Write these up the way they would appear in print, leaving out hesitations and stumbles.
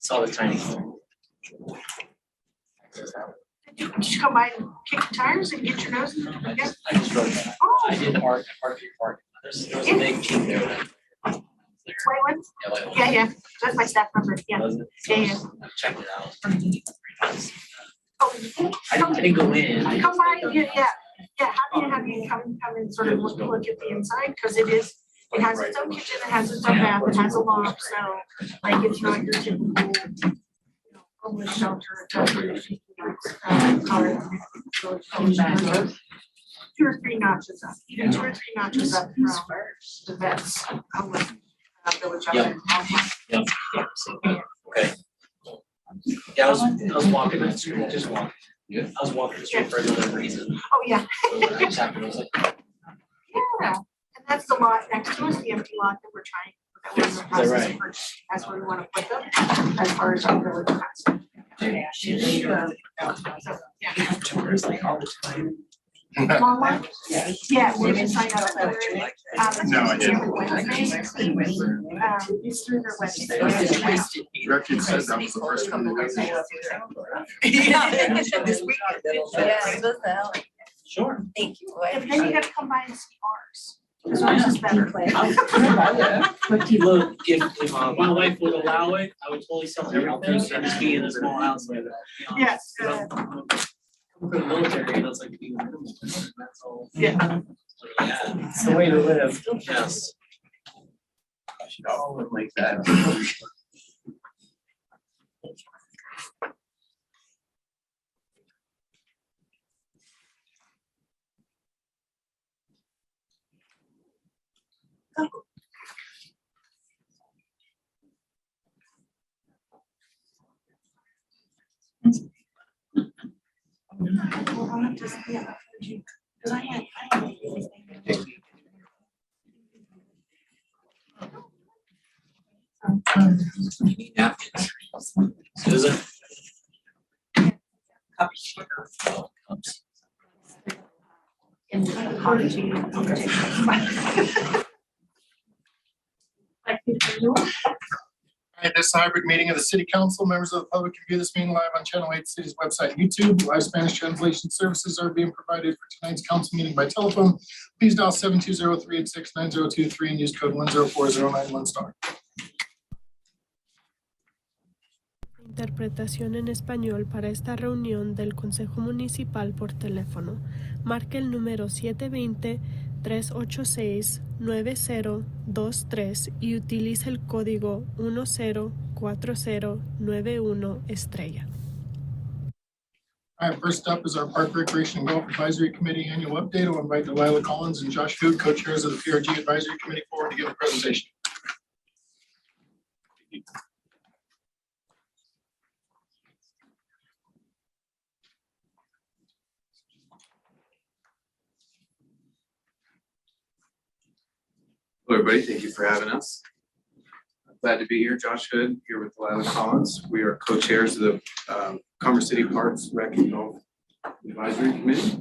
Saw the tiny. Did you come by and kick the tires and get your nose in the again? I just drove that. Oh, I did park your park. There's a big team there. white one? Yeah, that's my staff member, yeah. Yeah. I've checked it out. Three times. Oh, I didn't go in. come by and get, yeah, happy to have you come and sort of look at the inside, because it has its own kitchen, it has its own bath, it has a loft, so like it's not your typical, homeless shelter, two or three notches up, even 2 or 3 notches up from the vets. Village. Yep. Okay. Yeah, I was walking the street, just walking. Yeah. I was walking the street for another reason. Oh, yeah. So I just happened, I was like, Yeah, and that's the lot next to us, the empty lot that we're trying, that we're in the process of purchasing. That's where we want to put them, as far as our village concept. So, yeah. Long one? Yeah, we're gonna sign up for it. No, I didn't. It's through their website. Record said that was the first one. This week. Yeah, sure. thank you. And then you gotta come by and see ours, because ours is better. Look, if my wife would allow it, I would totally sell everything and just be in a small house like that. Yes. For the military, that's like being minimal. That's all. Yeah. Yeah, it's the way to live. Yes. I should all live like that. Well, I'll have to, yeah, because I had Need napkins. Susan? in the competition. All right, this hybrid meeting of the city council, members of the public can view this meeting live on Channel 8 City's website and YouTube. Live Spanish translation services are being provided for tonight's council meeting by telephone. Please dial 720-386-9023 and use code 104091 *. Interpretación en español para esta reunión del Consejo Municipal por teléfono. Marque el número 720-386-9023 y utilice el código 104091 #. All right, first up is our Park Recreation and Golf Advisory Committee annual update. I'll invite Delilah Collins and Josh Hood, co-chairs of the PRG Advisory Committee, forward to give a presentation. Hello, everybody. Thank you for having us. I'm glad to be here. Josh Hood here with Delilah Collins. We are co-chairs of the Commerce City Parks Rec and Golf Advisory Committee.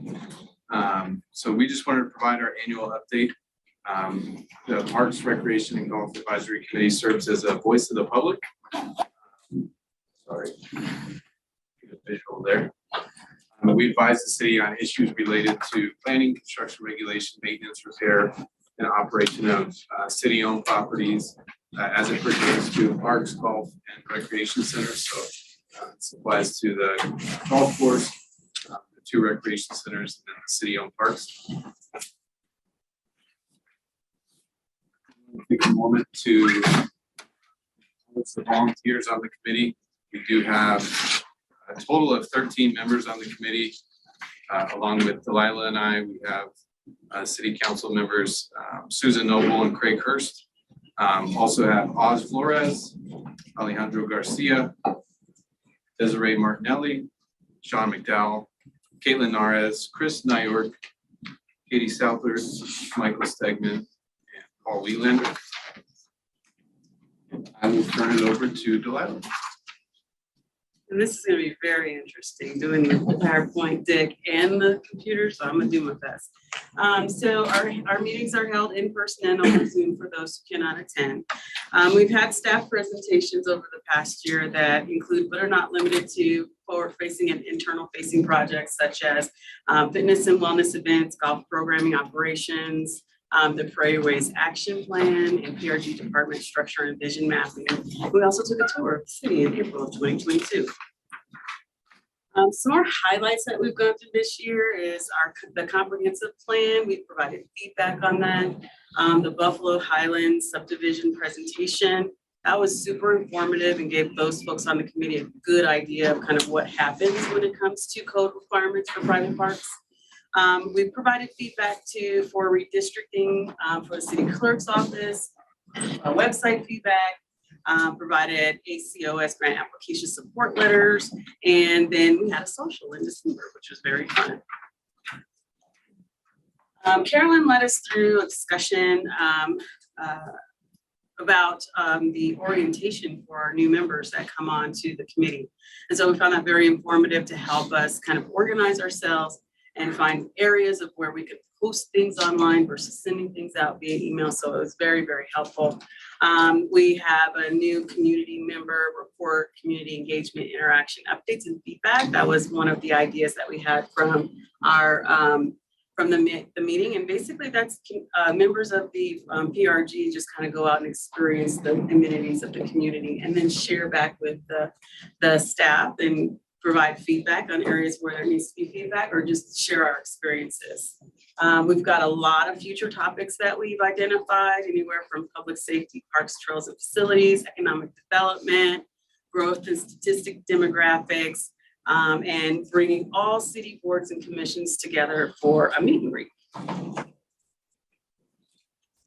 So we just wanted to provide our annual update. The Parks, Recreation, and Golf Advisory Committee serves as a voice of the public. Sorry, get a visual there. We advise the city on issues related to planning, construction, regulation, maintenance, repair, and operation of city-owned properties, as it pertains to parks, golf, and recreation centers. So it applies to the golf course, the 2 recreation centers, and then the city-owned parks. Take a moment to list the volunteers on the committee. We do have a total of 13 members on the committee. Along with Delilah and I, we have city council members Susan Noble and Craig Hurst. Also have Oz Flores, Alejandro Garcia, Desiree Martinelli, Sean McDowell, Caitlin Nares, Chris Nyyork, Katie Southers, Michael Stegman, and Paul Wheelander. I will turn it over to Delilah. And this is gonna be very interesting, doing the PowerPoint deck and the computer, so I'm gonna do my best. So our meetings are held in person and on Zoom for those who cannot attend. We've had staff presentations over the past year that include, but are not limited to, forward-facing and internal-facing projects such as fitness and wellness events, golf programming operations, the Prairie Ways Action Plan, and PRG Department Structure and Vision Mapping. We also took a tour of the city in April of 2022. Some more highlights that we've gone through this year is the comprehensive plan. We've provided feedback on that. The Buffalo Highlands subdivision presentation, that was super informative and gave those folks on the committee a good idea of kind of what happens when it comes to code requirements for private parks. We've provided feedback for redistricting for the city clerk's office, website feedback, provided ACOS grant application support letters, and then we had a social in December, which was very fun. Carolyn led us through a discussion about the orientation for our new members that come on to the committee. And so we found that very informative to help us kind of organize ourselves and find areas of where we could post things online versus sending things out via email. So it was very, very helpful. We have a new community member report, community engagement, interaction, updates, and feedback. That was one of the ideas that we had from our from the meeting. And basically that's members of the PRG just kind of go out and experience the amenities of the community and then share back with the staff and provide feedback on areas where there needs to be feedback or just share our experiences. We've got a lot of future topics that we've identified, anywhere from public safety, parks, trails, and facilities, economic development, growth and statistic demographics, and bringing all city boards and commissions together for a meet and greet. I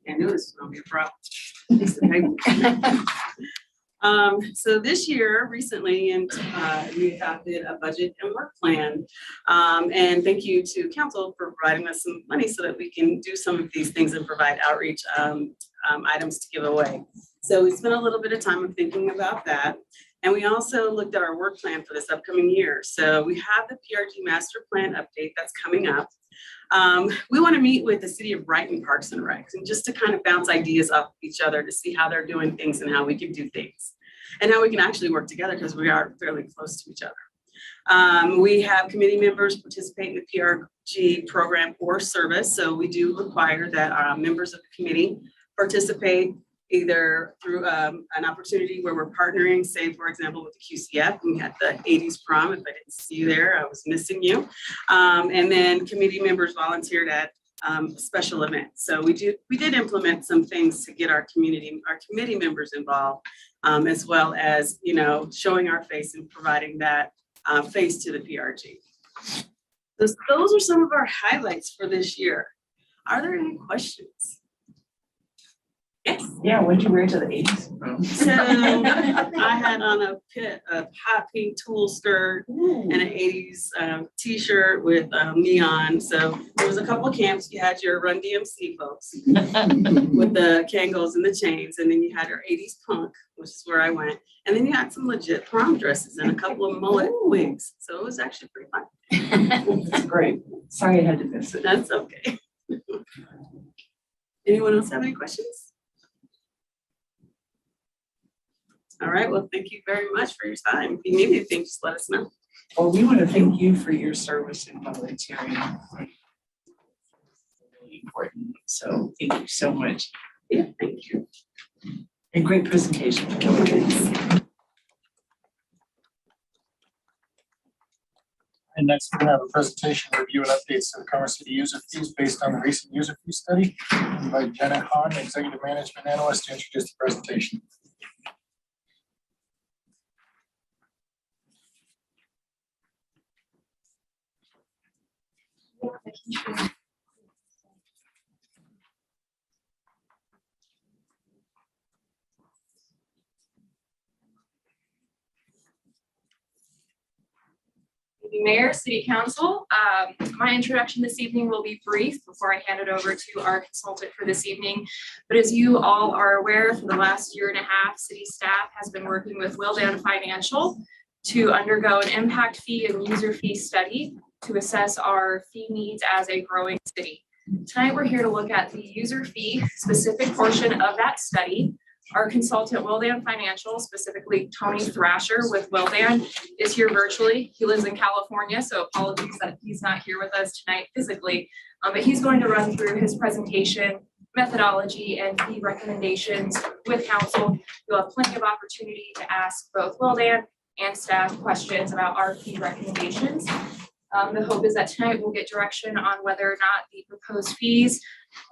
knew this was gonna be a problem. So this year, recently, and we adopted a budget and work plan. And thank you to council for providing us some money so that we can do some of these things and provide outreach items to give away. So we spent a little bit of time of thinking about that. And we also looked at our work plan for this upcoming year. So we have the PRG master plan update that's coming up. We want to meet with the city of Brighton Parks and Recs and just to kind of bounce ideas off each other to see how they're doing things and how we can do things and how we can actually work together because we are fairly close to each other. We have committee members participate in the PRG program or service. So we do require that our members of the committee participate either through an opportunity where we're partnering, say, for example, with the QCF. We had the 80s prom. If I didn't see you there, I was missing you. And then committee members volunteered at special events. So we did implement some things to get our committee members involved, as well as, you know, showing our face and providing that face to the PRG. Those are some of our highlights for this year. Are there any questions? Yes. Yeah, what did you wear to the 80s? So I had on a hot pink tulle skirt and an 80s t-shirt with neon. So there was a couple of camps. You had your Run DMC folks with the Kangos and the chains, and then you had your 80s punk, which is where I went. And then you had some legit prom dresses and a couple of mullet wigs. So it was actually pretty fun. That's great. Sorry I had to miss it. That's okay. Anyone else have any questions? All right, well, thank you very much for your time. If you need anything, just let us know. Well, we want to thank you for your service and volunteering. Really important. So thank you so much. Yeah, thank you. And great presentation. And next, we're gonna have a presentation, review and updates to the Commerce City user fees based on the recent user fee study. I invite Janet Hahn, Executive Management Analyst, to introduce the presentation. Mayor, City Council, my introduction this evening will be brief before I hand it over to our consultant for this evening. But as you all are aware, for the last year and a half, city staff has been working with Willdan Financial to undergo an impact fee and user fee study to assess our fee needs as a growing city. Tonight, we're here to look at the user fee specific portion of that study. Our consultant, Willdan Financial, specifically Tony Thrasher with Willdan, is here virtually. He lives in California, so apologies that he's not here with us tonight physically. But he's going to run through his presentation, methodology, and fee recommendations with council. You'll have plenty of opportunity to ask both Willdan and staff questions about our fee recommendations. The hope is that tonight we'll get direction on whether or not the proposed fees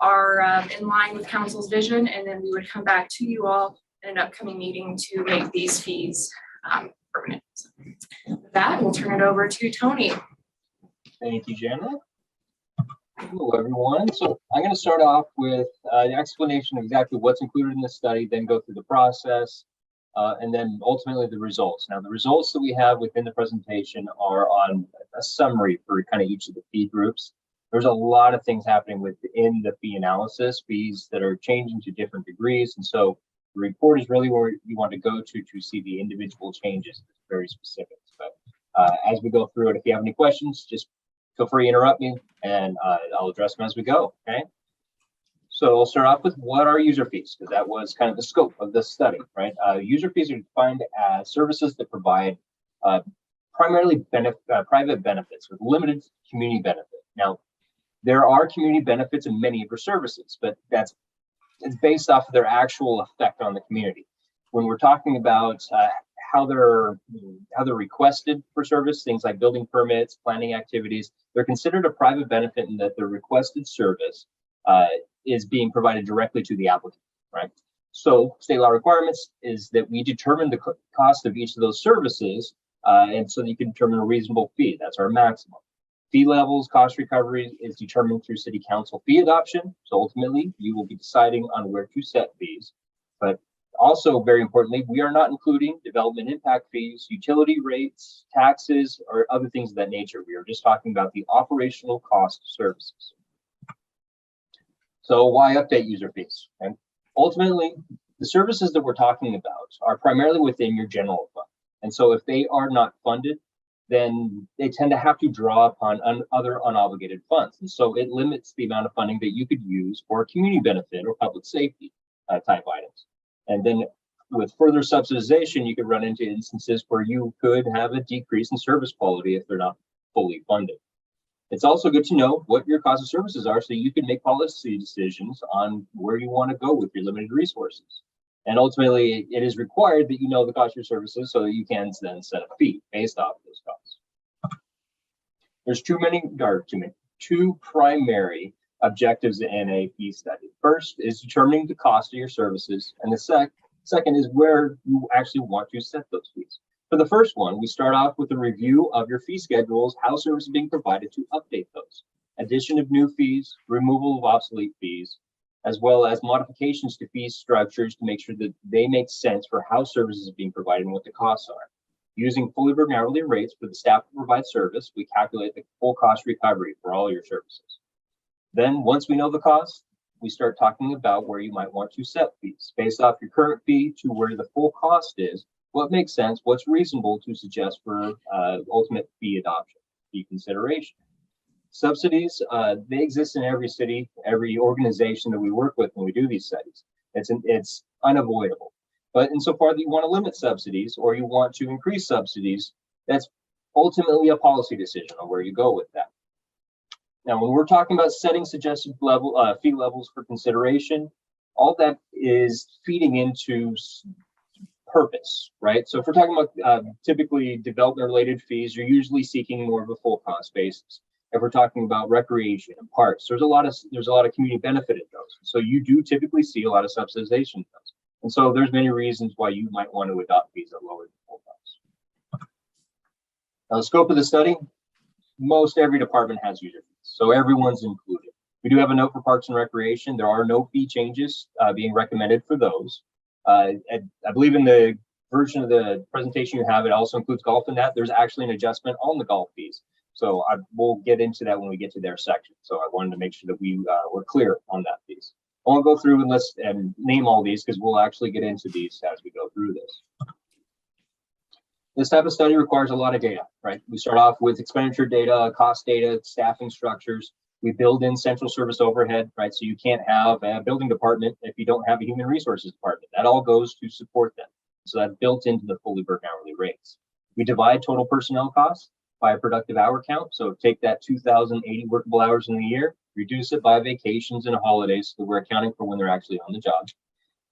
are in line with council's vision, and then we would come back to you all in an upcoming meeting to make these fees permanent. With that, we'll turn it over to Tony. Thank you, Janet. Hello, everyone. So I'm going to start off with an explanation of exactly what's included in the study, then go through the process, and then ultimately the results. Now, the results that we have within the presentation are on a summary for kind of each of the fee groups. There's a lot of things happening within the fee analysis, fees that are changing to different degrees. And so the report is really where you want to go to see the individual changes. It's very specific. But as we go through it, if you have any questions, just feel free to interrupt me and I'll address them as we go, okay? So I'll start off with what are user fees, because that was kind of the scope of this study, right? User fees are defined as services that provide primarily private benefits with limited community benefit. Now, there are community benefits in many of your services, but it's based off of their actual effect on the community. When we're talking about how they're requested for service, things like building permits, planning activities, they're considered a private benefit in that the requested service is being provided directly to the applicant, right? So state law requirements is that we determine the cost of each of those services, and so that you can determine a reasonable fee. That's our maximum. Fee levels, cost recovery is determined through city council fee adoption. So ultimately, you will be deciding on where to set fees. But also, very importantly, we are not including development impact fees, utility rates, taxes, or other things of that nature. We are just talking about the operational cost of services. So why update user fees? And ultimately, the services that we're talking about are primarily within your general fund. And so if they are not funded, then they tend to have to draw upon other unobligated funds. And so it limits the amount of funding that you could use for community benefit or public safety type items. And then with further subsidization, you could run into instances where you could have a decrease in service quality if they're not fully funded. It's also good to know what your cost of services are so you can make policy decisions on where you want to go with your limited resources. And ultimately, it is required that you know the cost of your services so that you can then set a fee based off of those costs. There's two primary objectives in a fee study. First is determining the cost of your services, and the second is where you actually want to set those fees. For the first one, we start off with a review of your fee schedules, how services are being provided to update those, addition of new fees, removal of obsolete fees, as well as modifications to fee structures to make sure that they make sense for how services are being provided and what the costs are. Using fully or hourly rates for the staff to provide service, we calculate the full cost recovery for all your services. Then once we know the cost, we start talking about where you might want to set fees based off your current fee to where the full cost is, what makes sense, what's reasonable to suggest for ultimate fee adoption, fee consideration. Subsidies, they exist in every city, every organization that we work with when we do these studies. It's unavoidable. But insofar that you want to limit subsidies or you want to increase subsidies, that's ultimately a policy decision on where you go with that. Now, when we're talking about setting suggested fee levels for consideration, all that is feeding into purpose, right? So if we're talking about typically development-related fees, you're usually seeking more of a full cost basis. If we're talking about recreation and parks, there's a lot of community benefit in those. So you do typically see a lot of subsidization in those. And so there's many reasons why you might want to adopt fees at lower than full cost. Now, the scope of the study, most every department has user fees, so everyone's included. We do have a note for Parks and Recreation. There are no fee changes being recommended for those. I believe in the version of the presentation you have, it also includes golf in that. There's actually an adjustment on the golf fees. So we'll get into that when we get to their section. So I wanted to make sure that we were clear on that piece. I won't go through and list and name all these because we'll actually get into these as we go through this. This type of study requires a lot of data, right? We start off with expenditure data, cost data, staffing structures. We build in central service overhead, right? So you can't have a building department if you don't have a human resources department. That all goes to support them. So that's built into the fully burdened hourly rates. We divide total personnel costs by a productive hour count. So take that 2,080 workable hours in the year, reduce it by vacations and holidays, so we're accounting for when they're actually on the job.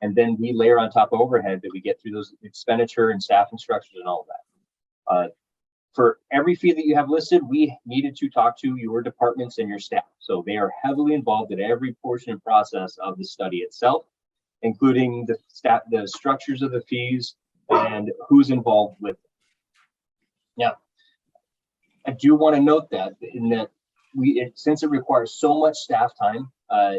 And then we layer on top of overhead that we get through those expenditure and staffing structures and all that. For every fee that you have listed, we needed to talk to your departments and your staff. So they are heavily involved in every portion and process of the study itself, including the structures of the fees and who's involved with them. Now, I do want to note that in that since it requires so much staff time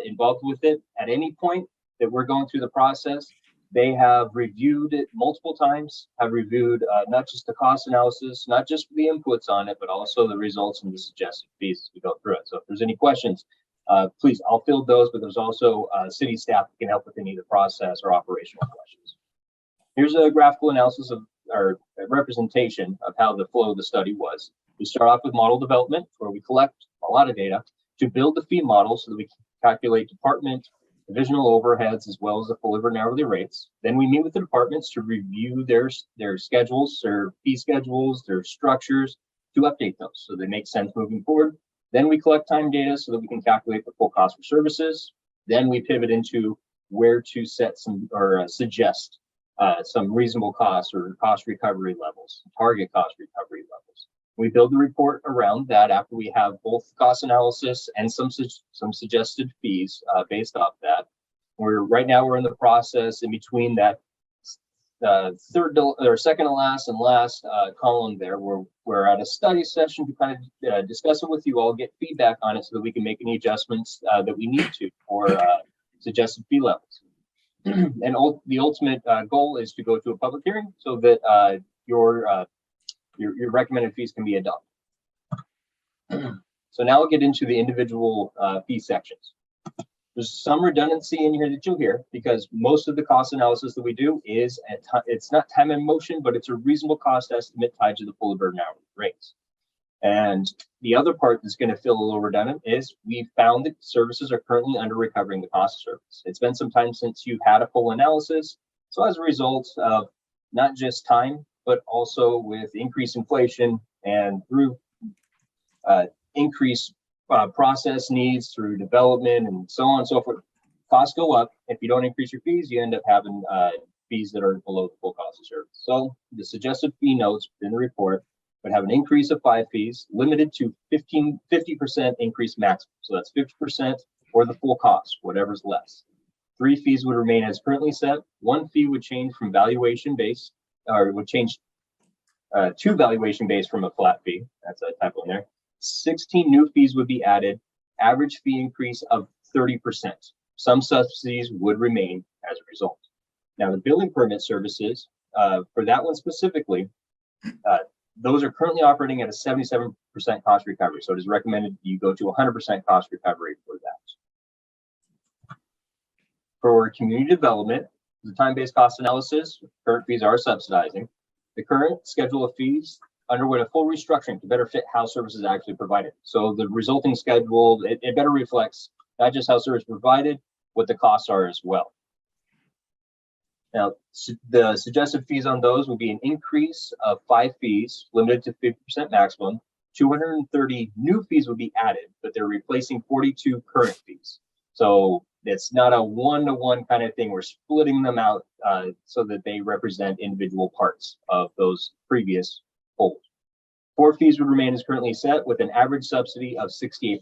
involved with it, at any point that we're going through the process, they have reviewed it multiple times, have reviewed not just the cost analysis, not just the inputs on it, but also the results and the suggested fees as we go through it. So if there's any questions, please, I'll field those, but there's also city staff that can help with any of the process or operational questions. Here's a graphical analysis of or a representation of how the flow of the study was. We start off with model development, where we collect a lot of data to build the fee model so that we can calculate department divisional overheads as well as the fully burdened hourly rates. Then we meet with the departments to review their schedules, their fee schedules, their structures, to update those so they make sense moving forward. Then we collect time data so that we can calculate the full cost for services. Then we pivot into where to set some or suggest some reasonable costs or cost recovery levels, target cost recovery levels. We build the report around that after we have both cost analysis and some suggested fees based off that. Right now we're in the process in between that second to last and last column there. We're at a study session to kind of discuss it with you all, get feedback on it so that we can make any adjustments that we need to for suggested fee levels. And the ultimate goal is to go to a public hearing so that your recommended fees can be adopted. So now we'll get into the individual fee sections. There's some redundancy in here that you'll hear because most of the cost analysis that we do is it's not time and motion, but it's a reasonable cost estimate tied to the fully burdened hourly rates. And the other part that's going to feel a little redundant is we found that services are currently under recovering the cost of service. It's been some time since you've had a full analysis. So as a result of not just time, but also with increased inflation and through increased process needs through development and so on and so forth, costs go up. If you don't increase your fees, you end up having fees that are below the full cost of service. So the suggested fee notes in the report would have an increase of 5 fees limited to 50% increase maximum. So that's 50% or the full cost, whatever's less. 3 fees would remain as currently set. 1 fee would change from valuation based, or would change to valuation based from a flat fee. That's a typo in there. 16 new fees would be added, average fee increase of 30%. Some subsidies would remain as a result. Now the building permit services, for that one specifically, those are currently operating at a 77% cost recovery. So it is recommended you go to 100% cost recovery for that. For community development, the time-based cost analysis, current fees are subsidizing. The current schedule of fees underwent a full restructuring to better fit how services actually provided. So the resulting schedule, it better reflects not just how service provided, what the costs are as well. Now, the suggested fees on those will be an increase of 5 fees, limited to 50% maximum. 230 new fees would be added, but they're replacing 42 current fees. So It's not a one-to-one kind of thing. We're splitting them out so that they represent individual parts of those previous goals. Port fees would remain as currently set with an average subsidy of 68%.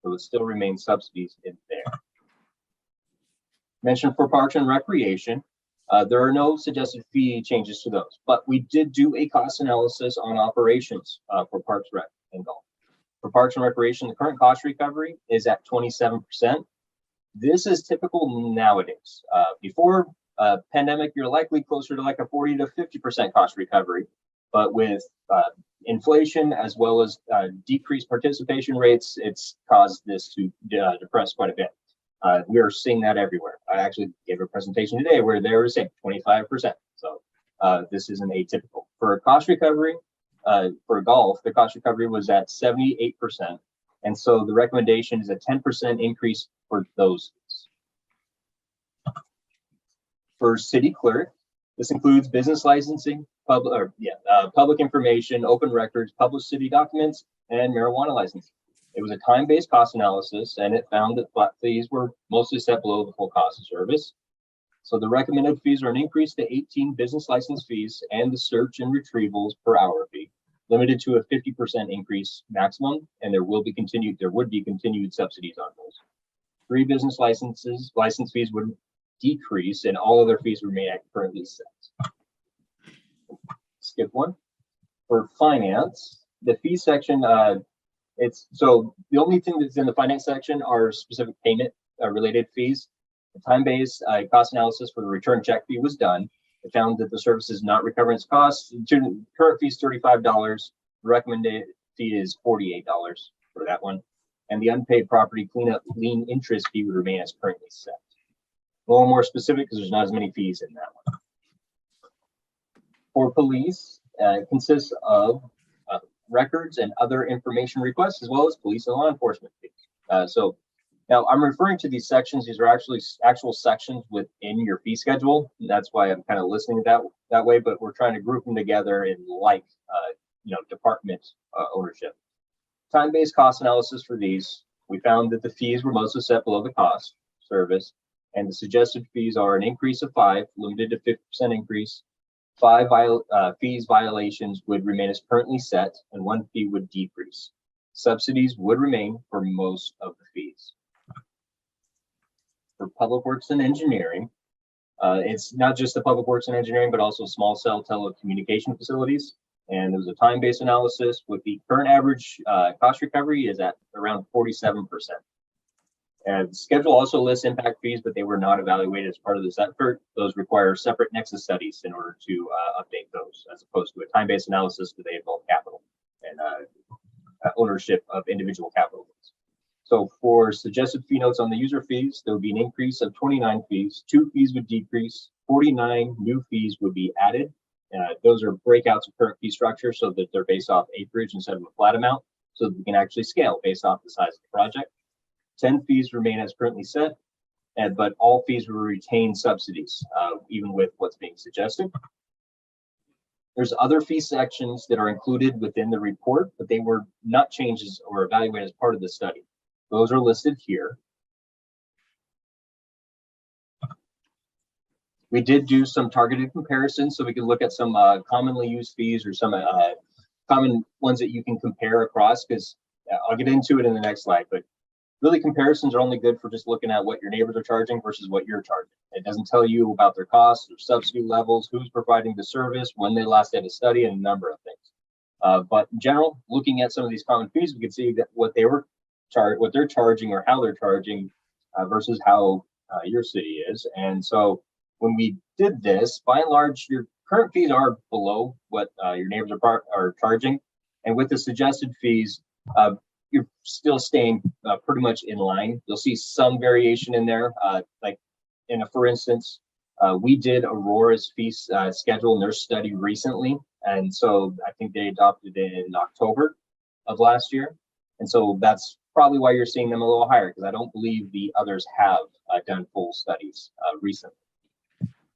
So it still remains subsidies in there. Mentioned for Parks and Recreation, there are no suggested fee changes to those, but we did do a cost analysis on operations for Parks Rec and Golf. For Parks and Recreation, the current cost recovery is at 27%. This is typical nowadays. Before pandemic, you're likely closer to like a 40 to 50% cost recovery, but with inflation as well as decreased participation rates, it's caused this to depress quite a bit. We are seeing that everywhere. I actually gave a presentation today where they were saying 25%. So this isn't atypical. For cost recovery, for golf, the cost recovery was at 78%. And so the recommendation is a 10% increase for those. For city clerk, this includes business licensing, public information, open records, published city documents, and marijuana licensing. It was a time-based cost analysis, and it found that flat fees were mostly set below the full cost of service. So the recommended fees are an increase to 18 business license fees and the search and retrievals per hour fee, limited to a 50% increase maximum, and there would be continued subsidies on those. 3 business license fees would decrease, and all other fees remain at currently set. Skip one. For finance, the fee section, so the only thing that's in the finance section are specific payment related fees. The time-based cost analysis for the return check fee was done. It found that the service is not recovering its costs. Current fee is $35. The recommended fee is $48 for that one. And the unpaid property cleanup lien interest fee would remain as currently set. A little more specific because there's not as many fees in that one. For police, it consists of records and other information requests, as well as police and law enforcement fees. So now I'm referring to these sections. These are actually actual sections within your fee schedule. And that's why I'm kind of listening that way, but we're trying to group them together in department ownership. Time-based cost analysis for these, we found that the fees were mostly set below the cost service, and the suggested fees are an increase of 5, limited to 50% increase. 5 fees violations would remain as currently set, and 1 fee would decrease. Subsidies would remain for most of the fees. For Public Works and Engineering, it's not just the Public Works and Engineering, but also small cell telecommunication facilities. And there was a time-based analysis with the current average cost recovery is at around 47%. And the schedule also lists impact fees, but they were not evaluated as part of this effort. Those require separate nexus studies in order to update those, as opposed to a time-based analysis where they involve capital and ownership of individual capital. So for suggested fee notes on the user fees, there would be an increase of 29 fees, 2 fees would decrease, 49 new fees would be added. Those are breakouts of current fee structure so that they're based off acreage instead of a flat amount, so that we can actually scale based off the size of the project. 10 fees remain as currently set, but all fees will retain subsidies, even with what's being suggested. There's other fee sections that are included within the report, but they were not changes or evaluated as part of the study. Those are listed here. We did do some targeted comparisons, so we could look at some commonly used fees or some common ones that you can compare across, because I'll get into it in the next slide, but really comparisons are only good for just looking at what your neighbors are charging versus what you're charging. It doesn't tell you about their costs or subsidy levels, who's providing the service, when they last did a study, and a number of things. But in general, looking at some of these common fees, we can see that what they're charging or how they're charging versus how your city is. And so when we did this, by and large, your current fees are below what your neighbors are charging. And with the suggested fees, you're still staying pretty much in line. You'll see some variation in there. For instance, we did Aurora's fee schedule in their study recently. And so I think they adopted it in October of last year. And so that's probably why you're seeing them a little higher, because I don't believe the others have done full studies recently.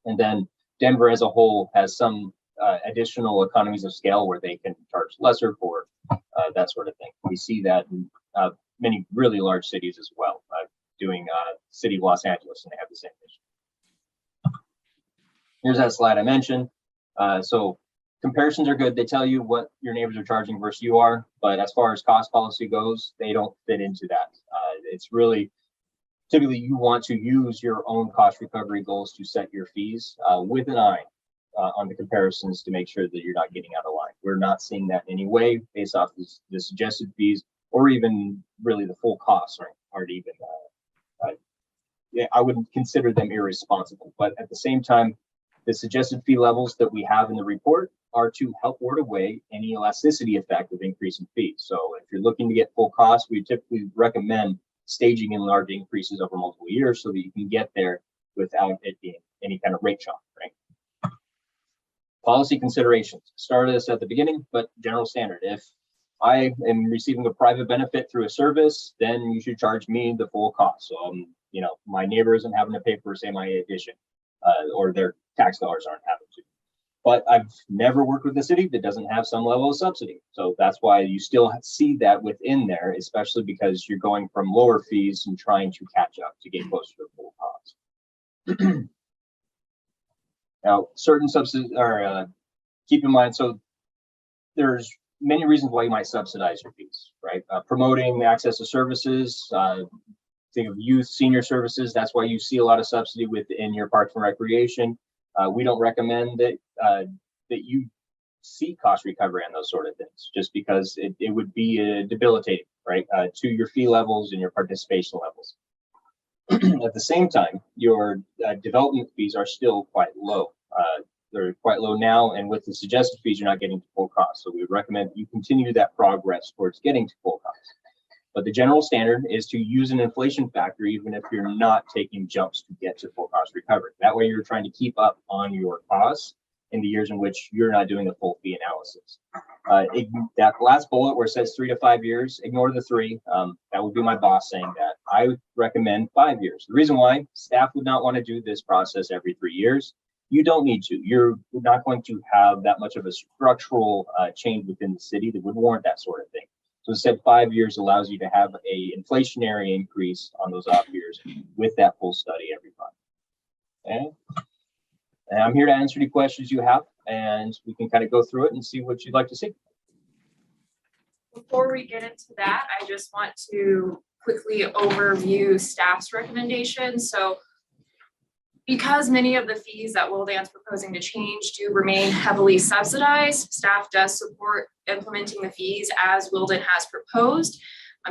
And then Denver as a whole has some additional economies of scale where they can charge lesser for that sort of thing. We see that in many really large cities as well, doing city of Los Angeles, and they have the same issue. Here's that slide I mentioned. So comparisons are good. They tell you what your neighbors are charging versus you are, but as far as cost policy goes, they don't fit into that. It's really, typically you want to use your own cost recovery goals to set your fees with an eye on the comparisons to make sure that you're not getting out of line. We're not seeing that in any way based off the suggested fees or even really the full costs, right? Aren't even, yeah, I wouldn't consider them irresponsible, but at the same time, the suggested fee levels that we have in the report are to help ward away any elasticity effect of increasing fees. So if you're looking to get full cost, we typically recommend staging in large increases over multiple years so that you can get there without it being any kind of rate shock, right? Policy considerations. Started this at the beginning, but general standard. If I am receiving a private benefit through a service, then you should charge me the full cost. So, you know, my neighbor isn't having to pay for, say, my addition, or their tax dollars aren't having to. But I've never worked with a city that doesn't have some level of subsidy. So that's why you still see that within there, especially because you're going from lower fees and trying to catch up to get closer to full cost. Now, certain subsidies are, keep in mind, so there's many reasons why you might subsidize your fees, right? Promoting access to services, think of youth, senior services. That's why you see a lot of subsidy within your parks and recreation. We don't recommend that that you see cost recovery on those sort of things, just because it would be debilitating, right, to your fee levels and your participation levels. At the same time, your development fees are still quite low. They're quite low now, and with the suggested fees, you're not getting to full cost. So we would recommend you continue that progress towards getting to full cost. But the general standard is to use an inflation factor, even if you're not taking jumps to get to full cost recovery. That way you're trying to keep up on your costs in the years in which you're not doing the full fee analysis. That last bullet where it says 3 to 5 years, ignore the 3. That would be my boss saying that. I would recommend 5 years. The reason why, staff would not want to do this process every 3 years. You don't need to. You're not going to have that much of a structural change within the city that would warrant that sort of thing. So instead, 5 years allows you to have a inflationary increase on those off years with that full study every 5. Okay. And I'm here to answer any questions you have, and we can kind of go through it and see what you'd like to see. Before we get into that, I just want to quickly overview staff's recommendations. So because many of the fees that Wildan's proposing to change do remain heavily subsidized, staff does support implementing the fees as Wildan has proposed.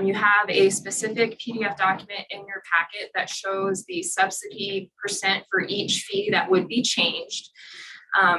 You have a specific PDF document in your packet that shows the subsidy percent for each fee that would be changed.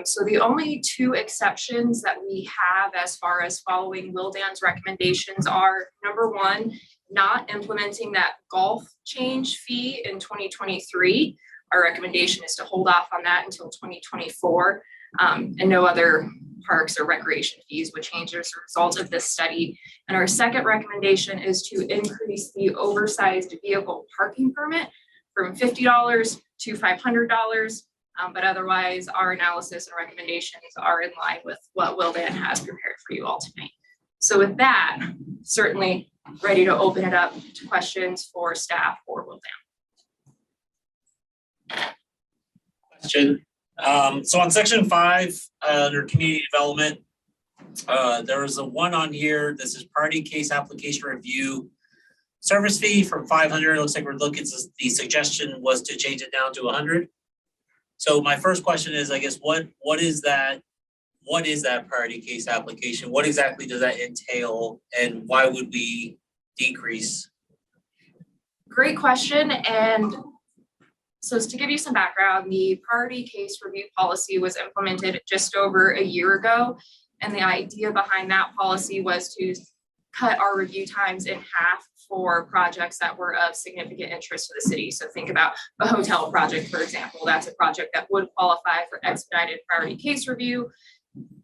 So the only 2 exceptions that we have as far as following Wildan's recommendations are, number 1, not implementing that golf change fee in 2023. Our recommendation is to hold off on that until 2024, and no other parks or recreation fees would change as a result of this study. And our second recommendation is to increase the oversized vehicle parking permit from $50 to $500. But otherwise, our analysis and recommendations are in line with what Wildan has prepared for you all tonight. So with that, certainly ready to open it up to questions for staff or Wildan. Question. So on section 5, under community development, there is a 1 on here. This is priority case application review service fee from 500. It looks like we're looking, the suggestion was to change it down to 100. So my first question is, I guess, what is that? What is that priority case application? What exactly does that entail, and why would we decrease? Great question. And so to give you some background, the priority case review policy was implemented just over a year ago. And the idea behind that policy was to cut our review times in half for projects that were of significant interest to the city. So think about a hotel project, for example. That's a project that would qualify for expedited priority case review.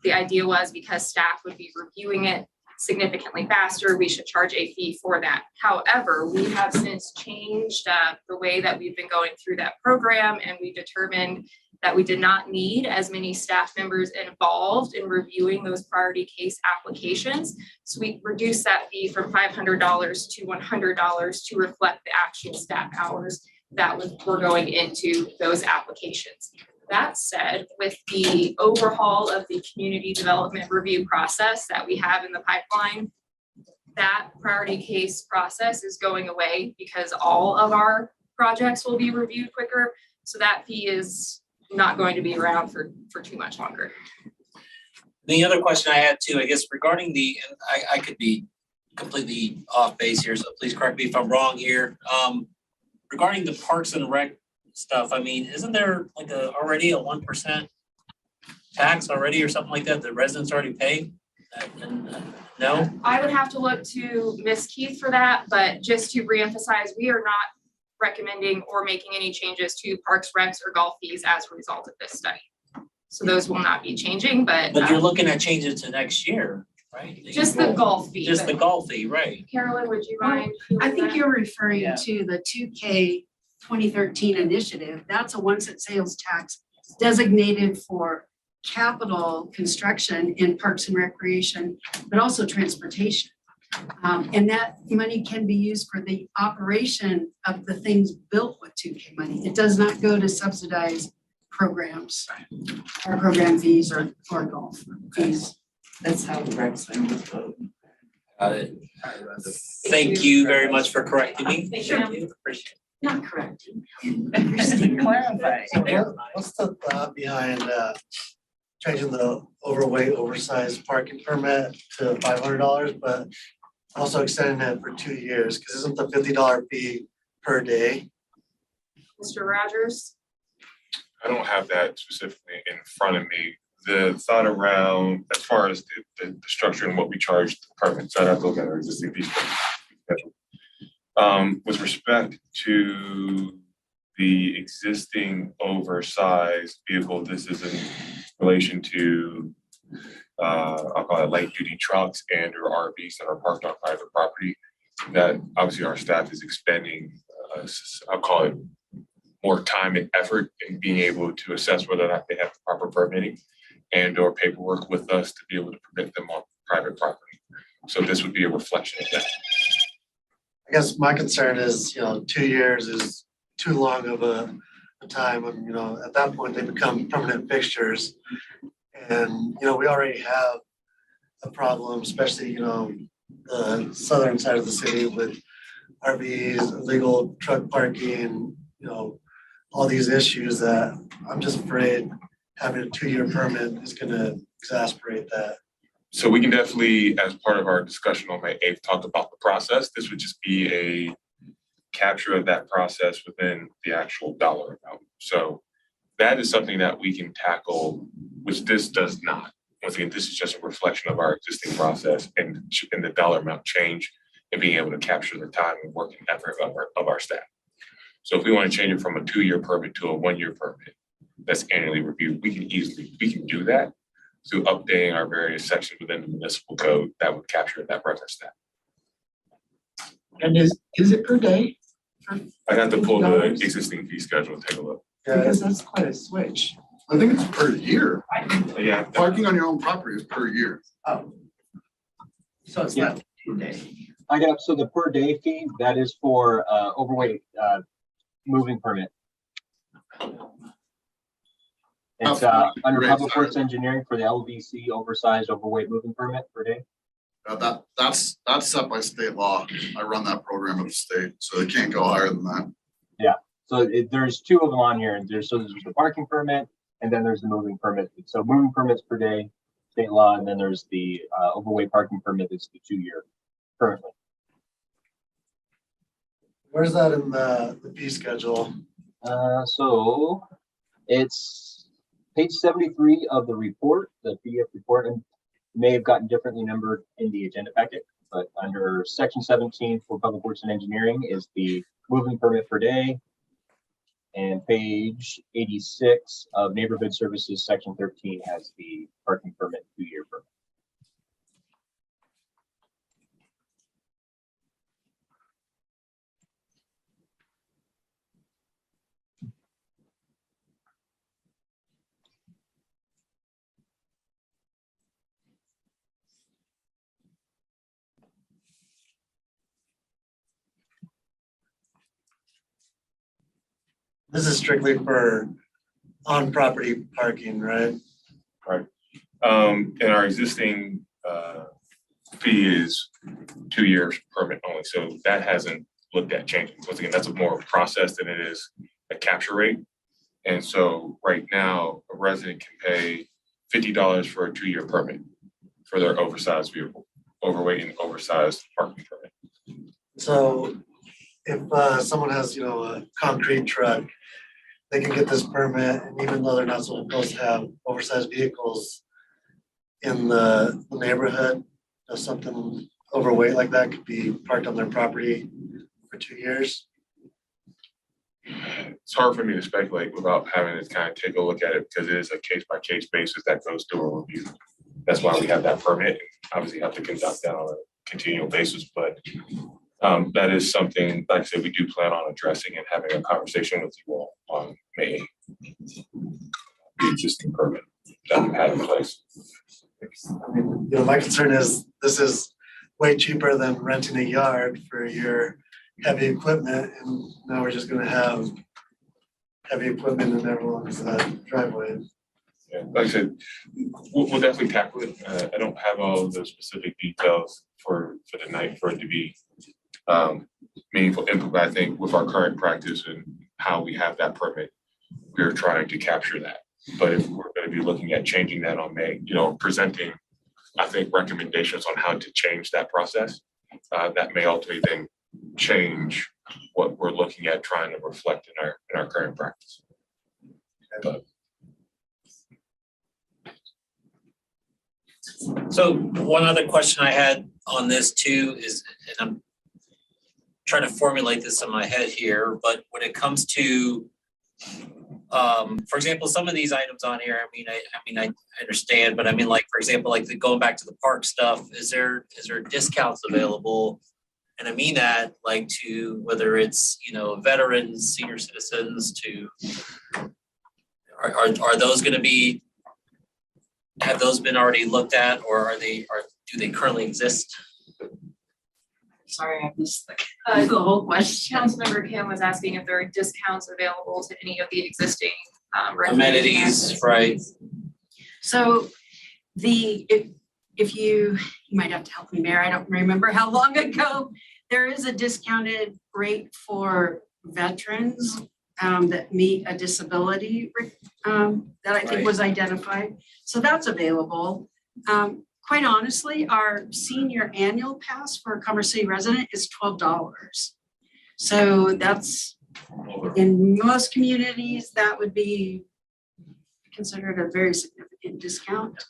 The idea was because staff would be reviewing it significantly faster, we should charge a fee for that. However, we have since changed the way that we've been going through that program, and we determined that we did not need as many staff members involved in reviewing those priority case applications. So we reduced that fee from $500 to $100 to reflect the actual staff hours that were going into those applications. That said, with the overhaul of the community development review process that we have in the pipeline, that priority case process is going away because all of our projects will be reviewed quicker. So that fee is not going to be around for too much longer. The other question I had too, I guess regarding the, and I could be completely off base here, so please correct me if I'm wrong here. Regarding the Parks and Rec stuff, I mean, isn't there like already a 1% tax already or something like that the residents already pay? No? I would have to look to Ms. Keith for that, but just to reemphasize, we are not recommending or making any changes to parks, recs, or golf fees as a result of this study. So those will not be changing, but. But you're looking at changes to next year, right? Just the golf fee. Just the golf fee, right? Carolyn, would you mind? I think that? you're referring Yeah. to the 2K 2013 initiative. That's a one-cent sales tax designated for capital construction in parks and recreation, but also transportation. And that money can be used for the operation of the things built with 2K money. It does not go to subsidize programs or program fees or golf fees. That's how the rec center was voted. Got it. Thank you very much for correcting me. Thank you. Thank you. Appreciate it. Not correct. Just to clarify. What's the thought behind changing the overweight, oversized parking permit to $500, but also extending it for 2 years? Because isn't the $50 fee per day? Mr. Rogers? I don't have that specifically in front of me. The thought around, as far as the structure and what we charge the departments, I'd have to look at our existing fee schedule. With respect to the existing oversized vehicle, this is in relation to, I'll call it light duty trucks and or RVs that are parked on private property. That obviously our staff is expending, I'll call it more time and effort in being able to assess whether or not they have the proper permitting and or paperwork with us to be able to permit them on private property. So this would be a reflection of that. I guess my concern is, 2 years is too long of a time, and at that point they become permanent fixtures. And we already have a problem, especially the southern side of the city with RVs, illegal truck parking, all these issues that I'm just afraid having a 2-year permit is going to exasperate that. So we can definitely, as part of our discussion on May 8th, talk about the process. This would just be a capture of that process within the actual dollar amount. So that is something that we can tackle, which this does not. Once again, this is just a reflection of our existing process and the dollar amount change and being able to capture the time and work and effort of our staff. So if we want to change it from a 2-year permit to a 1-year permit that's annually reviewed, we can do that through updating our various sections within the municipal code that would capture that reference staff. And is it per day? I'd have to pull the $50? existing fee schedule and take a look. Because that's quite a switch. I think it's per year. Yeah. Parking on your own property is per year. Oh. So it's not 2 days. I got, so the per day fee, that is for overweight moving permit. It's under Great, Public sorry. Works Engineering for the LVC oversized overweight moving permit per day. That's set by state law. I run that program at the state, so they can't go higher than that. So there's 2 of them on here, and there's the parking permit, and then there's the moving permit. So moving permits per day, state law, and then there's the overweight parking permit. That's the 2-year currently. Where's that in the fee schedule? So it's page 73 of the report, the PDF report, and may have gotten differently numbered in the agenda packet, but under section 17 for Public Works and Engineering is the moving permit per day. And page 86 of Neighborhood Services, section 13 has the parking permit 2-year permit. This is strictly for on-property parking, right? And our existing fee is 2 years permit only, so that hasn't looked at changing. Once again, that's a more process than it is a capture rate. And so right now, a resident can pay $50 for a 2-year permit for their oversized vehicle, overweight and oversized parking permit. So if someone has, a concrete truck, they can get this permit, and even though they're not supposed to have oversized vehicles in the neighborhood, something overweight like that could be parked on their property for 2 years. It's hard for me to speculate without having to kind of take a look at it because it is a case by case basis that goes through a review. That's why we have that permit, and obviously have to conduct that on a continual basis, but that is something, like I said, we do plan on addressing and having a conversation with you all on May 8th. The existing permit that we have in place. I mean, my concern is this is way cheaper than renting a yard for your heavy equipment, and now we're just gonna have heavy equipment in everyone's driveway. Yeah, like I said, we'll definitely tackle it. I don't have all of the specific details for tonight for it to be meaningful input, but I think with our current practice and how we have that permit, we're trying to capture that. But if we're going to be looking at changing that on May, presenting, I think, recommendations on how to change that process, that may ultimately then change what we're looking at trying to reflect in our current practice. But So one other question I had on this too is, and I'm trying to formulate this in my head here, but when it comes to, for example, some of these items on here, I understand, but like, for example, like going back to the park stuff, is there discounts available? And I mean that like to whether it's, veterans, senior citizens to, are those gonna be, have those been already looked at, or do they currently exist? Sorry, I missed the whole question. Councilmember Kim was asking if there are discounts available to any of the existing Amenities, right? So if you might have to help me, Mayor, I don't remember how long ago, there is a discounted rate for veterans that meet a disability that I think was identified. So that's available. Quite honestly, our senior annual pass for a Commerce City resident is $12. So that's, in most communities, that would be considered a very significant discount.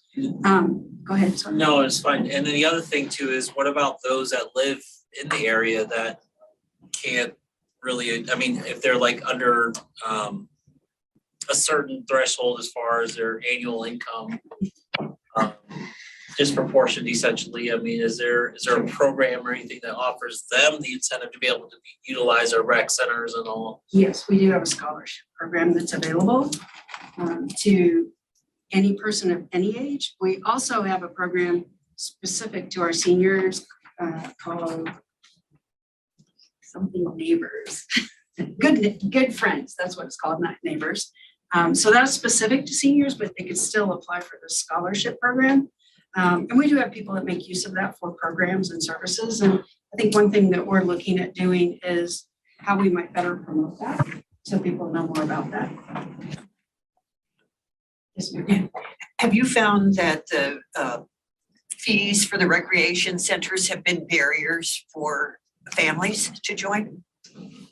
Go ahead, sorry. No, it's fine. And then the other thing too is, what about those that live in the area that can't really, if they're like under a certain threshold as far as their annual income, disproportionate essentially, is there a program or anything that offers them the incentive to be able to utilize our rec centers and all? Yes, we do have a scholarship program that's available to any person of any age. We also have a program specific to our seniors called something Neighbors. Good Friends, that's what it's called, not Neighbors. So that's specific to seniors, but they could still apply for the scholarship program. And we do have people that make use of that for programs and services. And I think one thing that we're looking at doing is how we might better promote that so people know more about that. Yes, ma'am. Have you found that the fees for the recreation centers have been barriers for families to join?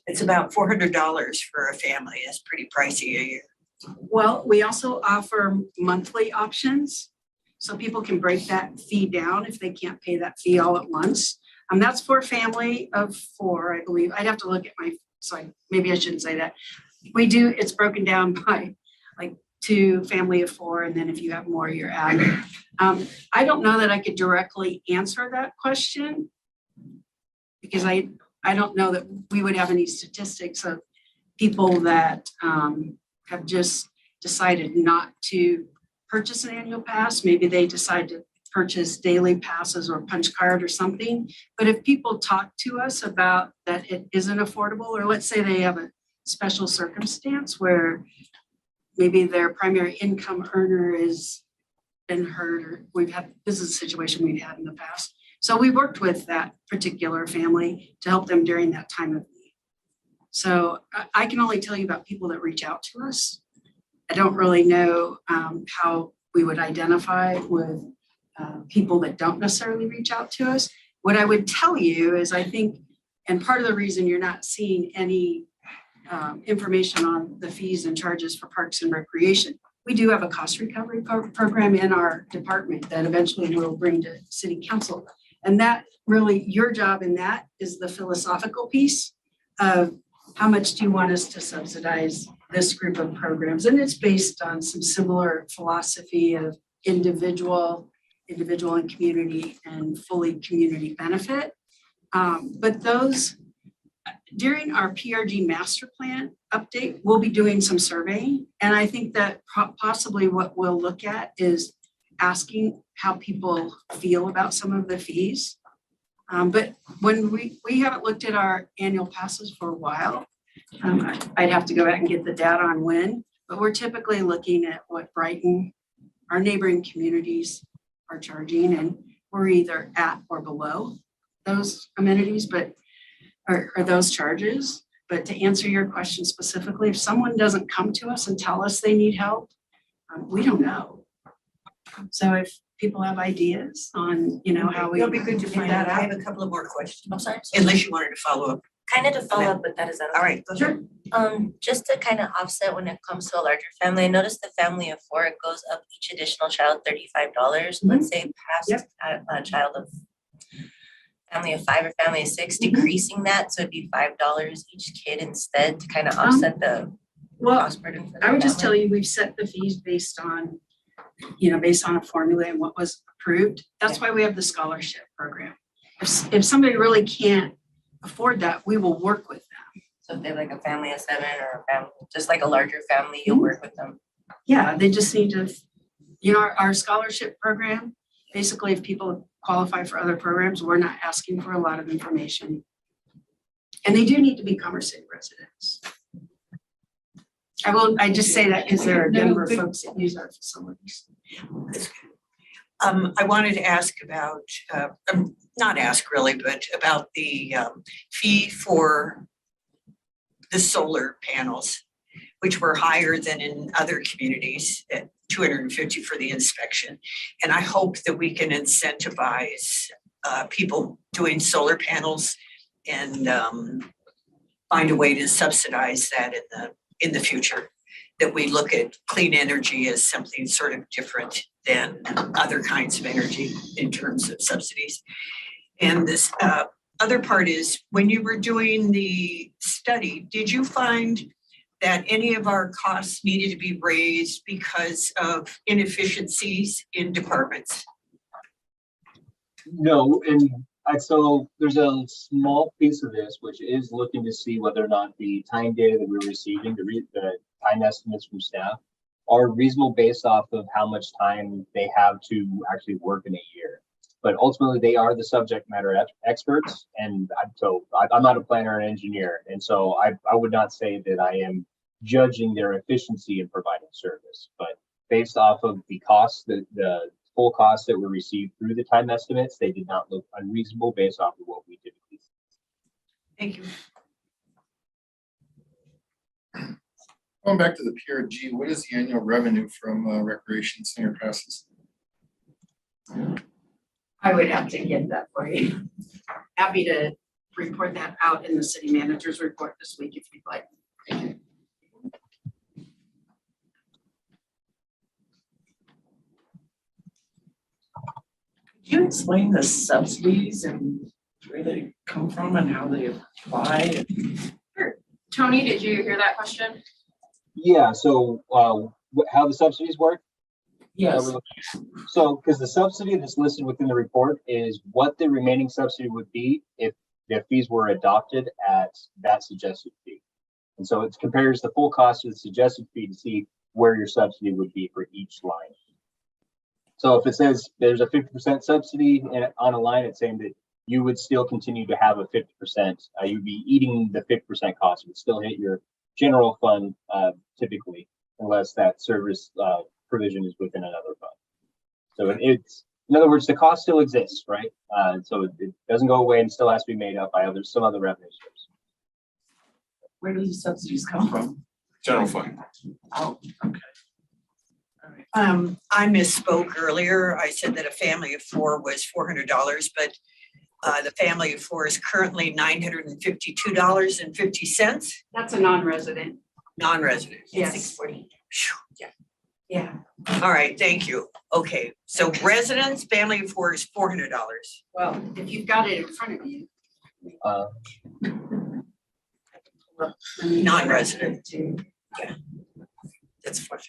It's about $400 for a family. That's pretty pricey a year. Well, we also offer monthly options. So people can break that fee down if they can't pay that fee all at once. That's for a family of 4, I believe. I'd have to look at maybe I shouldn't say that. We do, it's broken down by like 2, family of 4, and then if you have more, you're adding. I don't know that I could directly answer that question because I don't know that we would have any statistics of people that have just decided not to purchase an annual pass. Maybe they decide to purchase daily passes or punch card or something. But if people talk to us about that it isn't affordable, or let's say they have a special circumstance where maybe their primary income earner is been hurt, or this is a situation we've had in the past. So we worked with that particular family to help them during that time of need. So I can only tell you about people that reach out to us. I don't really know how we would identify with people that don't necessarily reach out to us. What I would tell you is I think, and part of the reason you're not seeing any information on the fees and charges for parks and recreation, we do have a cost recovery program in our department that eventually we'll bring to city council. And that really, your job in that is the philosophical piece of how much do you want us to subsidize this group of programs? And it's based on some similar philosophy of individual and community and fully community benefit. But those, during our PRG master plan update, we'll be doing some surveying. And I think that possibly what we'll look at is asking how people feel about some of the fees. But when we haven't looked at our annual passes for a while, I'd have to go back and get the data on when, but we're typically looking at what Brighton, our neighboring communities are charging, and we're either at or below those amenities, or those charges. But to answer your question specifically, if someone doesn't come to us and tell us they need help, we don't know. So if people have ideas on, how we. It'll be good to get find that out. I out. have a couple of more questions, I'm sorry. unless you wanted to follow up. Kind of to follow up with that, is that okay? All right, go ahead. Just to kind of offset when it comes to a larger family, I noticed the family of 4, it goes up each additional child $35. Let's say past a child of family of 5 or family of 6, decreasing that, so it'd be $5 each kid instead to kind of offset the cost burden for the I would just tell family. you, we've set the fees based on a formula and what was approved. That's why we have the scholarship program. If somebody really can't afford that, we will work with them. So if they have like a family of 7 or a family, just like a larger family, you'll work with them. Yeah, they just need to, our scholarship program, basically if people qualify for other programs, we're not asking for a lot of information. And they do need to be Commerce City residents. I just say that because there are Denver folks that use our facilities. I wanted to ask about, not ask really, but about the fee for the solar panels, which were higher than in other communities at $250 for the inspection. And I hope that we can incentivize people doing solar panels and find a way to subsidize that in the future. That we look at clean energy as something sort of different than other kinds of energy in terms of subsidies. And this other part is, when you were doing the study, did you find that any of our costs needed to be raised because of inefficiencies in departments? No, so there's a small piece of this which is looking to see whether or not the time data that we're receiving, the time estimates from staff, are reasonable based off of how much time they have to actually work in a year. But ultimately, they are the subject matter experts, and I'm not a planner or an engineer, and so I would not say that I am judging their efficiency in providing service. But based off of the costs, the full costs that were received through the time estimates, they did not look unreasonable based off of what we typically see. Thank you. Going back to the PRG, what is the annual revenue from recreation center passes? I would have to get that for you. Happy to report that out in the city manager's report this week if you'd like. Could you explain the subsidies and where they come from and how they apply? Sure. Tony, did you hear that question? Yeah, so how the subsidies work? Yes. So, because the subsidy that's listed within the report is what the remaining subsidy would be if the fees were adopted at that suggested fee. And so it compares the full cost of the suggested fee to see where your subsidy would be for each line. So if it says there's a 50% subsidy on a line, it's saying that you would still continue to have a 50%. You'd be eating the 50% cost. You would still hit your general fund typically, unless that service provision is within another fund. So it's, in other words, the cost still exists, right? So it doesn't go away and still has to be made up by some other revenue source. Where do these subsidies come from? General fund. Oh, okay. All right. I misspoke earlier. I said that a family of four was $400, but the family of four is currently $952.50. That's a non-resident. Non-resident. Yes. $640. Yeah. All right, thank you. Okay, so residents, family of four is $400. Well, if you've got it in front of you. Non-resident. Yeah. That's $450.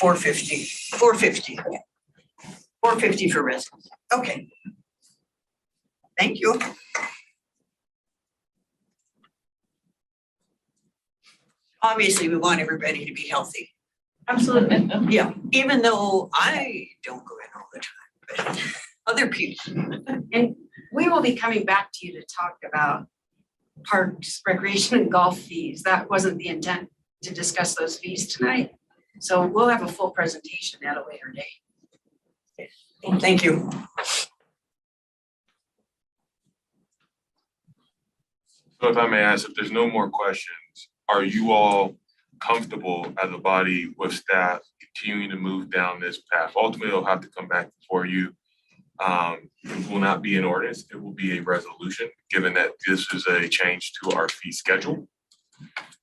$450. $450 for residents. Okay. Thank you. Obviously, we want everybody to be healthy. Absolutely. Yeah, even though I don't go in all the time, but other people. And we will be coming back to you to talk about parks, recreation and golf fees. That wasn't the intent to discuss those fees tonight. So we'll have a full presentation at a later date. Thank you. So if I may ask, if there's no more questions, are you all comfortable as a body with staff continuing to move down this path? Ultimately, it'll have to come back before you. It will not be an ordinance, it will be a resolution, given that this is a change to our fee schedule.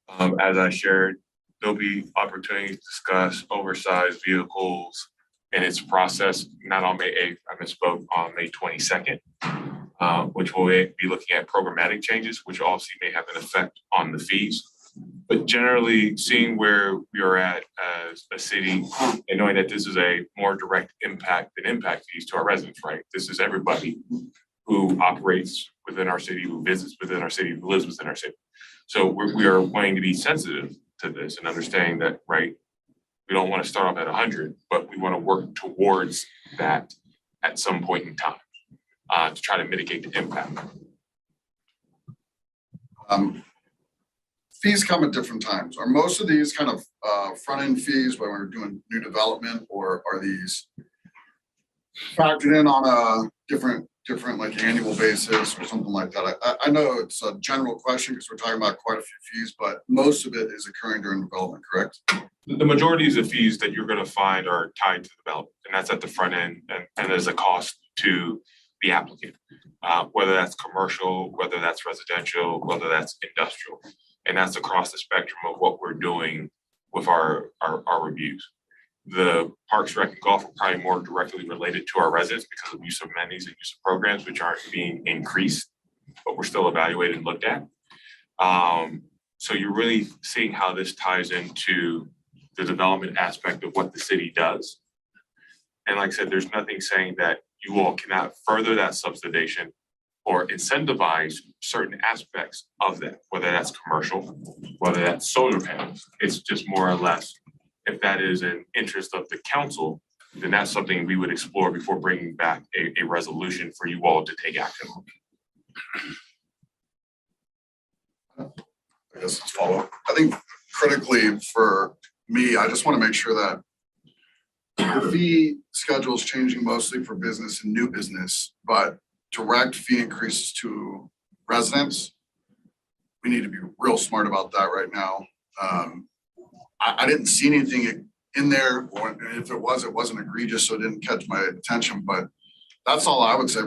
As I shared, there'll be opportunities to discuss oversized vehicles and its process, not on May 8th, I misspoke, on May 22nd, which will be looking at programmatic changes, which also may have an effect on the fees. But generally, seeing where we are at as a city and knowing that this is a more direct impact than impact fees to our residents, right? This is everybody who operates within our city, who visits within our city, who lives within our city. So we are wanting to be sensitive to this and understanding that, right, we don't want to start off at 100, but we want to work towards that at some point in time to try to mitigate the impact. Fees come at different times. Are most of these kind of front-end fees when we're doing new development, or are these factored in on a different like annual basis or something like that? I know it's a general question because we're talking about quite a few fees, but most of it is occurring during development, correct? The majority of the fees that you're going to find are tied to development, and that's at the front end, and there's a cost to the applicant, whether that's commercial, whether that's residential, whether that's industrial. And that's across the spectrum of what we're doing with our reviews. The Parks, Rec, and Golf are probably more directly related to our residents because of use of amenities and use of programs, which aren't being increased, but we're still evaluated and looked at. So you're really seeing how this ties into the development aspect of what the city does. And like I said, there's nothing saying that you all cannot further that subsidization or incentivize certain aspects of that, whether that's commercial, whether that's solar panels. It's just more or less, if that is an interest of the council, then that's something we would explore before bringing back a resolution for you all to take action on. I guess let's follow up. I think critically for me, I just want to make sure that the fee schedule is changing mostly for business and new business, but direct fee increases to residents, we need to be real smart about that right now. I didn't see anything in there, or if it wasn't egregious, so it didn't catch my attention, but that's all I would say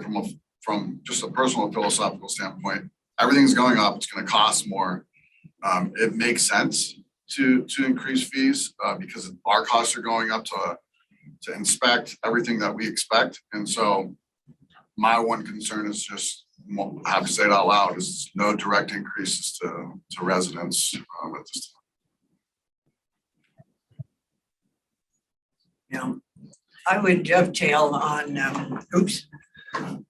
from just a personal philosophical standpoint. Everything's going up, it's gonna cost more. It makes sense to increase fees because our costs are going up to inspect everything that we expect. And so my one concern is just, I have to say it out loud, is no direct increases to residents at this time. Yeah, I would dovetail on, oops. I'm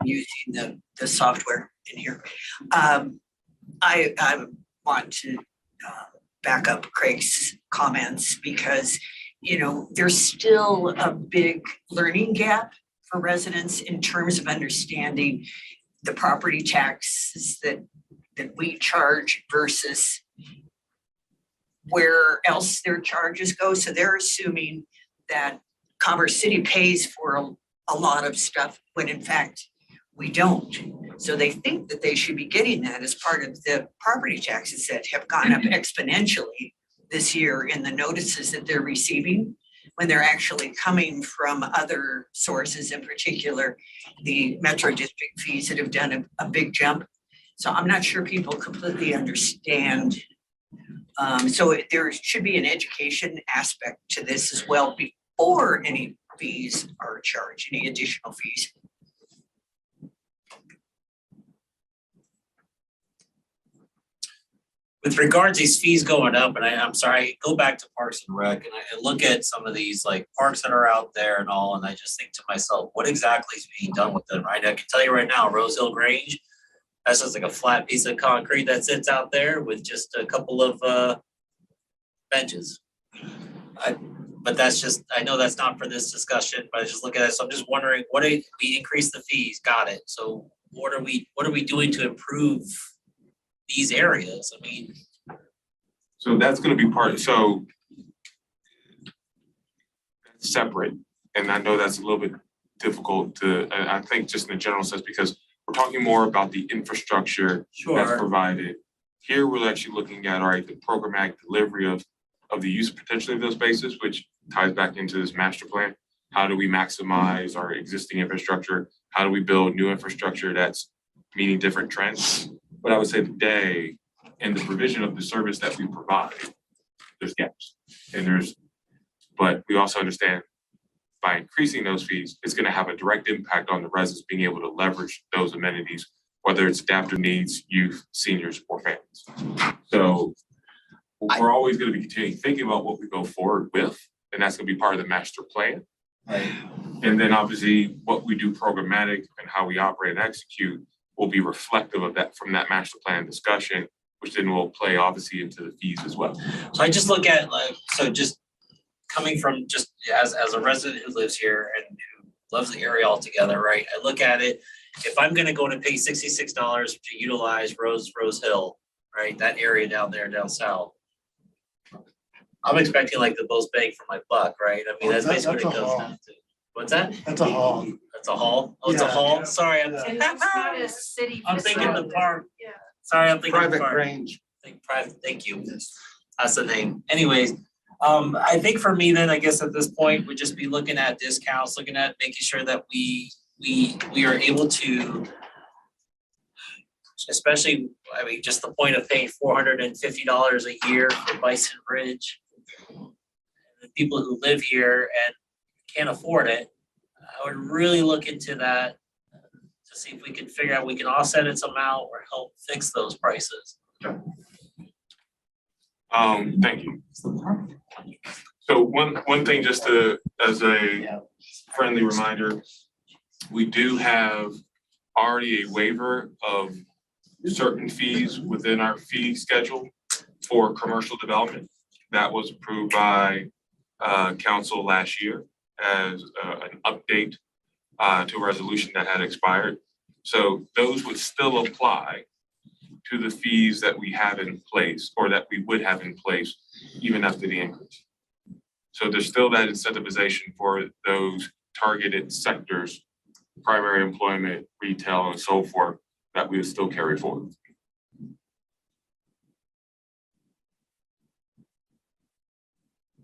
using the software in here. I want to back up Craig's comments because, you know, there's still a big learning gap for residents in terms of understanding the property taxes that that we charge versus where else their charges go. So they're assuming that Commerce City pays for a lot of stuff when in fact we don't. So they think that they should be getting that as part of the property taxes that have gone up exponentially this year in the notices that they're receiving, when they're actually coming from other sources, in particular, the Metro District fees that have done a big jump. So I'm not sure people completely understand. So there should be an education aspect to this as well before any fees are charged, any additional fees. With regards to these fees going up, and I'm sorry, I go back to Parks and Rec and I look at some of these like parks that are out there and all, and I just think to myself, what exactly is being done with them, right? I can tell you right now, Rose Hill Grange, that's just like a flat piece of concrete that sits out there with just a couple of benches. But that's just, I know that's not for this discussion, but I just look at it, so I'm just wondering, we increase the fees, got it. So what are we doing to improve these areas? I mean. So that's gonna be so separate, and I know that's a little bit difficult to, I think just in a general sense, because we're talking more about the infrastructure that's provided. Here, we're actually looking at, all right, the programmatic delivery of the use potentially of those spaces, which ties back into this master plan. How do we maximize our existing infrastructure? How do we build new infrastructure that's meeting different trends? But I would say today, in the provision of the service that we provide, there's gaps. But we also understand by increasing those fees, it's gonna have a direct impact on the residents being able to leverage those amenities, whether it's adaptive needs, youth, seniors, or families. So we're always gonna be continuing thinking about what we go forward with, and that's gonna be part of the master plan. Right. And then obviously what we do programmatic and how we operate and execute will be reflective of that from that master plan discussion, which then will play obviously into the fees as well. So I just look at like, so just coming from just as a resident who lives here and who loves the area altogether, right? I look at it, if I'm gonna go to pay $66 to utilize Rose Hill, right? That area down there, down south. I'm expecting like the most bang for my buck, right? I mean, that's basically what it goes down to. What's that? That's a hall. That's a hall? Oh, it's a Yeah. hall? Sorry, And that's not a city. I'm thinking the facility. park. Yeah. Sorry, I'm thinking the Private park. Grange. Private, thank you. That's the name. Anyways, I think for me then, I guess at this point, we'd just be looking at discounts, looking at making sure that we are able to, especially, I mean, just the point of paying $450 a year for Bison Ridge. The people who live here and can't afford it, I would really look into that to see if we can figure out, we can offset it somehow or help fix those prices. Thank you. So one thing just as a friendly reminder, we do have already a waiver of certain fees within our fee schedule for commercial development. That was approved by council last year as an update to a resolution that had expired. So those would still apply to the fees that we have in place or that we would have in place even after the increase. So there's still that incentivization for those targeted sectors, primary employment, retail, and so forth, that we would still carry forward.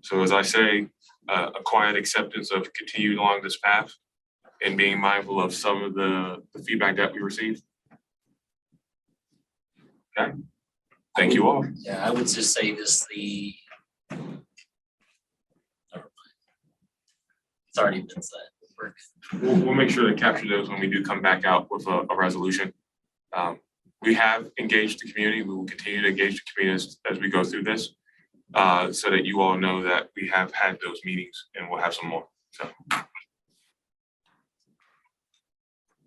So as I say, a quiet acceptance of continuing along this path and being mindful of some of the feedback that we received. Okay, thank you all. Yeah, I would just say this, never mind. It's already been said. We'll make sure to capture those when we do come back out with a resolution. We have engaged the community. We will continue to engage the community as we go through this, so that you all know that we have had those meetings and we'll have some more. So,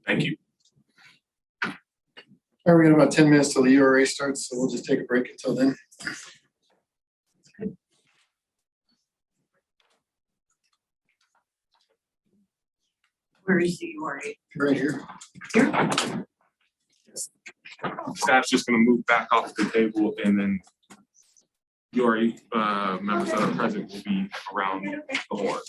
thank you. All right, we got about 10 minutes till the URA starts, so we'll just take a break until then. Where is the URA? Right here. Here? Staff's just gonna move back off the table and then your members that are present will be around the horn.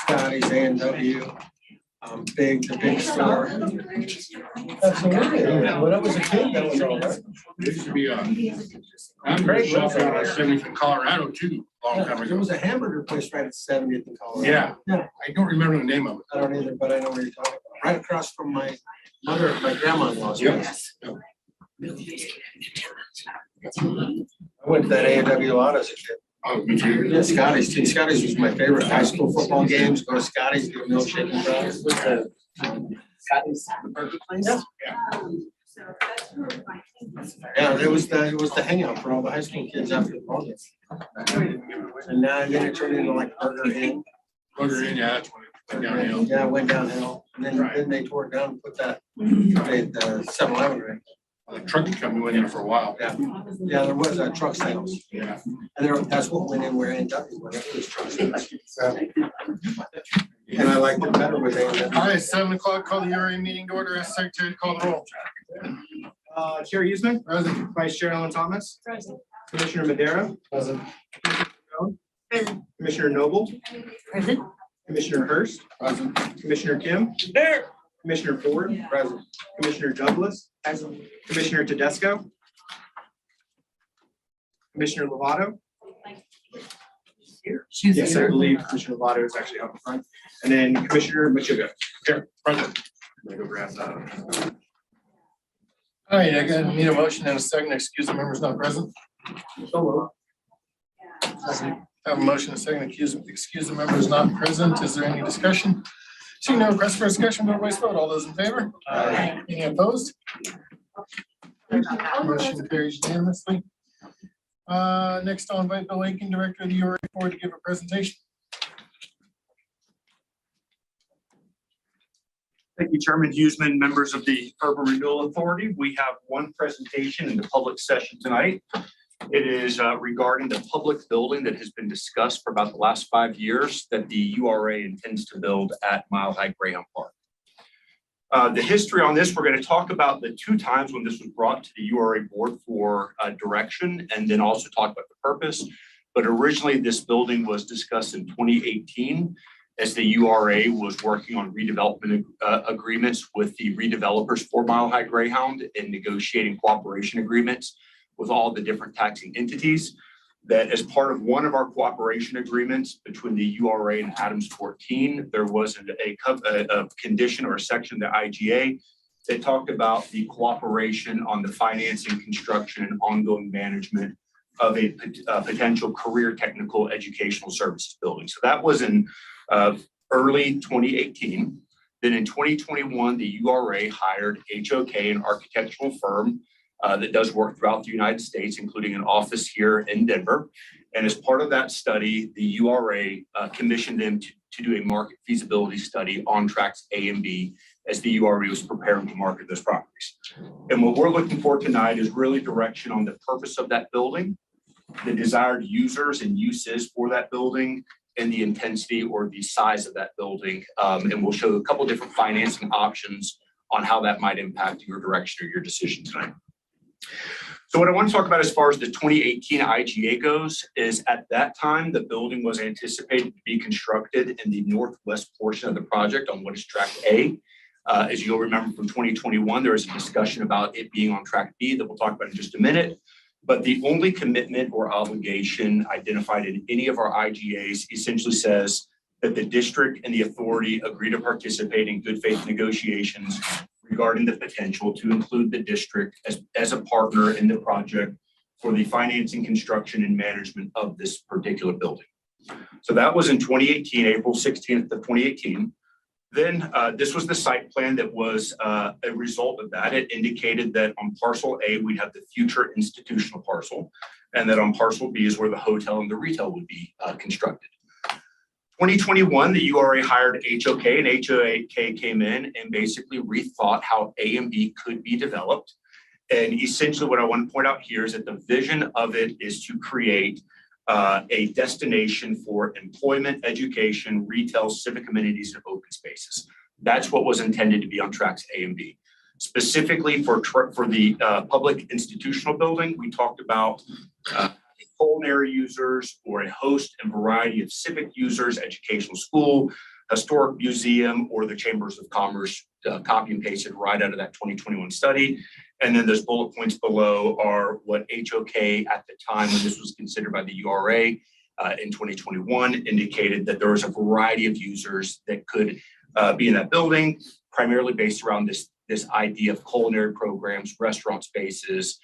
Scotty's, A&W, the big store. Absolutely. When I was a kid, that was all right. There used to be a Great. shop out on 70th in Colorado too, a long time There ago. was a hamburger place right at 70th in Colorado. Yeah, Yeah, I don't remember the name of it. I don't either, but I know what you're talking about. Right across from my grandma-in-law's Yep. place. I went to that A&W a lot as a kid. Oh, me too. Yeah, Scotty's too. Scotty's was my favorite. High school football games, go to Scotty's, get a milkshake and fries. Scotty's, the burger place? Yeah. Yeah, it was the hangout for all the high school kids after the ball game. And then it turned into like Burger Inn. Burger Inn, yeah, that's when it went downhill. Yeah, it went downhill. And then they tore it down and put that, made the 7-Eleven ring. The trucking company went in for a while. Yeah, yeah, there was truck sales. Yeah. And that's what went in where A&W went, it was truck sales. And I liked it better with A&W. All right, 7 o'clock, call the URA meeting to order. Ask Secretary to call the roll. Chair Huesman, Present. Vice Chair Ellen Thomas, Present. Commissioner Madera, Present. Present. Commissioner Noble, Present. Commissioner Hurst, Present. Commissioner Kim, There. Commissioner Ford, Present. Commissioner Douglas, Commissioner Tedesco, Commissioner Lovato. Yes, I believe Commissioner Lovato is actually up front, and then Commissioner Machuga. Here, present. I'm gonna go grab that. All right, I gotta need a motion and a second. Excuse the members not present. Have a motion and a second. Excuse the members not present. Is there any discussion? Seeing no request for discussion, vote by vote. All those in favor? Aye. Any opposed? Motion carries unanimously. Next, I'll invite Bill Aiken, Director of the URA Board, to give a presentation. Thank you, Chairman Huesman, members of the Urban Renewal Authority. We have one presentation in the public session tonight. It is regarding the public building that has been discussed for about the last 5 years that the URA intends to build at Mile High Greyhound Park. The history on this, we're going to talk about the 2 times when this was brought to the URA board for direction, and then also talk about the purpose. But originally, this building was discussed in 2018 as the URA was working on redevelopment agreements with the redevelopers for Mile High Greyhound and negotiating cooperation agreements with all the different taxing entities. That as part of one of our cooperation agreements between the URA and Adams 14, there was a condition or a section of the IGA that talked about the cooperation on the financing, construction, and ongoing management of a potential career technical educational services building. So that was in early 2018. Then in 2021, the URA hired HOK, an architectural firm that does work throughout the United States, including an office here in Denver. And as part of that study, the URA commissioned them to do a market feasibility study on tracks A and B as the URA was preparing to market those properties. And what we're looking for tonight is really direction on the purpose of that building, the desired users and uses for that building, and the intensity or the size of that building. And we'll show a couple different financing options on how that might impact your direction or your decision tonight. So what I want to talk about as far as the 2018 IGA goes is at that time, the building was anticipated to be constructed in the northwest portion of the project on what is track A. As you'll remember from 2021, there was a discussion about it being on track B that we'll talk about in just a minute. But the only commitment or obligation identified in any of our IGAs essentially says that the district and the authority agree to participate in good faith negotiations regarding the potential to include the district as a partner in the project for the financing, construction, and management of this particular building. So that was in 2018, April 16th of 2018. Then this was the site plan that was a result of that. It indicated that on parcel A, we'd have the future institutional parcel, and that on parcel B is where the hotel and the retail would be constructed. 2021, the URA hired HOK, and HOK came in and basically rethought how A and B could be developed. And essentially what I want to point out here is that the vision of it is to create a destination for employment, education, retail, civic amenities, and open spaces. That's what was intended to be on tracks A and B. Specifically for the public institutional building, we talked about culinary users or a host and variety of civic users, educational school, historic museum, or the chambers of commerce, copy and pasted right out of that 2021 study. And then those bullet points below are what HOK at the time when this was considered by the URA in 2021 indicated that there was a variety of users that could be in that building, primarily based around this idea of culinary programs, restaurant spaces,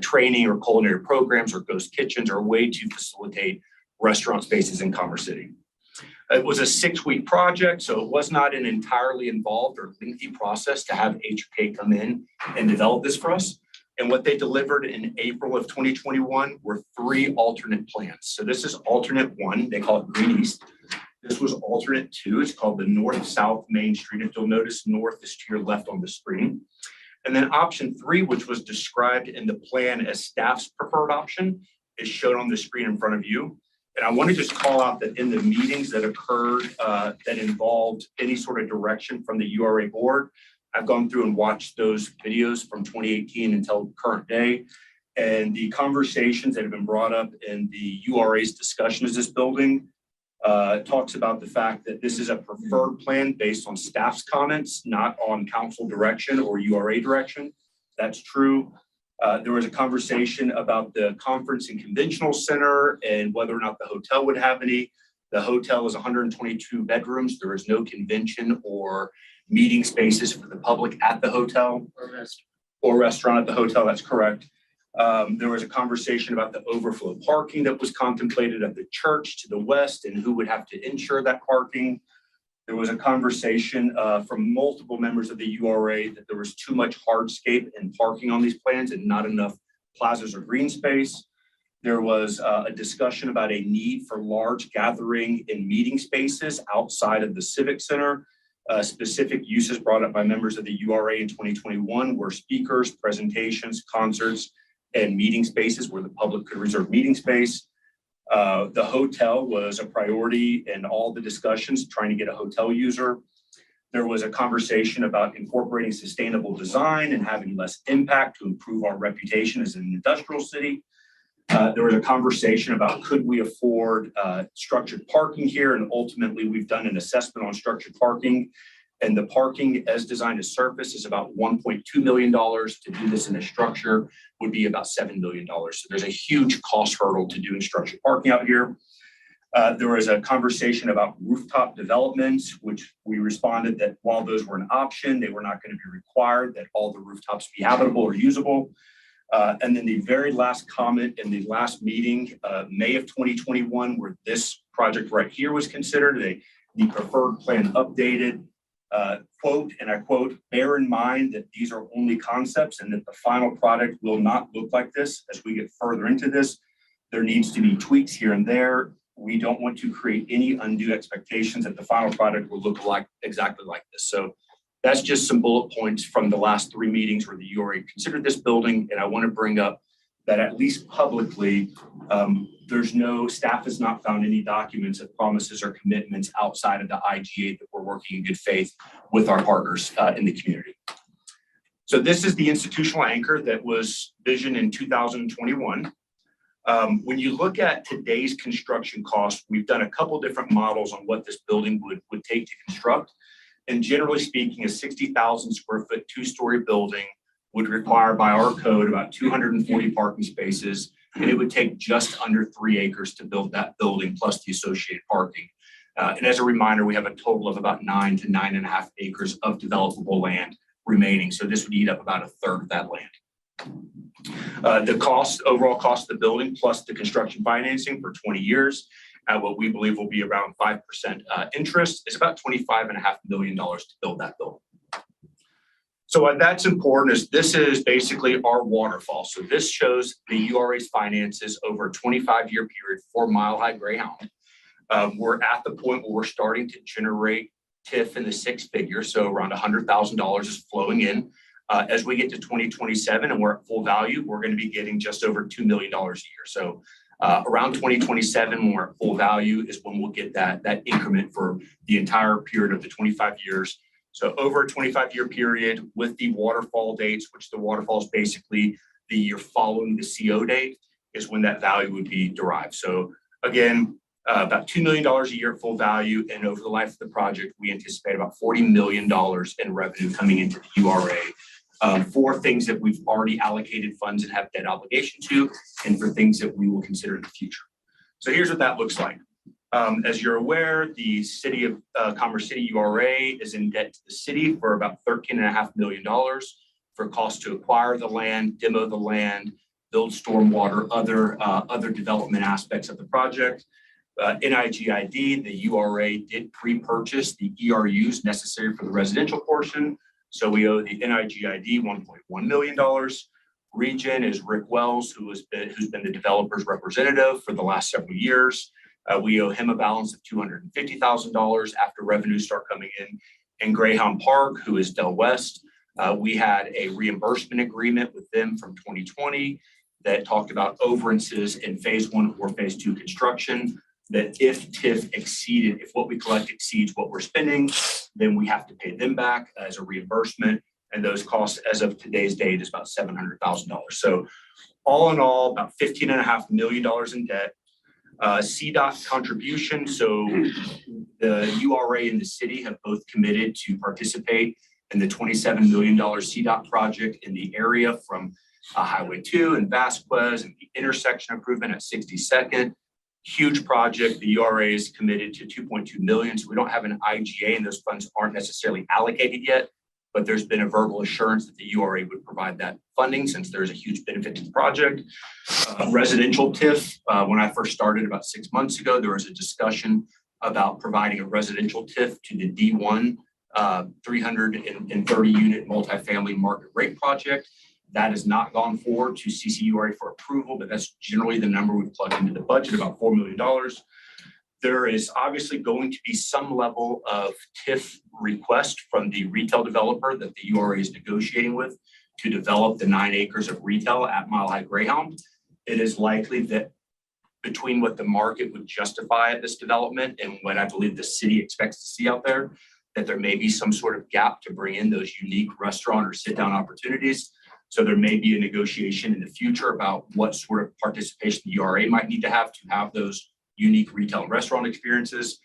training or culinary programs or ghost kitchens, or a way to facilitate restaurant spaces in Commerce City. It was a 6-week project, so it was not an entirely involved or lengthy process to have HOK come in and develop this for us. And what they delivered in April of 2021 were 3 alternate plans. So this is alternate 1, they call it Green East. This was alternate 2, it's called the North-South Main Street. If you'll notice, north is to your left on the screen. And then option 3, which was described in the plan as staff's preferred option, is shown on the screen in front of you. And I want to just call out that in the meetings that occurred that involved any sort of direction from the URA board, I've gone through and watched those videos from 2018 until current day. And the conversations that have been brought up in the URA's discussion of this building talks about the fact that this is a preferred plan based on staff's comments, not on council direction or URA direction. That's true. There was a conversation about the conference and conventional center and whether or not the hotel would have any. The hotel is 122 bedrooms. There is no convention or meeting spaces for the public at the hotel or restaurant at the hotel. That's correct. There was a conversation about the overflow parking that was contemplated at the church to the west and who would have to insure that parking. There was a conversation from multiple members of the URA that there was too much hardscape and parking on these plans and not enough plazas or green space. There was a discussion about a need for large gathering and meeting spaces outside of the Civic Center. Specific uses brought up by members of the URA in 2021 were speakers, presentations, concerts, and meeting spaces where the public could reserve meeting space. The hotel was a priority in all the discussions, trying to get a hotel user. There was a conversation about incorporating sustainable design and having less impact to improve our reputation as an industrial city. There was a conversation about could we afford structured parking here, and ultimately we've done an assessment on structured parking, and the parking as designed to surface is about $1.2 million. To do this in a structure would be about $7 million. So there's a huge cost hurdle to doing structured parking out here. There was a conversation about rooftop developments, which we responded that while those were an option, they were not going to be required, that all the rooftops be habitable or usable. And then the very last comment in the last meeting, May of 2021, where this project right here was considered, the preferred plan updated, quote, and I quote, bear in mind that these are only concepts and that the final product will not look like this. As we get further into this, there needs to be tweaks here and there. We don't want to create any undue expectations that the final product will look like exactly like this. So that's just some bullet points from the last 3 meetings where the URA considered this building. And I want to bring up that at least publicly, staff has not found any documents of promises or commitments outside of the IGA that we're working in good faith with our partners in the community. So this is the institutional anchor that was visioned in 2021. When you look at today's construction costs, we've done a couple different models on what this building would take to construct. And generally speaking, a 60,000 square foot 2-story building would require by our code about 240 parking spaces, and it would take just under 3 acres to build that building plus the associated parking. And as a reminder, we have a total of about 9 to 9.5 acres of developable land remaining. So this would eat up about a third of that land. The overall cost of the building plus the construction financing for 20 years at what we believe will be around 5% interest is about $25.5 million to build that building. So why that's important is this is basically our waterfall. So this shows the URA's finances over a 25-year period for Mile High Greyhound. We're at the point where we're starting to generate TIF in the 6 figures, so around $100,000 is flowing in. As we get to 2027 and we're at full value, we're going to be getting just over $2 million a year. So around 2027, when we're at full value, is when we'll get that increment for the entire period of the 25 years. So over a 25-year period with the waterfall dates, which the waterfall is basically the year following the CO date, is when that value would be derived. So again, about $2 million a year full value, and over the life of the project, we anticipate about $40 million in revenue coming into the URA for things that we've already allocated funds and have debt obligation to, and for things that we will consider in the future. So here's what that looks like. As you're aware, the city of Commerce City URA is in debt to the city for about $13.5 million for costs to acquire the land, demo the land, build stormwater, other development aspects of the project. NIGID, the URA did pre-purchase the ERUs necessary for the residential portion. So we owe the NIGID $1.1 million. Region is Rick Wells, who's been the developer's representative for the last several years. We owe him a balance of $250,000 after revenues start coming in. And Greyhound Park, who is Del West, we had a reimbursement agreement with them from 2020 that talked about overrances in phase 1 or phase 2 construction, that if TIF exceeded, if what we collect exceeds what we're spending, then we have to pay them back as a reimbursement. And those costs as of today's date is about $700,000. So all in all, about $15.5 million in debt. CDOT contribution. So the URA and the city have both committed to participate in the $27 million CDOT project in the area from Highway 2 and Vasquez and the intersection improvement at 62nd. Huge project. The URA is committed to 2.2 million. So we don't have an IGA and those funds aren't necessarily allocated yet, but there's been a verbal assurance that the URA would provide that funding since there's a huge benefit to the project. Residential TIF, when I first started about 6 months ago, there was a discussion about providing a residential TIF to the D1 330 unit multifamily market rate project. That has not gone forward to CCURA for approval, but that's generally the number we've plugged into the budget, about $4 million. There is obviously going to be some level of TIF request from the retail developer that the URA is negotiating with to develop the 9 acres of retail at Mile High Greyhound. It is likely that between what the market would justify at this development and what I believe the city expects to see out there, that there may be some sort of gap to bring in those unique restaurant or sit-down opportunities. So there may be a negotiation in the future about what sort of participation the URA might need to have those unique retail and restaurant experiences.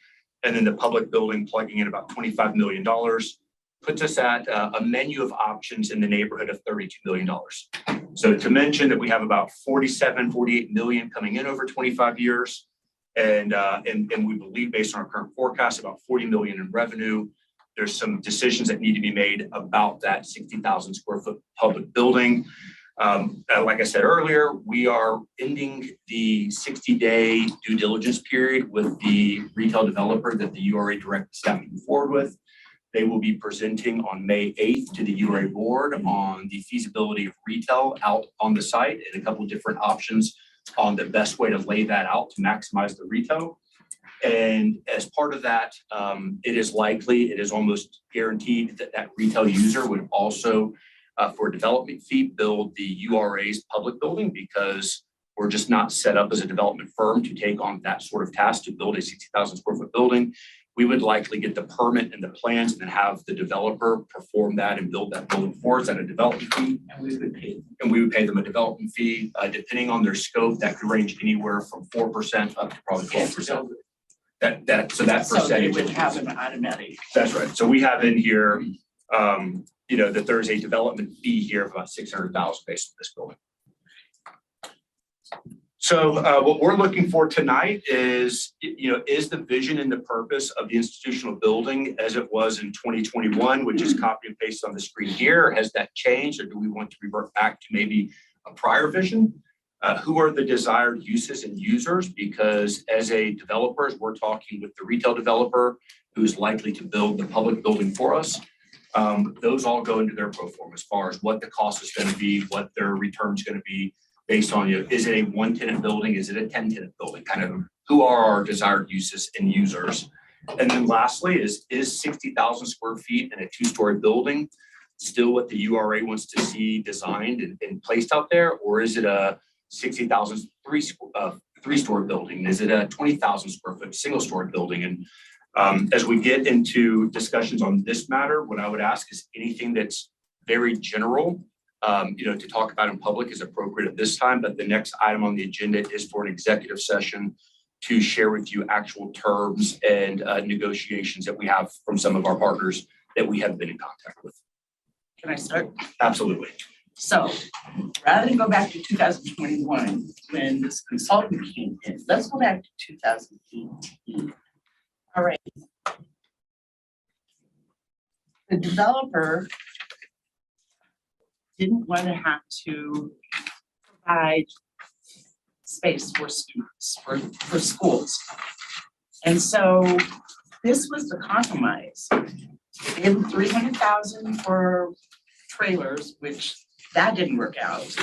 And then the public building plugging in about $25 million puts us at a menu of options in the neighborhood of $32 million. So to mention that we have about 48 million coming in over 25 years. And we believe based on our current forecast, about 40 million in revenue. There's some decisions that need to be made about that 60,000 square foot public building. Like I said earlier, we are ending the 60-day due diligence period with the retail developer that the URA directed staff to move forward with. They will be presenting on May 8th to the URA board on the feasibility of retail out on the site and a couple of different options on the best way to lay that out to maximize the retail. And as part of that, it is almost guaranteed that that retail user would also, for a development fee, build the URA's public building, because we're just not set up as a development firm to take on that sort of task to build a 60,000 square foot building. We would likely get the permit and the plans and then have the developer perform that and build that building for us at a development fee. And we would pay them a development fee, depending on their scope. That could range anywhere from 4% up to probably 12%. So that So they percentage. would have an automatic. That's right. So we have in here, that there's a development fee here of about $600,000 based on this building. So what we're looking for tonight is, is the vision and the purpose of the institutional building as it was in 2021, which is copy and paste on the screen here. Has that changed, or do we want to revert back to maybe a prior vision? Who are the desired uses and users? Because as a developers, we're talking with the retail developer who's likely to build the public building for us. Those all go into their pro forma as far as what the cost is going to be, what their return is going to be based on, is it a 1-tenant building? Is it a 10-tenant building? Kind of who are our desired uses and users? And then lastly is 60,000 square feet in a 2-story building still what the URA wants to see designed and placed out there? Or is it a 60,000 3-story building? Is it a 20,000 square foot single-story building? And as we get into discussions on this matter, what I would ask is anything that's very general to talk about in public is appropriate at this time, but the next item on the agenda is for an executive session to share with you actual terms and negotiations that we have from some of our partners that we have been in contact with. Can I start? Absolutely. So rather than go back to 2021, when this consultant came in, let's go back to 2018. All right. The developer didn't want to have to provide space for students, for schools. And so this was the compromise. They gave them 300,000 for trailers, which that didn't work out.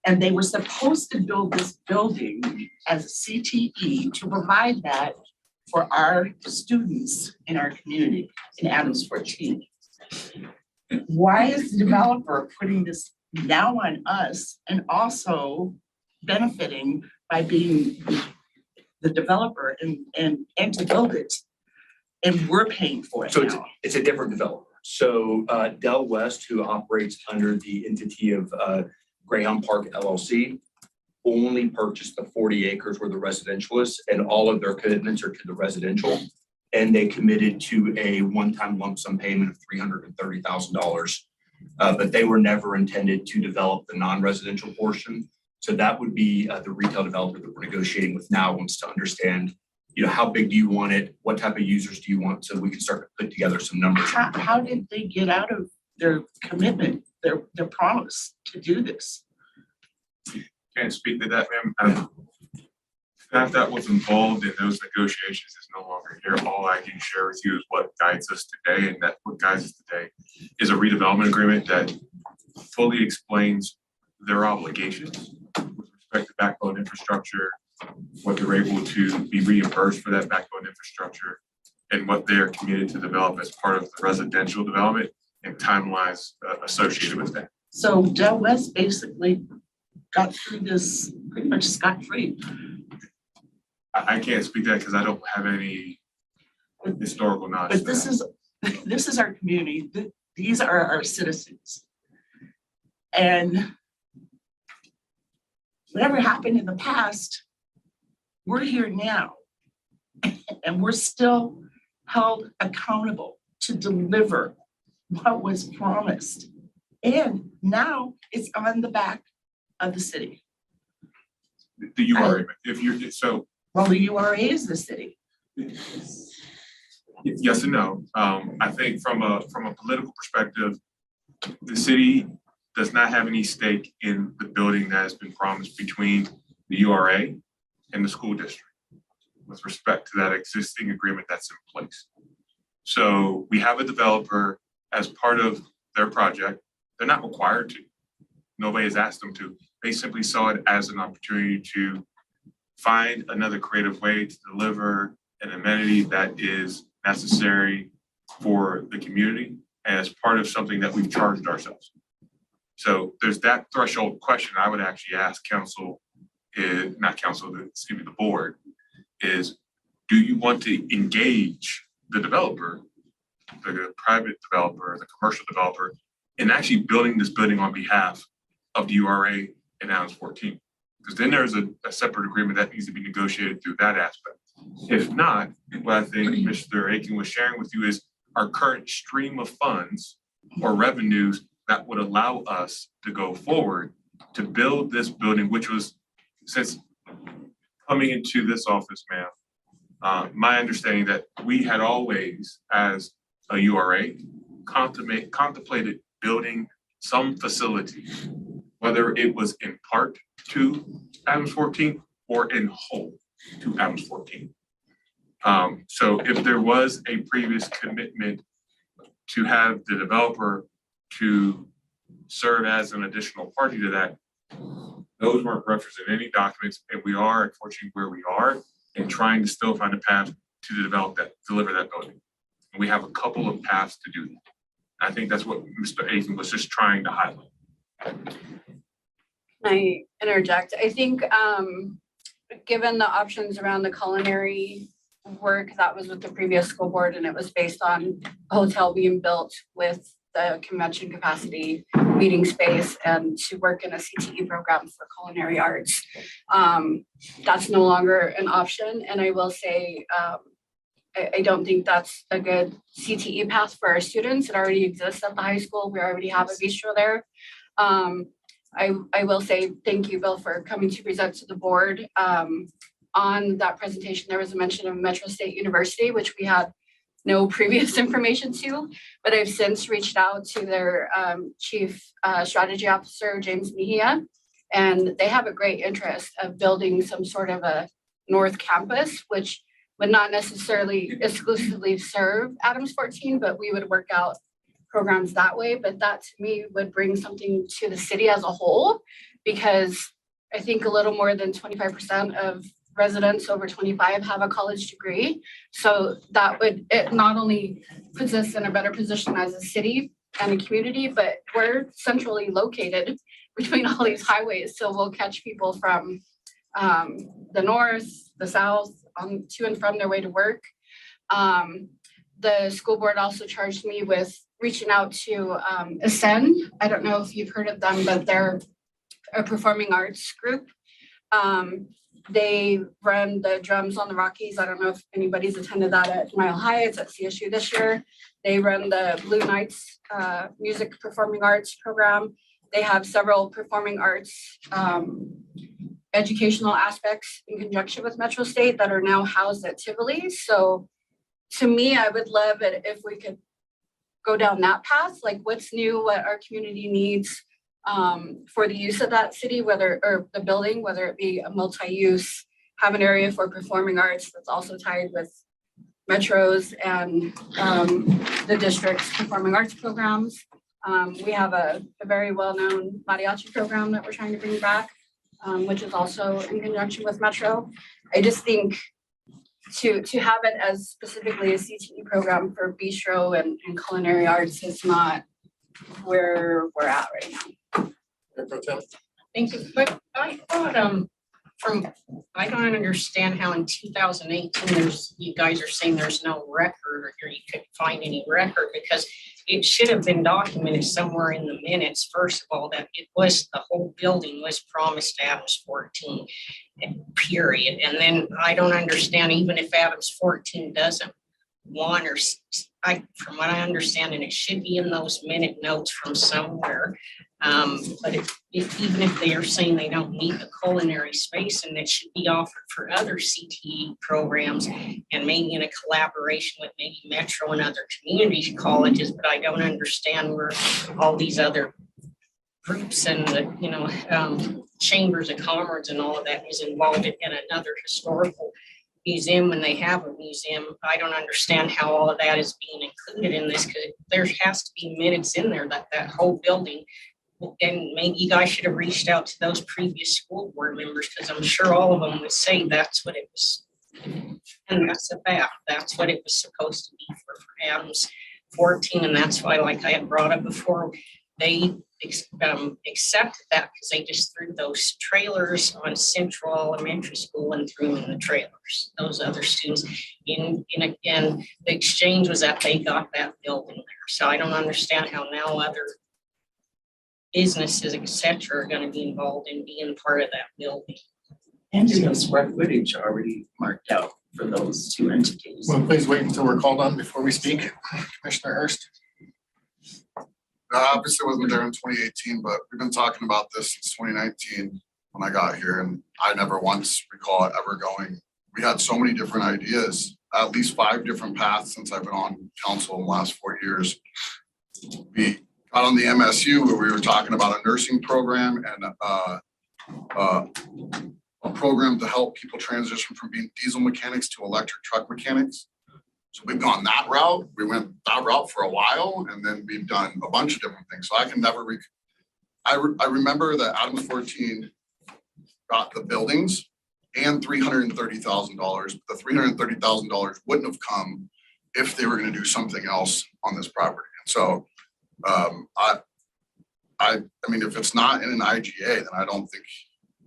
And they were supposed to build this building as a CTE to provide that for our students in our community in Adams 14. Why is the developer putting this now on us and also benefiting by being the developer and to build it? And we're paying for it So now. it's a different developer. So Del West, who operates under the entity of Greyhound Park LLC, only purchased the 40 acres where the residential is, and all of their commitments are to the residential. And they committed to a one-time lump sum payment of $330,000. But they were never intended to develop the non-residential portion. So that would be the retail developer that we're negotiating with now wants to understand, how big do you want it? What type of users do you want? So we can start to put together some numbers. How did they get out of their commitment, their promise to do this? Can't speak to that, ma'am. Staff that was involved in those negotiations is no longer here. All I can share with you is what guides us today, and that what guides us today is a redevelopment agreement that fully explains their obligations with respect to backbone infrastructure, what they're able to be reimbursed for that backbone infrastructure, and what they're committed to develop as part of the residential development and timelines associated with that. So Del West basically got through this pretty much scot-free. I can't speak to that because I don't have any historical knowledge. But this is our community. These are our citizens. And whatever happened in the past, we're here now. And we're still held accountable to deliver what was promised. And now it's on the back of the city. The URA, if you're so. Well, the URA is the city. Yes and no. I think from a political perspective, the city does not have any stake in the building that has been promised between the URA and the school district with respect to that existing agreement that's in place. So we have a developer as part of their project. They're not required to. Nobody has asked them to. They simply saw it as an opportunity to find another creative way to deliver an amenity that is necessary for the community as part of something that we've charged ourselves. So there's that threshold question I would actually ask council, the board, is do you want to engage the developer, the private developer, the commercial developer, in actually building this building on behalf of the URA in Adams 14? Because then there's a separate agreement that needs to be negotiated through that aspect. If not, what I think Mr. Aiken was sharing with you is our current stream of funds or revenues that would allow us to go forward to build this building, which was, since coming into this office, ma'am, my understanding that we had always, as a URA, contemplated building some facility, whether it was in part to Adams 14 or in whole to Adams 14. So if there was a previous commitment to have the developer to serve as an additional party to that, those weren't referenced in any documents, and we are unfortunately where we are and trying to still find a path to deliver that building. And we have a couple of paths to do that. I think that's what Mr. Aiken was just trying to highlight. I interject? I think given the options around the culinary work, that was with the previous school board and it was based on a hotel being built with the convention capacity meeting space and to work in a CTE program for culinary arts. That's no longer an option. And I will say, I don't think that's a good CTE path for our students. It already exists at the high school. We already have a bistro there. I will say thank you, Bill, for coming to present to the board. On that presentation, there was a mention of Metro State University, which we had no previous information to, but I've since reached out to their chief strategy officer, James Mejia, and they have a great interest of building some sort of a North Campus, which would not necessarily exclusively serve Adams 14, but we would work out programs that way. But that to me would bring something to the city as a whole, because I think a little more than 25% of residents over 25 have a college degree. So that would, it not only puts us in a better position as a city and a community, but we're centrally located between all these highways. So we'll catch people from the north, the south, to and from their way to work. The school board also charged me with reaching out to Ascend. I don't know if you've heard of them, but they're a performing arts group. They run the Drums on the Rockies. I don't know if anybody's attended that at Mile High. It's at CSU this year. They run the Blue Nights music performing arts program. They have several performing arts educational aspects in conjunction with Metro State that are now housed at Tivoli. So to me, I would love it if we could go down that path, like what's new, what our community needs for the use of that city, or the building, whether it be a multi-use, have an area for performing arts that's also tied with Metro's and the district's performing arts programs. We have a very well-known mariachi program that we're trying to bring back, which is also in conjunction with Metro. I just think to have it as specifically a CTE program for bistro and culinary arts is not where we're at right now. Thank you, but I thought, I don't understand how in 2018, you guys are saying there's no record, or you couldn't find any record, because it should have been documented somewhere in the minutes, first of all, that it was, the whole building was promised to Adams 14, period. And then I don't understand, even if Adams 14 doesn't want, or from what I understand, and it should be in those minute notes from somewhere. But even if they are saying they don't need the culinary space, and it should be offered for other CTE programs, and maybe in a collaboration with maybe Metro and other community colleges, but I don't understand where all these other groups and the chambers of commerce and all of that is involved in another historical museum when they have a museum. I don't understand how all of that is being included in this, because there has to be minutes in there that whole building. And maybe you guys should have reached out to those previous school board members, because I'm sure all of them would say that's what it was. And that's a fact. That's what it was supposed to be for Adams 14. And that's why, like I had brought up before, they accepted that because they just threw those trailers on Central Elementary School and threw them in the trailers. Those other students, in again, the exchange was that they got that building there. So I don't understand how now other businesses, et cetera, are going to be involved in being part of that building. And there's no square footage already marked out for those two entities. Well, please wait until we're called on before we speak. Commissioner Hurst. Obviously wasn't there in 2018, but we've been talking about this since 2019 when I got here, and I never once recall it ever going. We had so many different ideas, at least 5 different paths since I've been on council in the last 4 years. We got on the MSU where we were talking about a nursing program and a program to help people transition from being diesel mechanics to electric truck mechanics. So we've gone that route. We went that route for a while, and then we've done a bunch of different things. So I can never, I remember that Adams 14 got the buildings and $330,000. The $330,000 wouldn't have come if they were going to do something else on this property. And so I mean, if it's not in an IGA, then I don't think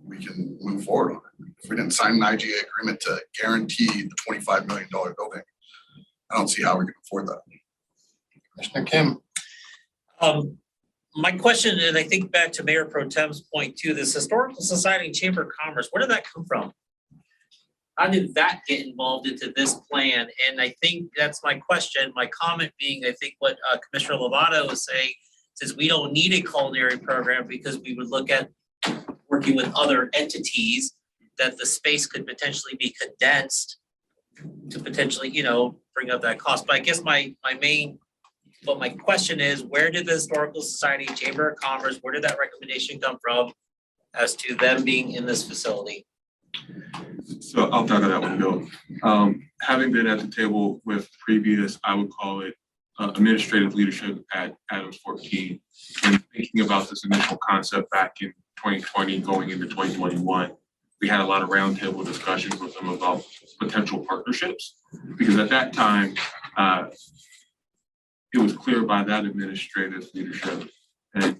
we can move forward on it. If we didn't sign an IGA agreement to guarantee the $25 million building, I don't see how we can afford that. Commissioner Kim. My question, and I think back to Mayor Pro Tem's point too, this Historical Society and Chamber of Commerce, where did that come from? How did that get involved into this plan? And I think that's my question, my comment being, I think what Commissioner Lovato was saying, says we don't need a culinary program because we would look at working with other entities, that the space could potentially be condensed to potentially, bring up that cost. But I guess my question is, where did the Historical Society, Chamber of Commerce, where did that recommendation come from as to them being in this facility? So I'll tackle that one, Bill. Having been at the table with previous, I would call it administrative leadership at Adams 14, and thinking about this initial concept back in 2020 going into 2021, we had a lot of roundtable discussions with them about potential partnerships, because at that time, it was clear by that administrative leadership, and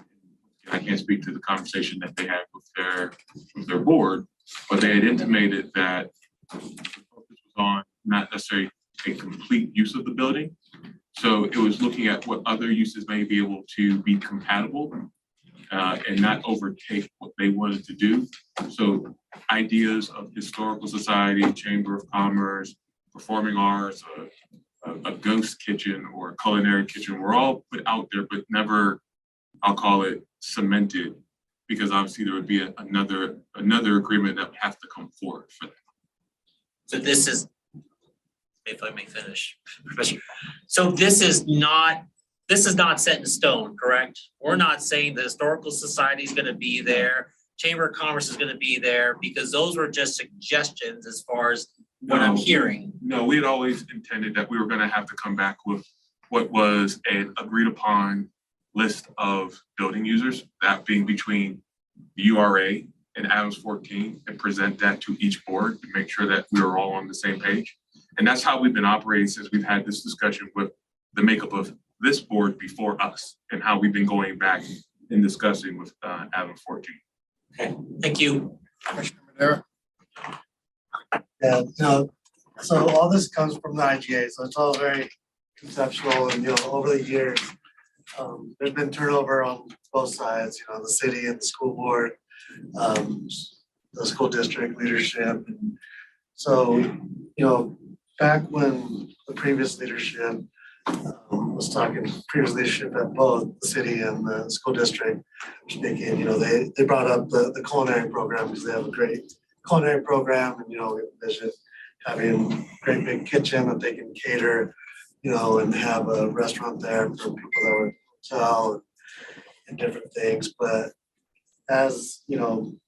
I can't speak to the conversation that they had with their board, but they had intimated that the focus was on not necessarily a complete use of the building. So it was looking at what other uses may be able to be compatible and not overtake what they wanted to do. So ideas of Historical Society, Chamber of Commerce, performing arts, a ghost kitchen or a culinary kitchen were all put out there, but never, I'll call it, cemented, because obviously there would be another agreement that would have to come forward for that. So this is, if I may finish, Professor. So this is not set in stone, correct? We're not saying the Historical Society is going to be there, Chamber of Commerce is going to be there, because those were just suggestions as far as what I'm hearing. No, we had always intended that we were going to have to come back with what was an agreed upon list of building users, that being between the URA and Adams 14, and present that to each board to make sure that we were all on the same page. And that's how we've been operating since we've had this discussion with the makeup of this board before us, and how we've been going back and discussing with Adams 14. Okay, thank you. Yeah, so all this comes from the IGA, so it's all very conceptual, and over the years, there's been turnover on both sides, the city and the school board, the school district leadership. And so, back when the previous leadership was talking, previous leadership at both the city and the school district, speaking, they brought up the culinary program, because they have a great culinary program, and we envision having a great big kitchen that they can cater, and have a restaurant there for people that were hotel and different things. But as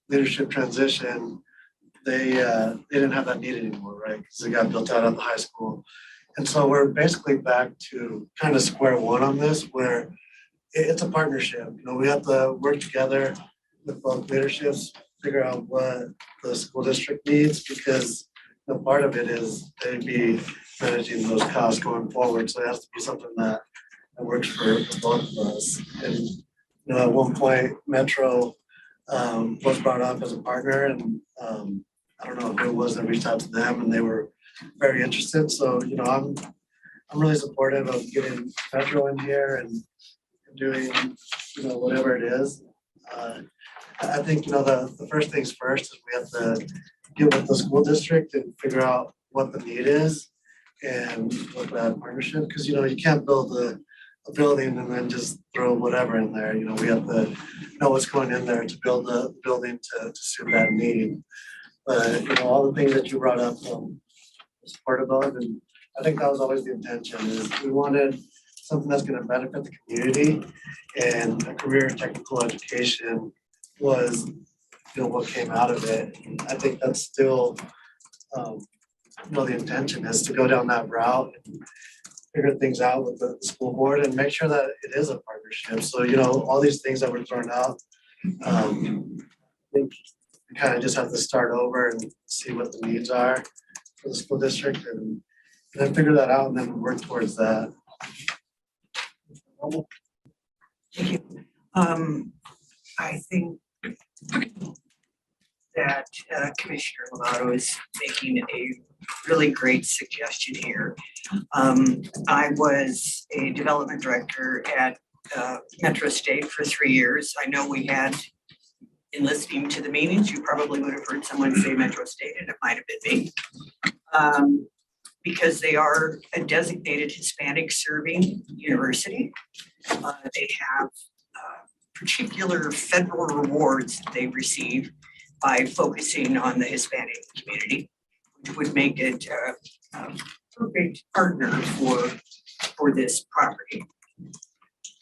leadership transition, they didn't have that need anymore, right? Because it got built out at the high school. And so we're basically back to kind of square one on this, where it's a partnership. We have to work together with both leaderships, figure out what the school district needs, because part of it is they'd be managing those costs going forward. So it has to be something that works for both of us. And at one point, Metro was brought up as a partner, and I don't know who it was that reached out to them, and they were very interested. So I'm really supportive of getting Metro in here and doing whatever it is. I think the first things first is we have to get with the school district and figure out what the need is and look at partnership, because you can't build a building and then just throw whatever in there. We have to know what's going in there to build the building to suit that need. But all the things that you brought up, supportive of, and I think that was always the intention, is we wanted something that's going to benefit the community, and a career technical education was what came out of it. And I think that's still the intention is to go down that route and figure things out with the school board and make sure that it is a partnership. So all these things that were thrown out, I think we kind of just have to start over and see what the needs are for the school district, and then figure that out and then work towards that. Thank you. I think that Commissioner Lovato is making a really great suggestion here. I was a development director at Metro State for 3 years. I know we had, in listening to the meetings, you probably would have heard someone say Metro State, and it might have been me. Because they are a designated Hispanic serving university. They have particular federal rewards that they receive by focusing on the Hispanic community, which would make it a perfect partner for this property.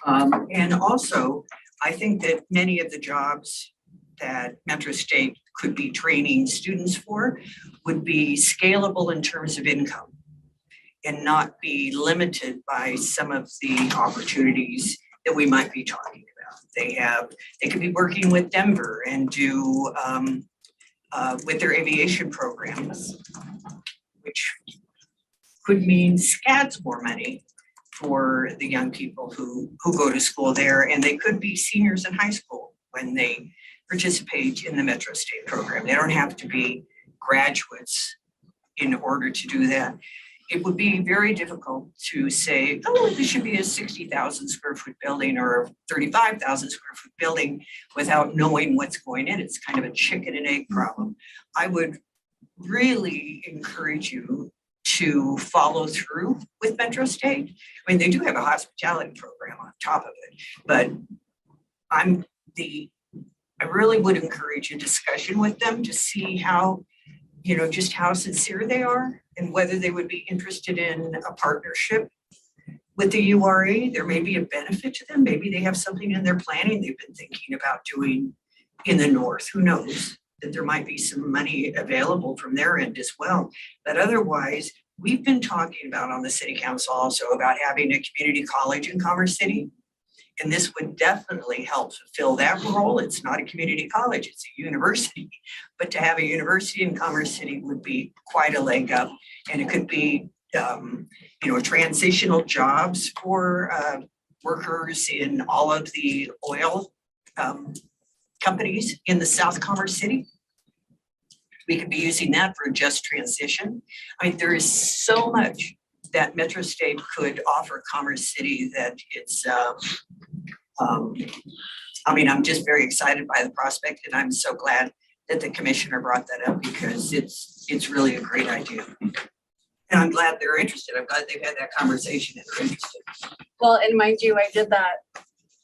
And also, I think that many of the jobs that Metro State could be training students for would be scalable in terms of income and not be limited by some of the opportunities that we might be talking about. They could be working with Denver and do with their aviation programs, which could mean scads more money for the young people who go to school there. And they could be seniors in high school when they participate in the Metro State program. They don't have to be graduates in order to do that. It would be very difficult to say, oh, this should be a 60,000 square foot building or a 35,000 square foot building without knowing what's going in. It's kind of a chicken and egg problem. I would really encourage you to follow through with Metro State. I mean, they do have a hospitality program on top of it, but I really would encourage a discussion with them to see how, just how sincere they are and whether they would be interested in a partnership with the URA. There may be a benefit to them. Maybe they have something in their planning they've been thinking about doing in the north. Who knows? That there might be some money available from their end as well. But otherwise, we've been talking about on the city council also about having a community college in Commerce City. And this would definitely help fulfill that role. It's not a community college, it's a university. But to have a university in Commerce City would be quite a leg up. And it could be, transitional jobs for workers in all of the oil companies in the South Commerce City. We could be using that for a just transition. I mean, there is so much that Metro State could offer Commerce City that it's, I'm just very excited by the prospect, and I'm so glad that the commissioner brought that up because it's really a great idea. And I'm glad they're interested. I'm glad they've had that conversation and they're interested. Well, and mind you, I did that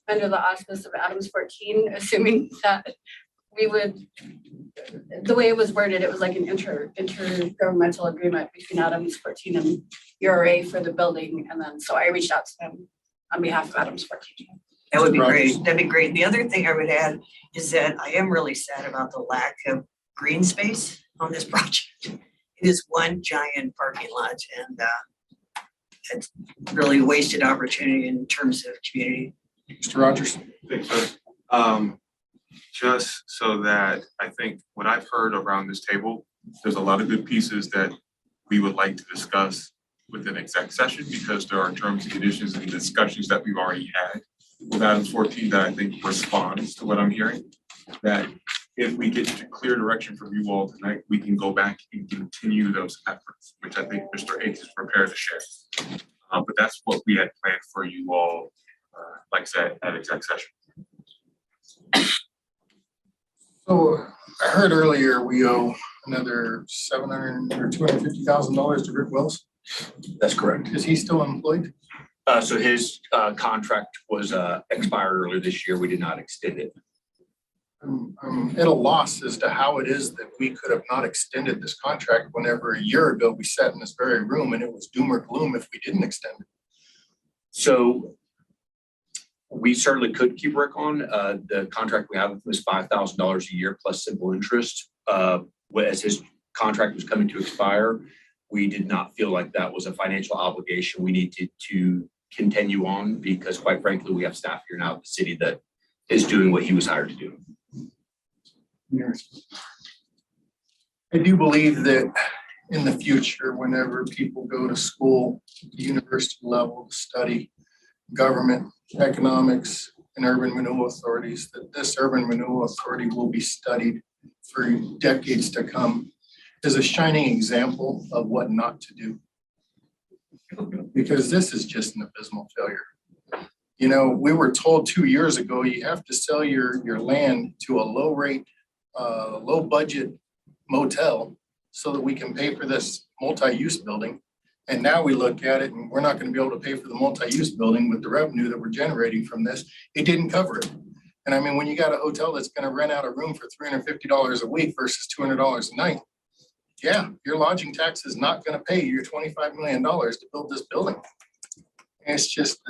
under the auspice of Adams 14, assuming that we would, the way it was worded, it was like an intergovernmental agreement between Adams 14 and URA for the building. And then, so I reached out to them on behalf of Adams 14. That would be great. That'd be great. The other thing I would add is that I am really sad about the lack of green space on this project. It is one giant parking lot, and it's really a wasted opportunity in terms of community. Mr. Rogers. Thanks, sir. Just so that I think what I've heard around this table, there's a lot of good pieces that we would like to discuss within exec session because there are terms and conditions and discussions that we've already had with Adams 14 that I think responds to what I'm hearing. That if we get to clear direction from you all tonight, we can go back and continue those efforts, which I think Mr. Akes is prepared to share. But that's what we had planned for you all, like I said, at exec session. So I heard earlier we owe another $700,000 or $250,000 to Rick Wells. That's correct. Is he still employed? So his contract was expired earlier this year. We did not extend it. I'm at a loss as to how it is that we could have not extended this contract whenever a year ago we sat in this very room and it was doom or gloom if we didn't extend it. So we certainly could keep Rick on. The contract we have was $5,000 a year plus simple interest. As his contract was coming to expire, we did not feel like that was a financial obligation we needed to continue on because quite frankly, we have staff here now at the city that is doing what he was hired to do. I do believe that in the future, whenever people go to school, university level to study government, economics, and urban renewal authorities, that this urban renewal authority will be studied for decades to come as a shining example of what not to do. Because this is just an abysmal failure. You know, we were told 2 years ago, you have to sell your land to a low rate, low budget motel so that we can pay for this multi-use building. And now we look at it and we're not gonna be able to pay for the multi-use building with the revenue that we're generating from this. It didn't cover it. And I mean, when you got a hotel that's gonna rent out a room for $350 a week versus $200 a night, yeah, your lodging tax is not gonna pay your $25 million to build this building. And it's just,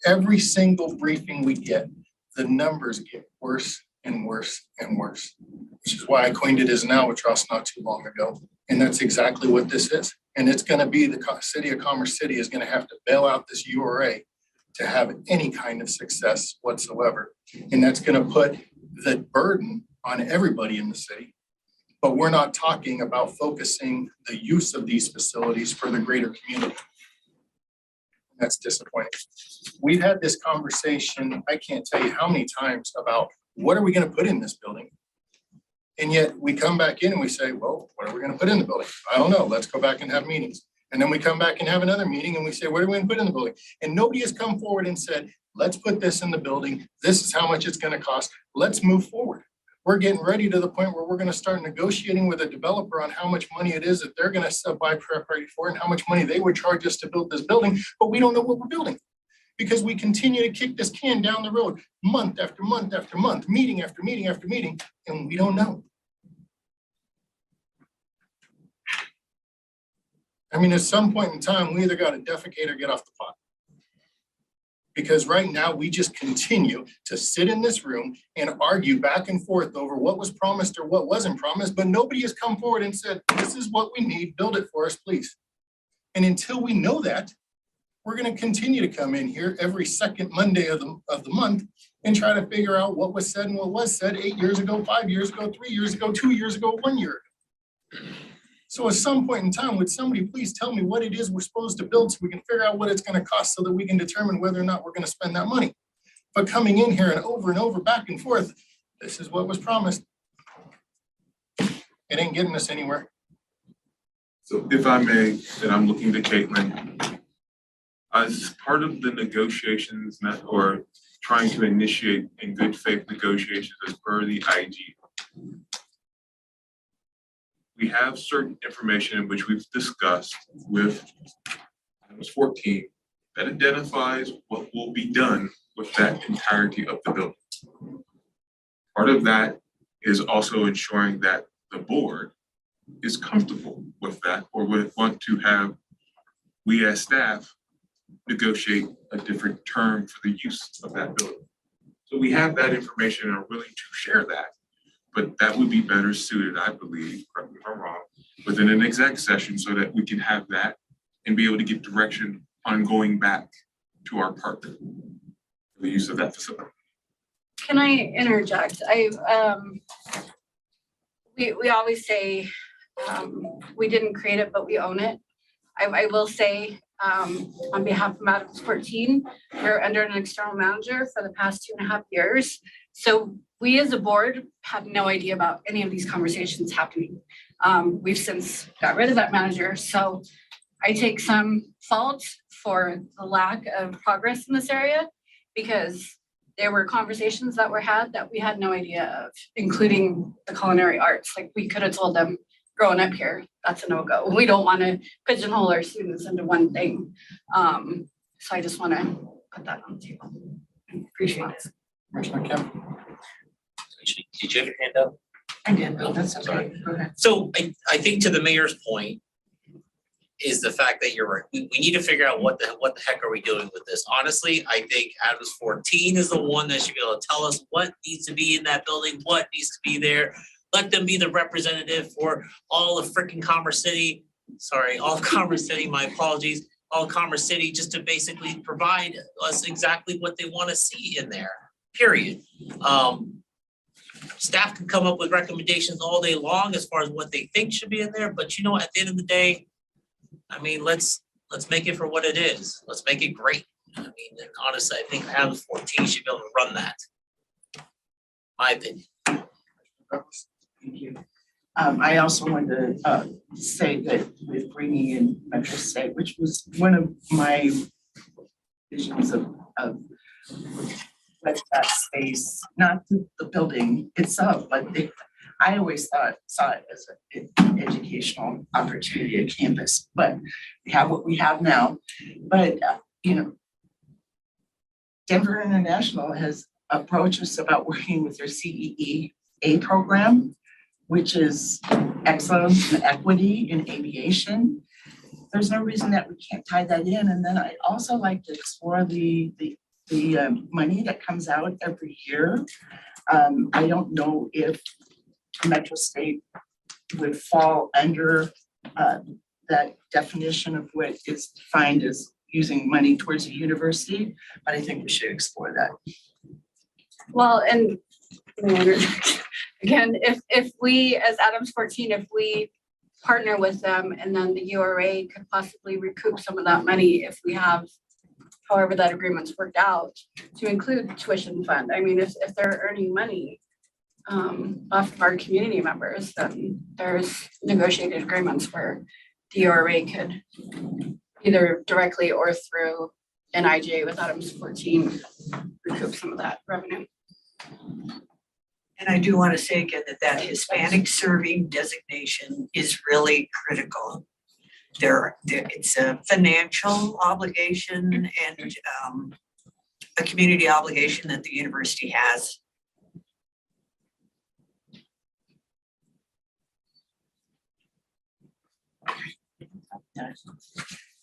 every single briefing we get, the numbers get worse and worse and worse. Which is why I coined it as an albatross not too long ago. And that's exactly what this is. And it's gonna be the city of Commerce City is gonna have to bail out this URA to have any kind of success whatsoever. And that's gonna put the burden on everybody in the city. But we're not talking about focusing the use of these facilities for the greater community. That's disappointing. We've had this conversation, I can't tell you how many times, about what are we gonna put in this building? And yet we come back in and we say, well, what are we gonna put in the building? I don't know, let's go back and have meetings. And then we come back and have another meeting and we say, what are we gonna put in the building? And nobody has come forward and said, let's put this in the building. This is how much it's gonna cost. Let's move forward. We're getting ready to the point where we're gonna start negotiating with a developer on how much money it is that they're gonna buy property for and how much money they would charge us to build this building, but we don't know what we're building. Because we continue to kick this can down the road, month after month after month, meeting after meeting after meeting, and we don't know. I mean, at some point in time, we either gotta defecate or get off the pot. Because right now, we just continue to sit in this room and argue back and forth over what was promised or what wasn't promised, but nobody has come forward and said, this is what we need, build it for us, please. And until we know that, we're gonna continue to come in here every second Monday of the month and try to figure out what was said and what was said 8 years ago, 5 years ago, 3 years ago, 2 years ago, 1 year ago. So at some point in time, would somebody please tell me what it is we're supposed to build so we can figure out what it's gonna cost so that we can determine whether or not we're gonna spend that money. But coming in here and over, back and forth, this is what was promised. It ain't getting us anywhere. So if I may, then I'm looking to Caitlin. As part of the negotiations or trying to initiate in good faith negotiations as per the IG, we have certain information in which we've discussed with Item 14 that identifies what will be done with that entirety of the building. Part of that is also ensuring that the board is comfortable with that or would want to have we as staff negotiate a different term for the use of that building. So we have that information and are willing to share that. But that would be better suited, I believe, correct me if I'm wrong, within an exec session so that we can have that and be able to get direction on going back to our partner for the use of that facility. Can I interject? We always say, we didn't create it, but we own it. I will say, on behalf of Madam 14, we're under an external manager for the past 2.5 years. So we as a board had no idea about any of these conversations happening. We've since got rid of that manager. So I take some fault for the lack of progress in this area because there were conversations that were had that we had no idea of, including the culinary arts. Like we could have told them growing up here, that's a no-go. We don't want to pigeonhole our students into one thing. So I just want to put that on the table. Appreciate it. Commissioner Kim? Did you have your hand up? I did, but that's okay. Go ahead. So I think to the mayor's point is the fact that you're right. We need to figure out what the heck are we doing with this. Honestly, I think Adams 14 is the one that should be able to tell us what needs to be in that building, what needs to be there. Let them be the representative for all of freaking Commerce City. Sorry, all of Commerce City, my apologies. All of Commerce City, just to basically provide us exactly what they want to see in there, period. Staff can come up with recommendations all day long as far as what they think should be in there, but you know, at the end of the day, I mean, let's make it for what it is. Let's make it great. I mean, honestly, I think Adams 14 should be able to run that. My opinion. Thank you. I also wanted to say that with bringing in Metro State, which was one of my visions of with that space, not the building itself, but I always saw it as an educational opportunity at campus, but we have what we have now. But, Denver International has approached us about working with their CEEA program, which is excellence and equity in aviation. There's no reason that we can't tie that in. And then I also like to explore the money that comes out every year. I don't know if Metro State would fall under that definition of what is defined as using money towards a university, but I think we should explore that. Well, and again, if we, as Adams 14, if we partner with them and then the URA could possibly recoup some of that money if we have, however that agreement's worked out, to include the tuition fund. I mean, if they're earning money off of our community members, then there's negotiated agreements where the URA could either directly or through NIJ with Adams 14 recoup some of that revenue. And I do want to say again that Hispanic serving designation is really critical. It's a financial obligation and a community obligation that the university has.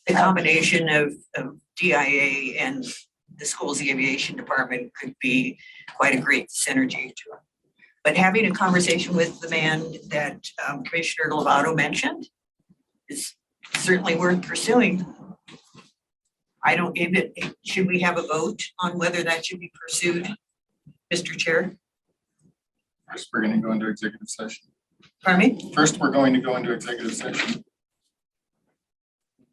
The combination of DIA and the school's aviation department could be quite a great synergy to it. But having a conversation with the man that Commissioner Lovato mentioned is certainly worth pursuing. Should we have a vote on whether that should be pursued, Mr. Chair? First, we're going to go into executive session. Pardon me? First, we're going to go into executive session.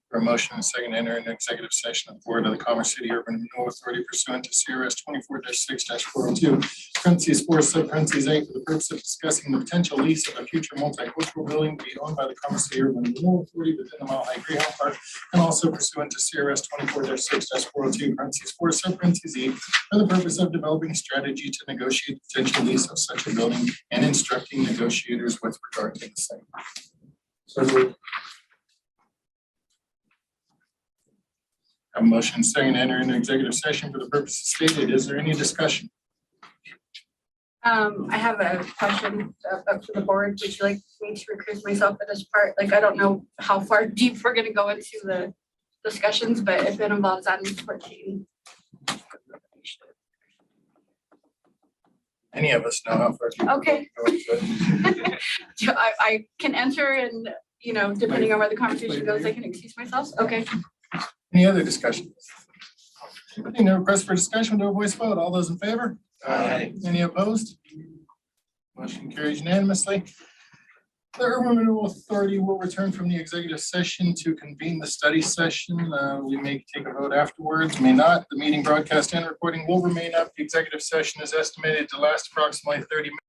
For a motion and second to enter into executive session of the Board of the Commerce City Urban Renewal Authority pursuant to CRS 24-6-402, parentheses 4, sub-parentheses 8, for the purpose of discussing the potential lease of a future multicultural building to be owned by the Commerce City Urban Renewal Authority within the Mile High Greyhound Park, and also pursuant to CRS 24-6-402, parentheses 4, sub-parentheses 8, for the purpose of developing a strategy to negotiate the potential lease of such a building and instructing negotiators with regard to the same. So a motion second to enter into executive session for the purposes stated. Is there any discussion? I have a question up to the board. Would you like me to recuse myself for this part? Like, I don't know how far deep we're gonna go into the discussions, but if it involves Adams 14. Any of us know how far. Okay. So I can enter and, depending on where the conversation goes, I can excuse myself. Okay. Any other discussion? No request for discussion, no voice vote. All those in favor? Aye. Any opposed? Motion carries unanimously. The Urban Renewal Authority will return from the executive session to convene the study session. We may take a vote afterwards, may not. The meeting broadcast and recording will remain up. The executive session is estimated to last approximately 30 minutes.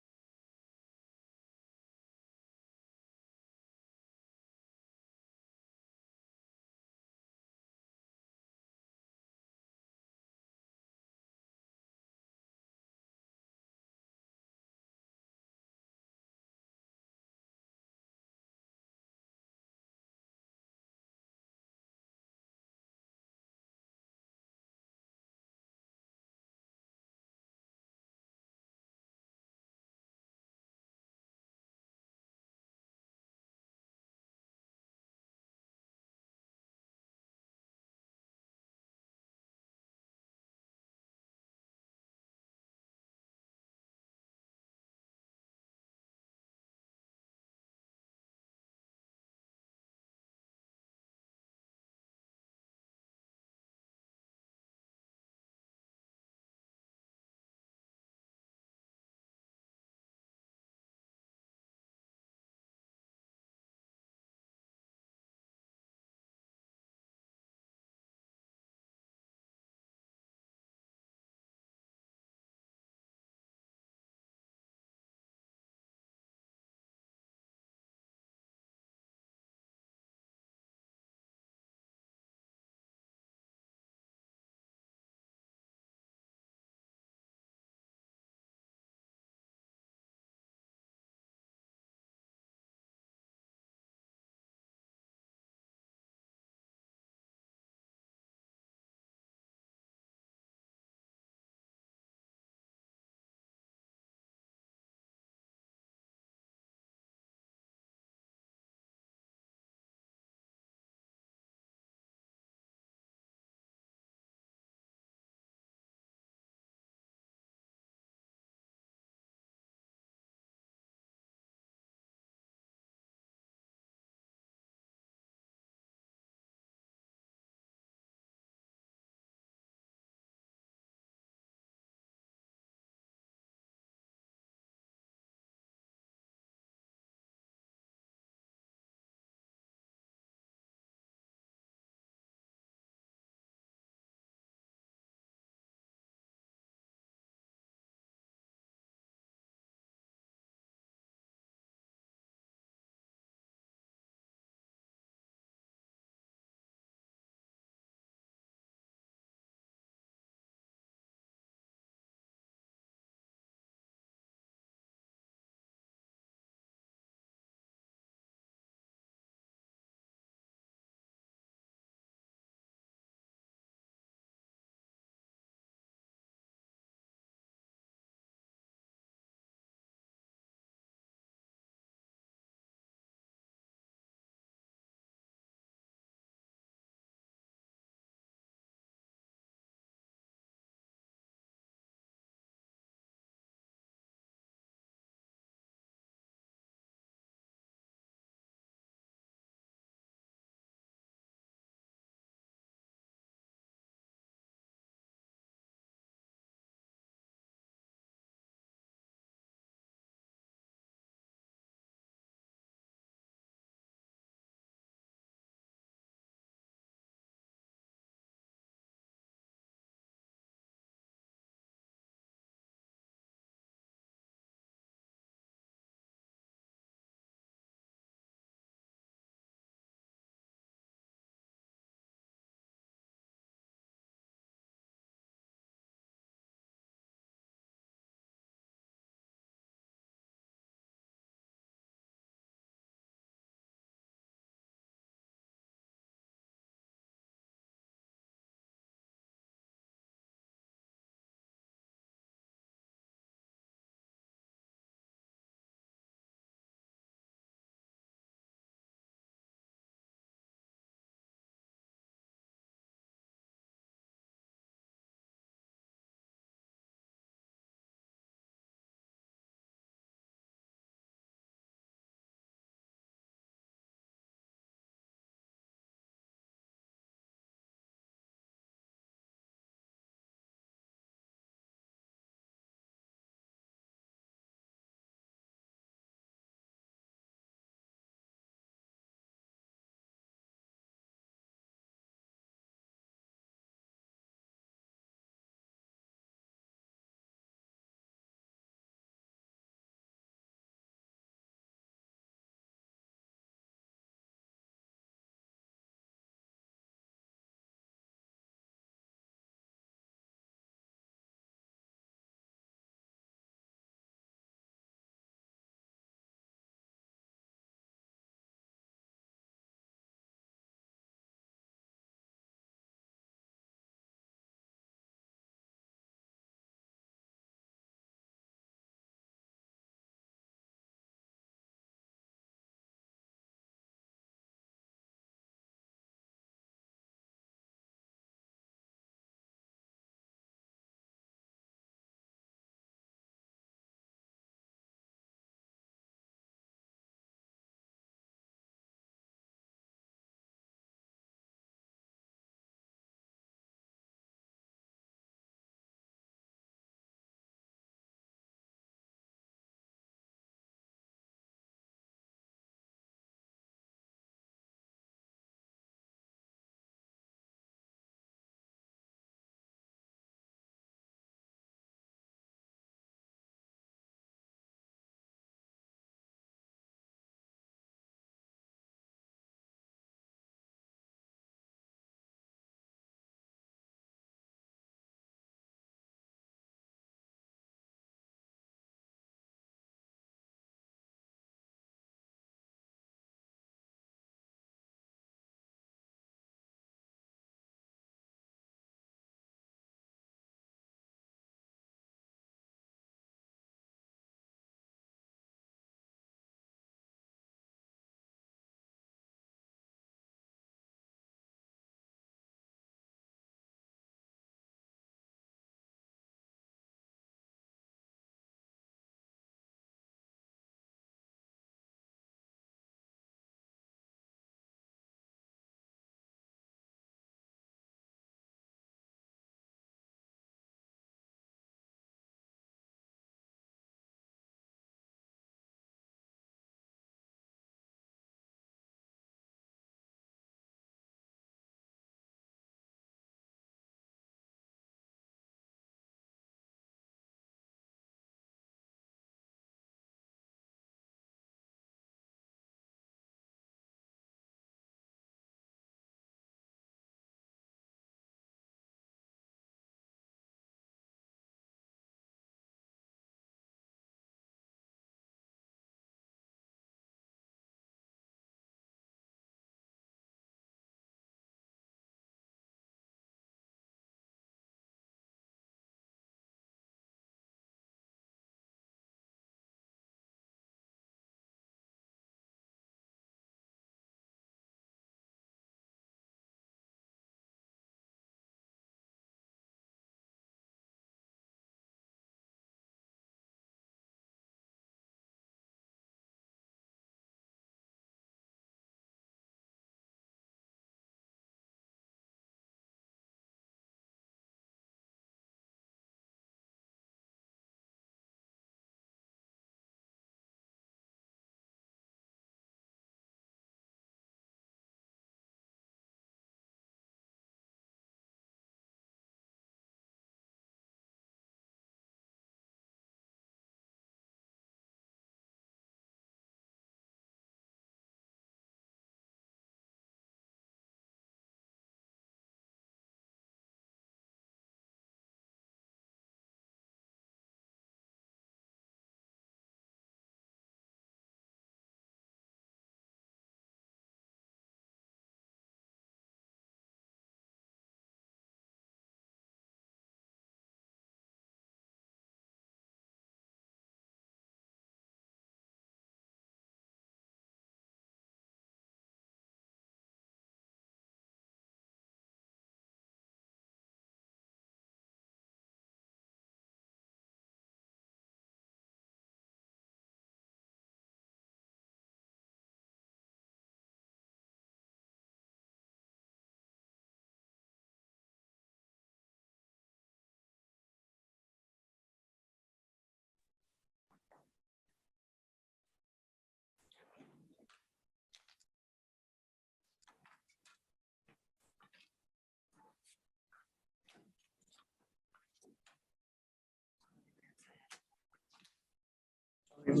Did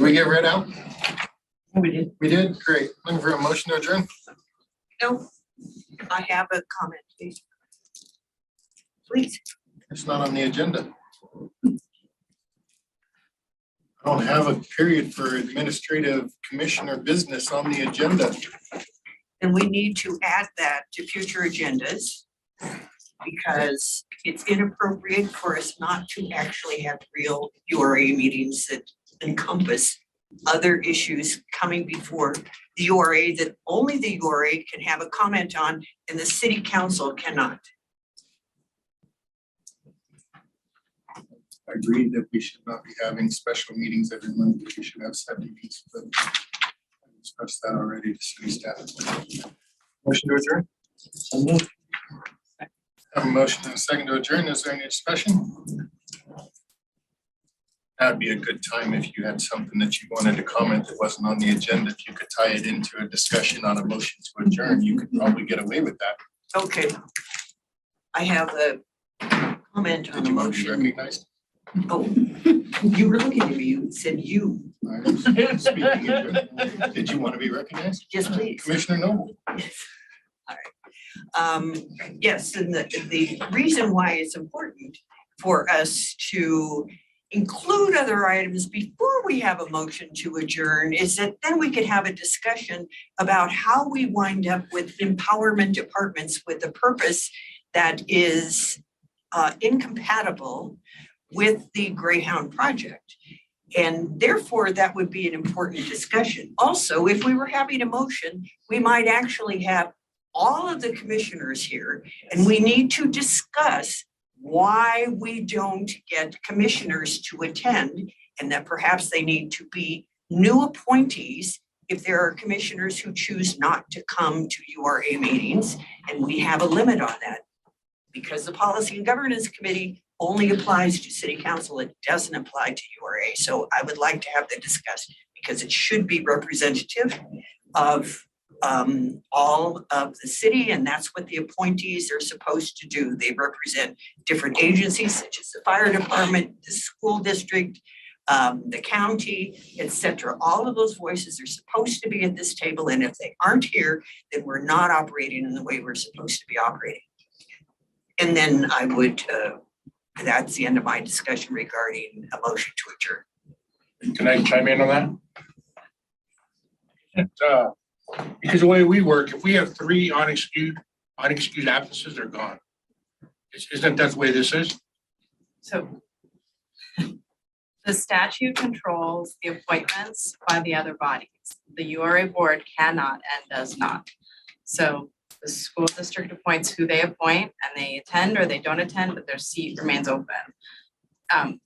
we get read out? We did. We did, great. Looking for a motion to adjourn? No, I have a comment, please. Please. It's not on the agenda. I don't have a period for administrative commissioner business on the agenda. And we need to add that to future agendas because it's inappropriate for us not to actually have real URA meetings that encompass other issues coming before the URA that only the URA can have a comment on and the city council cannot. I agree that we should not be having special meetings every month. We should have set meetings, but I expressed that already to city staff. Motion to adjourn? Have a motion and a second to adjourn. Is there any discussion? That'd be a good time if you had something that you wanted to comment that wasn't on the agenda. If you could tie it into a discussion on a motion to adjourn, you could probably get away with that. Okay. I have a comment on Did the you want to be motion. recognized? Oh, you were looking at me, you said you. I was speaking into it. Did you want to be recognized? Yes, please. Commissioner Noble. Yes, and the reason why it's important for us to include other items before we have a motion to adjourn is that then we could have a discussion about how we wind up with empowerment departments with a purpose that is incompatible with the Greyhound project. And therefore, that would be an important discussion. Also, if we were having a motion, we might actually have all of the commissioners here, and we need to discuss why we don't get commissioners to attend, and that perhaps they need to be new appointees if there are commissioners who choose not to come to URA meetings, and we have a limit on that. Because the Policy and Governance Committee only applies to City Council, it doesn't apply to URA. So I would like to have that discussed because it should be representative of all of the city, and that's what the appointees are supposed to do. They represent different agencies such as the fire department, the school district, the county, etc. All of those voices are supposed to be at this table, and if they aren't here, then we're not operating in the way we're supposed to be operating. And then I would, that's the end of my discussion regarding a motion to adjourn. Can I chime in on that? Because the way we work, if we have 3 unexcused absences, they're gone. Isn't that the way this is? So the statute controls the appointments by the other bodies. The URA board cannot and does not. So the school district appoints who they appoint and they attend or they don't attend, but their seat remains open.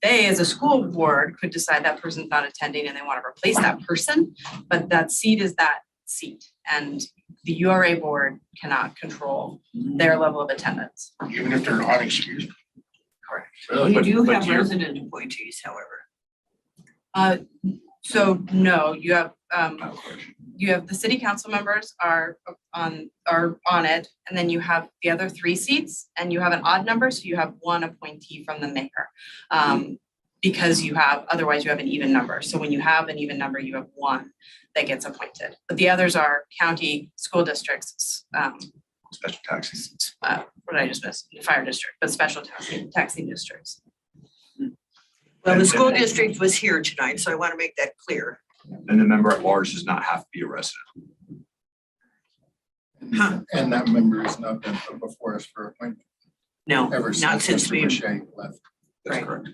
They, as a school board, could decide that person's not attending and they want to replace that person, but that seat is that seat. And the URA board cannot control their level of attendance. Even if they're unexcused? Correct. We do have resident appointees, however. So no, you have the city council members are on it, and then you have the other 3 seats, and you have an odd number, so you have 1 appointee from the mayor. Because otherwise you have an even number. So when you have an even number, you have 1 that gets appointed. But the others are county, school districts, special taxing. What did I just miss? The fire district, but special taxing districts. Well, the school district was here tonight, so I want to make that clear. And the member at large does not have to be a resident. And that member has not been put before us for appointment. No, Ever not since Mr. we Boucher left. That's correct.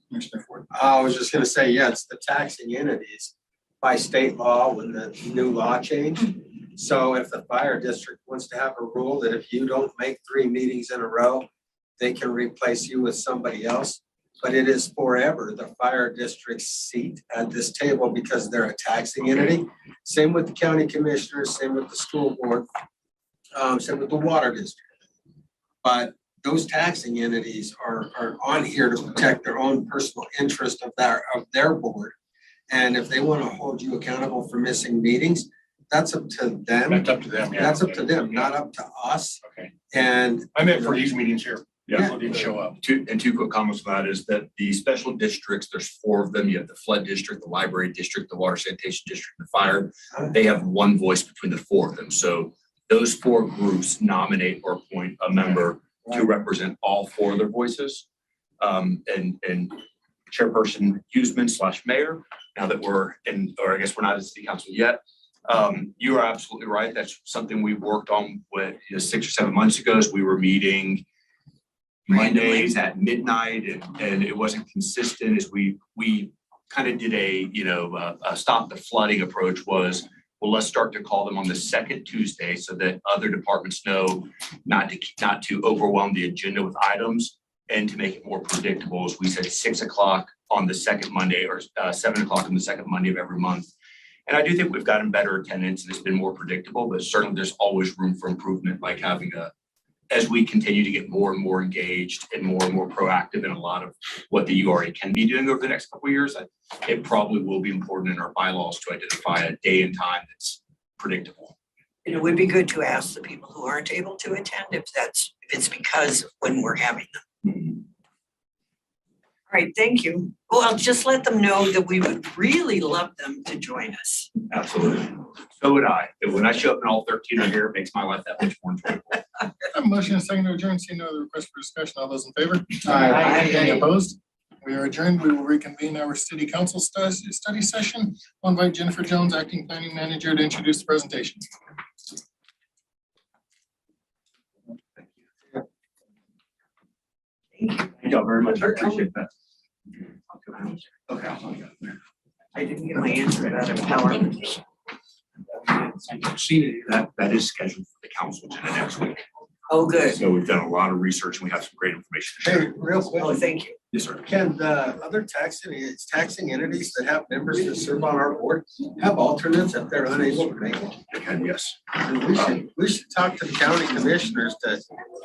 Commissioner Ford. I was just gonna say, yeah, it's the taxing entities by state law when the new law changed. So if the fire district wants to have a rule that if you don't make 3 meetings in a row, they can replace you with somebody else. But it is forever the fire district's seat at this table because they're a taxing entity. Same with the county commissioners, same with the school board. same with the water district. But those taxing entities are on here to protect their own personal interest of their board. And if they want to hold you accountable for missing meetings, that's up to them. That's up to them, yeah. That's up to them, not up to us. Okay. And I meant for these meetings here. Yeah. People didn't show up. Two quick comments on that is that the special districts, there's 4 of them. You have the flood district, the library district, the water sanitation district, the fire. They have one voice between the 4 of them. So those 4 groups nominate or appoint a member to represent all 4 of their voices. And Chairperson Huseman/Mayor, now that we're in, or I guess we're not at City Council yet, you are absolutely right. That's something we worked on with 6 or 7 months ago as we were meeting Mondays at midnight and it wasn't consistent as we kind of did a stop the flooding approach was, well, let's start to call them on the second Tuesday so that other departments know not to overwhelm the agenda with items and to make it more predictable. As we said, 6 o'clock on the second Monday or 7 o'clock on the second Monday of every month. And I do think we've gotten better attendance and it's been more predictable, but certainly there's always room for improvement, like having as we continue to get more and more engaged and more proactive in a lot of what the URA can be doing over the next couple of years, it probably will be important in our bylaws to identify a day and time that's predictable. And it would be good to ask the people who aren't able to attend if it's because of when we're having them. All right, thank you. Well, just let them know that we would really love them to join us. Absolutely. So would I. And when I show up and all 13 are here, it makes my life that much more enjoyable. I have a motion and a second to adjourn. Seeing no other request for discussion. All those in favor? Aye. Any opposed? We are adjourned. We will reconvene our city council study session. I'll invite Jennifer Jones, acting planning manager, to introduce the presentation. Thank you very much. I appreciate that. Okay. I didn't get my answer out of PowerPoint. That is scheduled for the council agenda next week. Oh, good. So we've done a lot of research and we have some great information to share. hey, real quick. Oh, thank you. Yes, sir. Can the other taxing entities that have members that serve on our board have alternates if they're unable to make it? They can, yes. And we should talk to the county commissioners to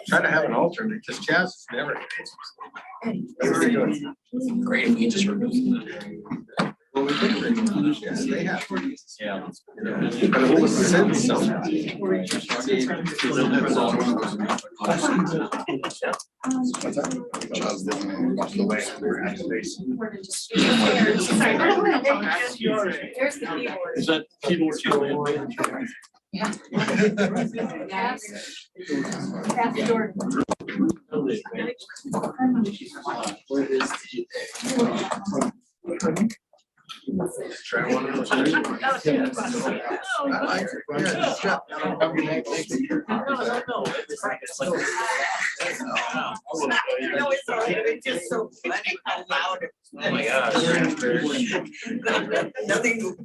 try to have an alternate, because Chaz is never. Great. We just Well, we can bring, yes, they have. Yeah. But at least send some. There's the keyboard. Is that keyboard? Yeah. Pass the door. Try one of those. I like it. No, it's all right. It's just so funny how loud it was. Oh my gosh. Nothing.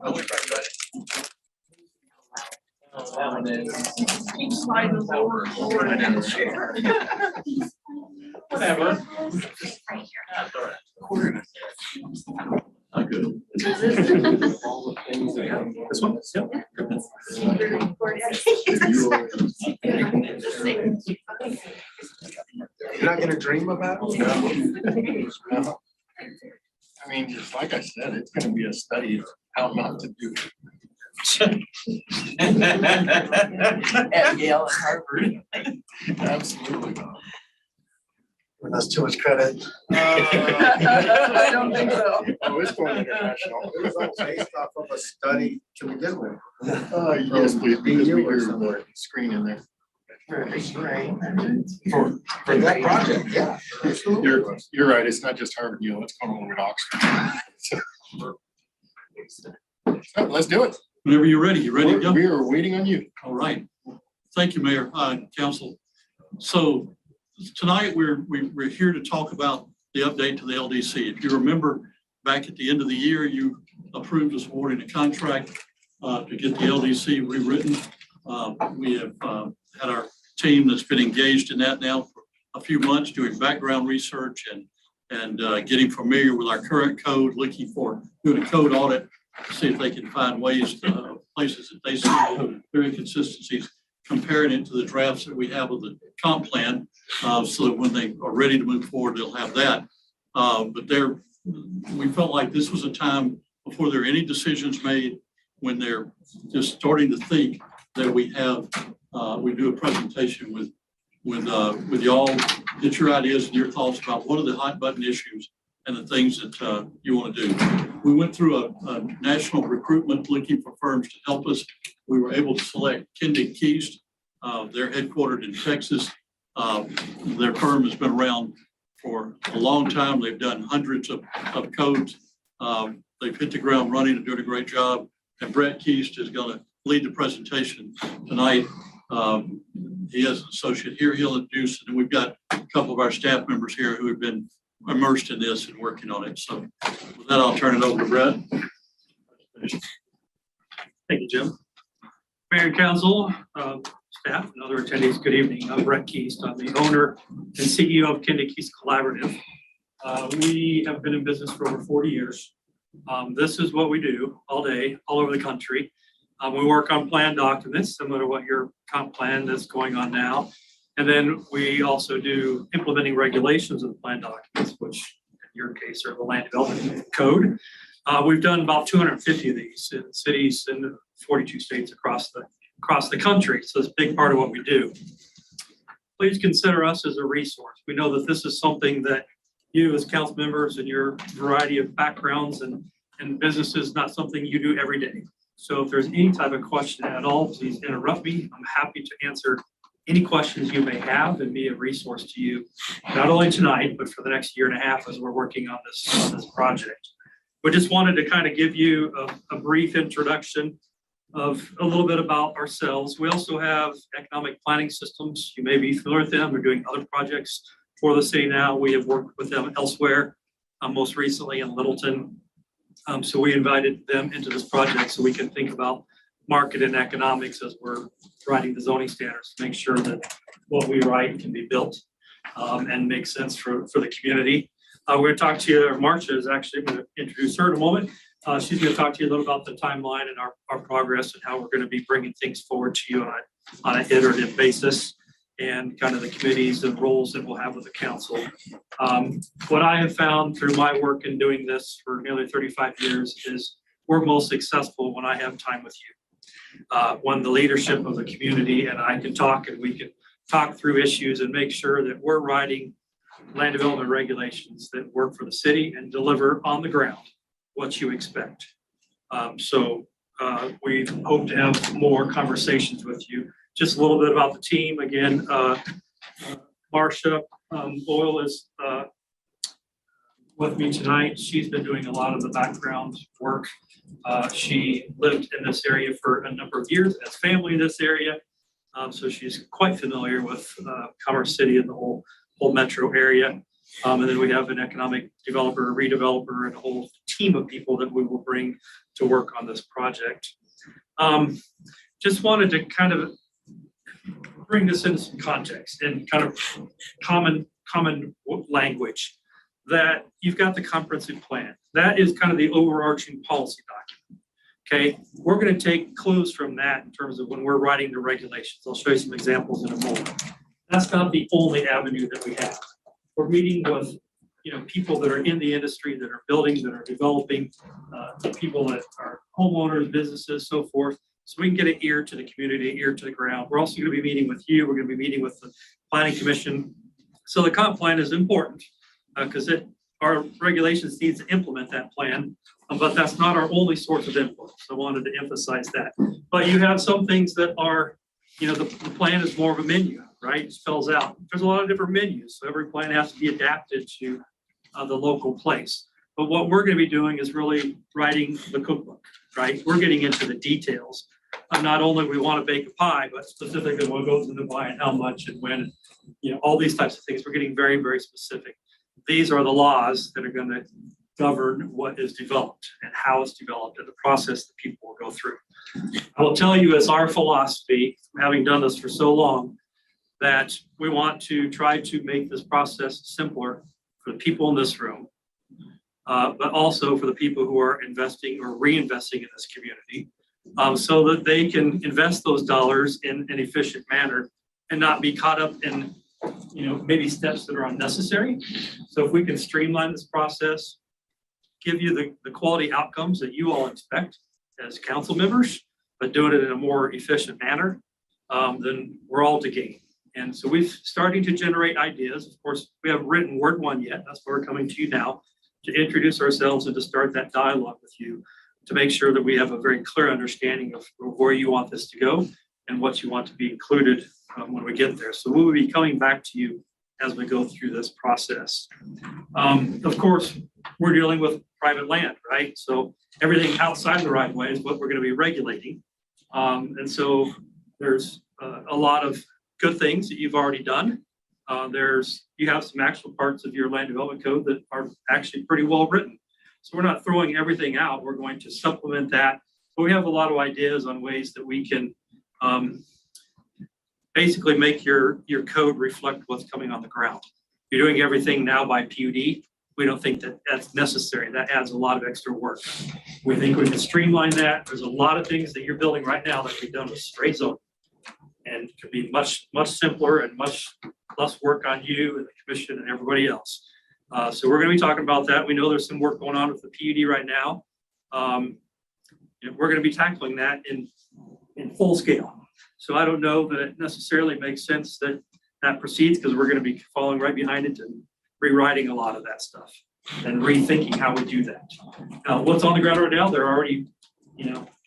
Keep sliding forward. Whatever. Good. This one? Yep. You're not gonna dream about it? No. I mean, just like I said, it's gonna be a study of how not to do. At Yale and Harvard. Absolutely. That's too much credit. I don't think so. Oh, it's going international. It was all based off of a study to begin with. Yes, please, because we hear the screen in there. For that project, yeah. You're right. It's not just Harvard, Yale, it's going over at Oxford. So, let's do it. Whenever you're ready, you ready to go? We are waiting on you. All right. Thank you, Mayor, Council. So tonight we're here to talk about the update to the LDC. If you remember back at the end of the year, you approved us awarding a contract to get the LDC rewritten. We have had our team that's been engaged in that now for a few months, doing background research and getting familiar with our current code, looking for doing a code audit to see if they can find ways, places that they see there are inconsistencies comparing it to the drafts that we have of the comp plan, so that when they are ready to move forward, they'll have that. But we felt like this was a time before there are any decisions made, when they're just starting to think, that we do a presentation with y'all, get your ideas and your thoughts about what are the hot button issues and the things that you want to do. We went through a national recruitment looking for firms to help us. We were able to select Kindig Keist. They're headquartered in Texas. Their firm has been around for a long time. They've done hundreds of codes. They've hit the ground running and doing a great job. And Brett Keist is going to lead the presentation tonight. He has an associate here he'll introduce, and we've got a couple of our staff members here who have been immersed in this and working on it. So with that, I'll turn it over to Brett. Thank you, Jim. Mayor and council, staff, and other attendees, good evening. I'm Brett Keist. I'm the owner and CEO of Kindig Keist Collaborative. We have been in business for over 40 years. This is what we do all day, all over the country. We work on plan documents, similar to what your comp plan that's going on now. And then we also do implementing regulations of the plan documents, which in your case are the land development code. We've done about 250 of these in cities in 42 states across the country. So it's a big part of what we do. Please consider us as a resource. We know that this is something that you as council members and your variety of backgrounds and businesses, not something you do every day. So if there's any type of question at all, please interrupt me. I'm happy to answer any questions you may have and be a resource to you, not only tonight, but for the next year and a half as we're working on this project. We just wanted to kind of give you a brief introduction of a little bit about ourselves. We also have economic planning systems. You may be familiar with them. We're doing other projects for the city now. We have worked with them elsewhere, most recently in Littleton. So we invited them into this project so we can think about market and economics as we're writing the zoning standards to make sure that what we write can be built and make sense for the community. We're going to talk to you, or Marcia is actually going to introduce her in a moment. She's going to talk to you a little about the timeline and our progress and how we're going to be bringing things forward to you on an iterative basis, and kind of the committees and roles that we'll have with the council. What I have found through my work in doing this for nearly 35 years is we're most successful when I have time with you. When the leadership of the community and I can talk, and we can talk through issues and make sure that we're writing land development regulations that work for the city and deliver on the ground what you expect. So we hope to have more conversations with you. Just a little bit about the team. Again, Marcia Boyle is with me tonight. She's been doing a lot of the background work. She lived in this area for a number of years, has family in this area. So she's quite familiar with Commerce City and the whole metro area. And then we have an economic developer, redeveloper, and a whole team of people that we will bring to work on this project. Just wanted to kind of bring this into some context and kind of common language, that you've got the comprehensive plan. That is kind of the overarching policy document. Okay, we're going to take clues from that in terms of when we're writing the regulations. I'll show you some examples in a moment. That's not the only avenue that we have. We're meeting with people that are in the industry, that are building, that are developing, people that are homeowners, businesses, so forth. So we can get an ear to the community, ear to the ground. We're also going to be meeting with you. We're going to be meeting with the Planning Commission. So the comp plan is important because our regulations needs to implement that plan, but that's not our only source of input. So I wanted to emphasize that. But you have some things that are, the plan is more of a menu, right? It spells out. There's a lot of different menus. So every plan has to be adapted to the local place. But what we're going to be doing is really writing the cookbook, right? We're getting into the details. Not only we want to bake a pie, but specifically what goes into the pie and how much and when, all these types of things. We're getting very, very specific. These are the laws that are going to govern what is developed and how it's developed and the process that people will go through. I will tell you, as our philosophy, having done this for so long, that we want to try to make this process simpler for the people in this room, but also for the people who are investing or reinvesting in this community. so that they can invest those dollars in an efficient manner and not be caught up in, maybe steps that are unnecessary. So if we can streamline this process, give you the quality outcomes that you all expect as council members, but doing it in a more efficient manner, then we're all to gain. And so we've starting to generate ideas. Of course, we haven't written word one yet. That's why we're coming to you now to introduce ourselves and to start that dialogue with you to make sure that we have a very clear understanding of where you want this to go and what you want to be included when we get there. So we will be coming back to you as we go through this process. Of course, we're dealing with private land, right? So everything outside the right of way is what we're going to be regulating. And so there's a lot of good things that you've already done. You have some actual parts of your land development code that are actually pretty well written. So we're not throwing everything out. We're going to supplement that. But we have a lot of ideas on ways that we can basically make your code reflect what's coming on the ground. You're doing everything now by PUD. We don't think that that's necessary. That adds a lot of extra work. We think we can streamline that. There's a lot of things that you're building right now that can be done with straight zoning and could be much, much simpler and much less work on you and the commission and everybody else. So we're going to be talking about that. We know there's some work going on with the PUD right now. We're going to be tackling that in full scale. So I don't know that it necessarily makes sense that that proceeds because we're going to be following right behind it and rewriting a lot of that stuff and rethinking how we do that. Now, what's on the ground right now, they're already,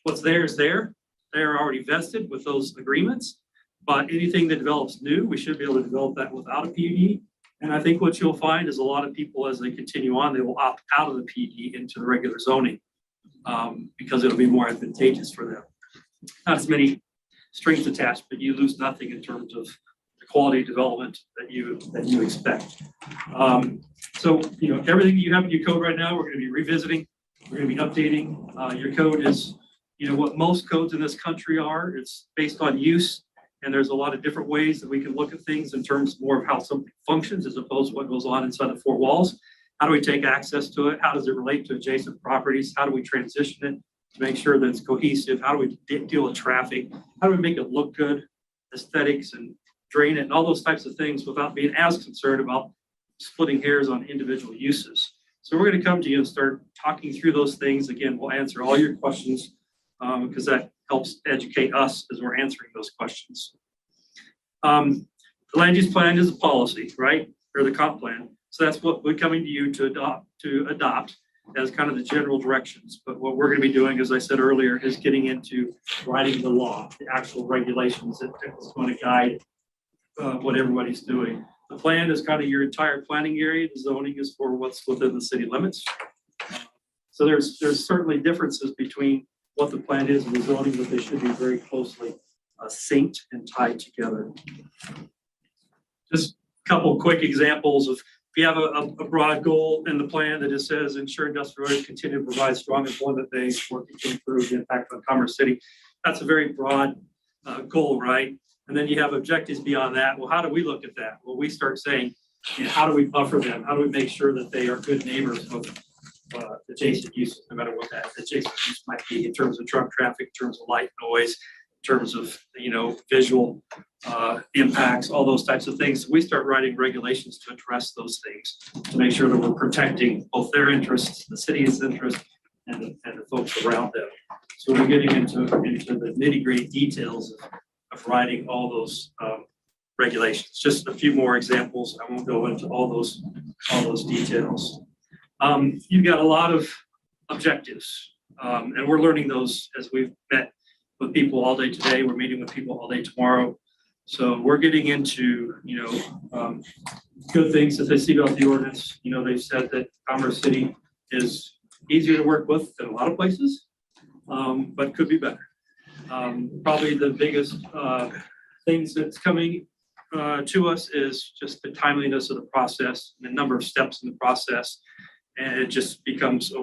what's there is there. They're already vested with those agreements, but anything that develops new, we should be able to develop that without a PUD. And I think what you'll find is a lot of people, as they continue on, they will opt out of the PUD into the regular zoning because it'll be more advantageous for them. Not as many strings attached, but you lose nothing in terms of the quality of development that you expect. So everything you have in your code right now, we're going to be revisiting. We're going to be updating. Your code is what most codes in this country are. It's based on use, and there's a lot of different ways that we can look at things in terms more of how something functions as opposed to what goes on inside the four walls. How do we take access to it? How does it relate to adjacent properties? How do we transition it to make sure that it's cohesive? How do we deal with traffic? How do we make it look good, aesthetics, and drain it, and all those types of things without being as concerned about splitting hairs on individual uses? So we're going to come to you and start talking through those things. Again, we'll answer all your questions because that helps educate us as we're answering those questions. The land use plan is a policy, right? Or the comp plan. So that's what we're coming to you to adopt as kind of the general directions. But what we're going to be doing, as I said earlier, is getting into writing the law, the actual regulations that is going to guide what everybody's doing. The plan is kind of your entire planning area. The zoning is for what's within the city limits. So there's certainly differences between what the plan is and the zoning, but they should be very closely synced and tied together. Just a couple quick examples of if you have a broad goal in the plan that just says ensure industrial areas continue to provide strong employment base, working to improve the impact on Commerce City. That's a very broad goal, right? And then you have objectives beyond that. Well, how do we look at that? Well, we start saying, how do we buffer them? How do we make sure that they are good neighbors of adjacent uses, no matter what that adjacent use might be in terms of truck traffic, in terms of light noise, in terms of visual impacts, all those types of things. We start writing regulations to address those things to make sure that we're protecting both their interests, the city's interest, and the folks around them. So we're getting into the nitty-gritty details of writing all those regulations. Just a few more examples. I won't go into all those details. You've got a lot of objectives, and we're learning those as we've met with people all day today. We're meeting with people all day tomorrow. So we're getting into, good things that they see about the ordinance. They've said that Commerce City is easier to work with than a lot of places, but could be better. Probably the biggest things that's coming to us is just the timeliness of the process, the number of steps in the process, and it just becomes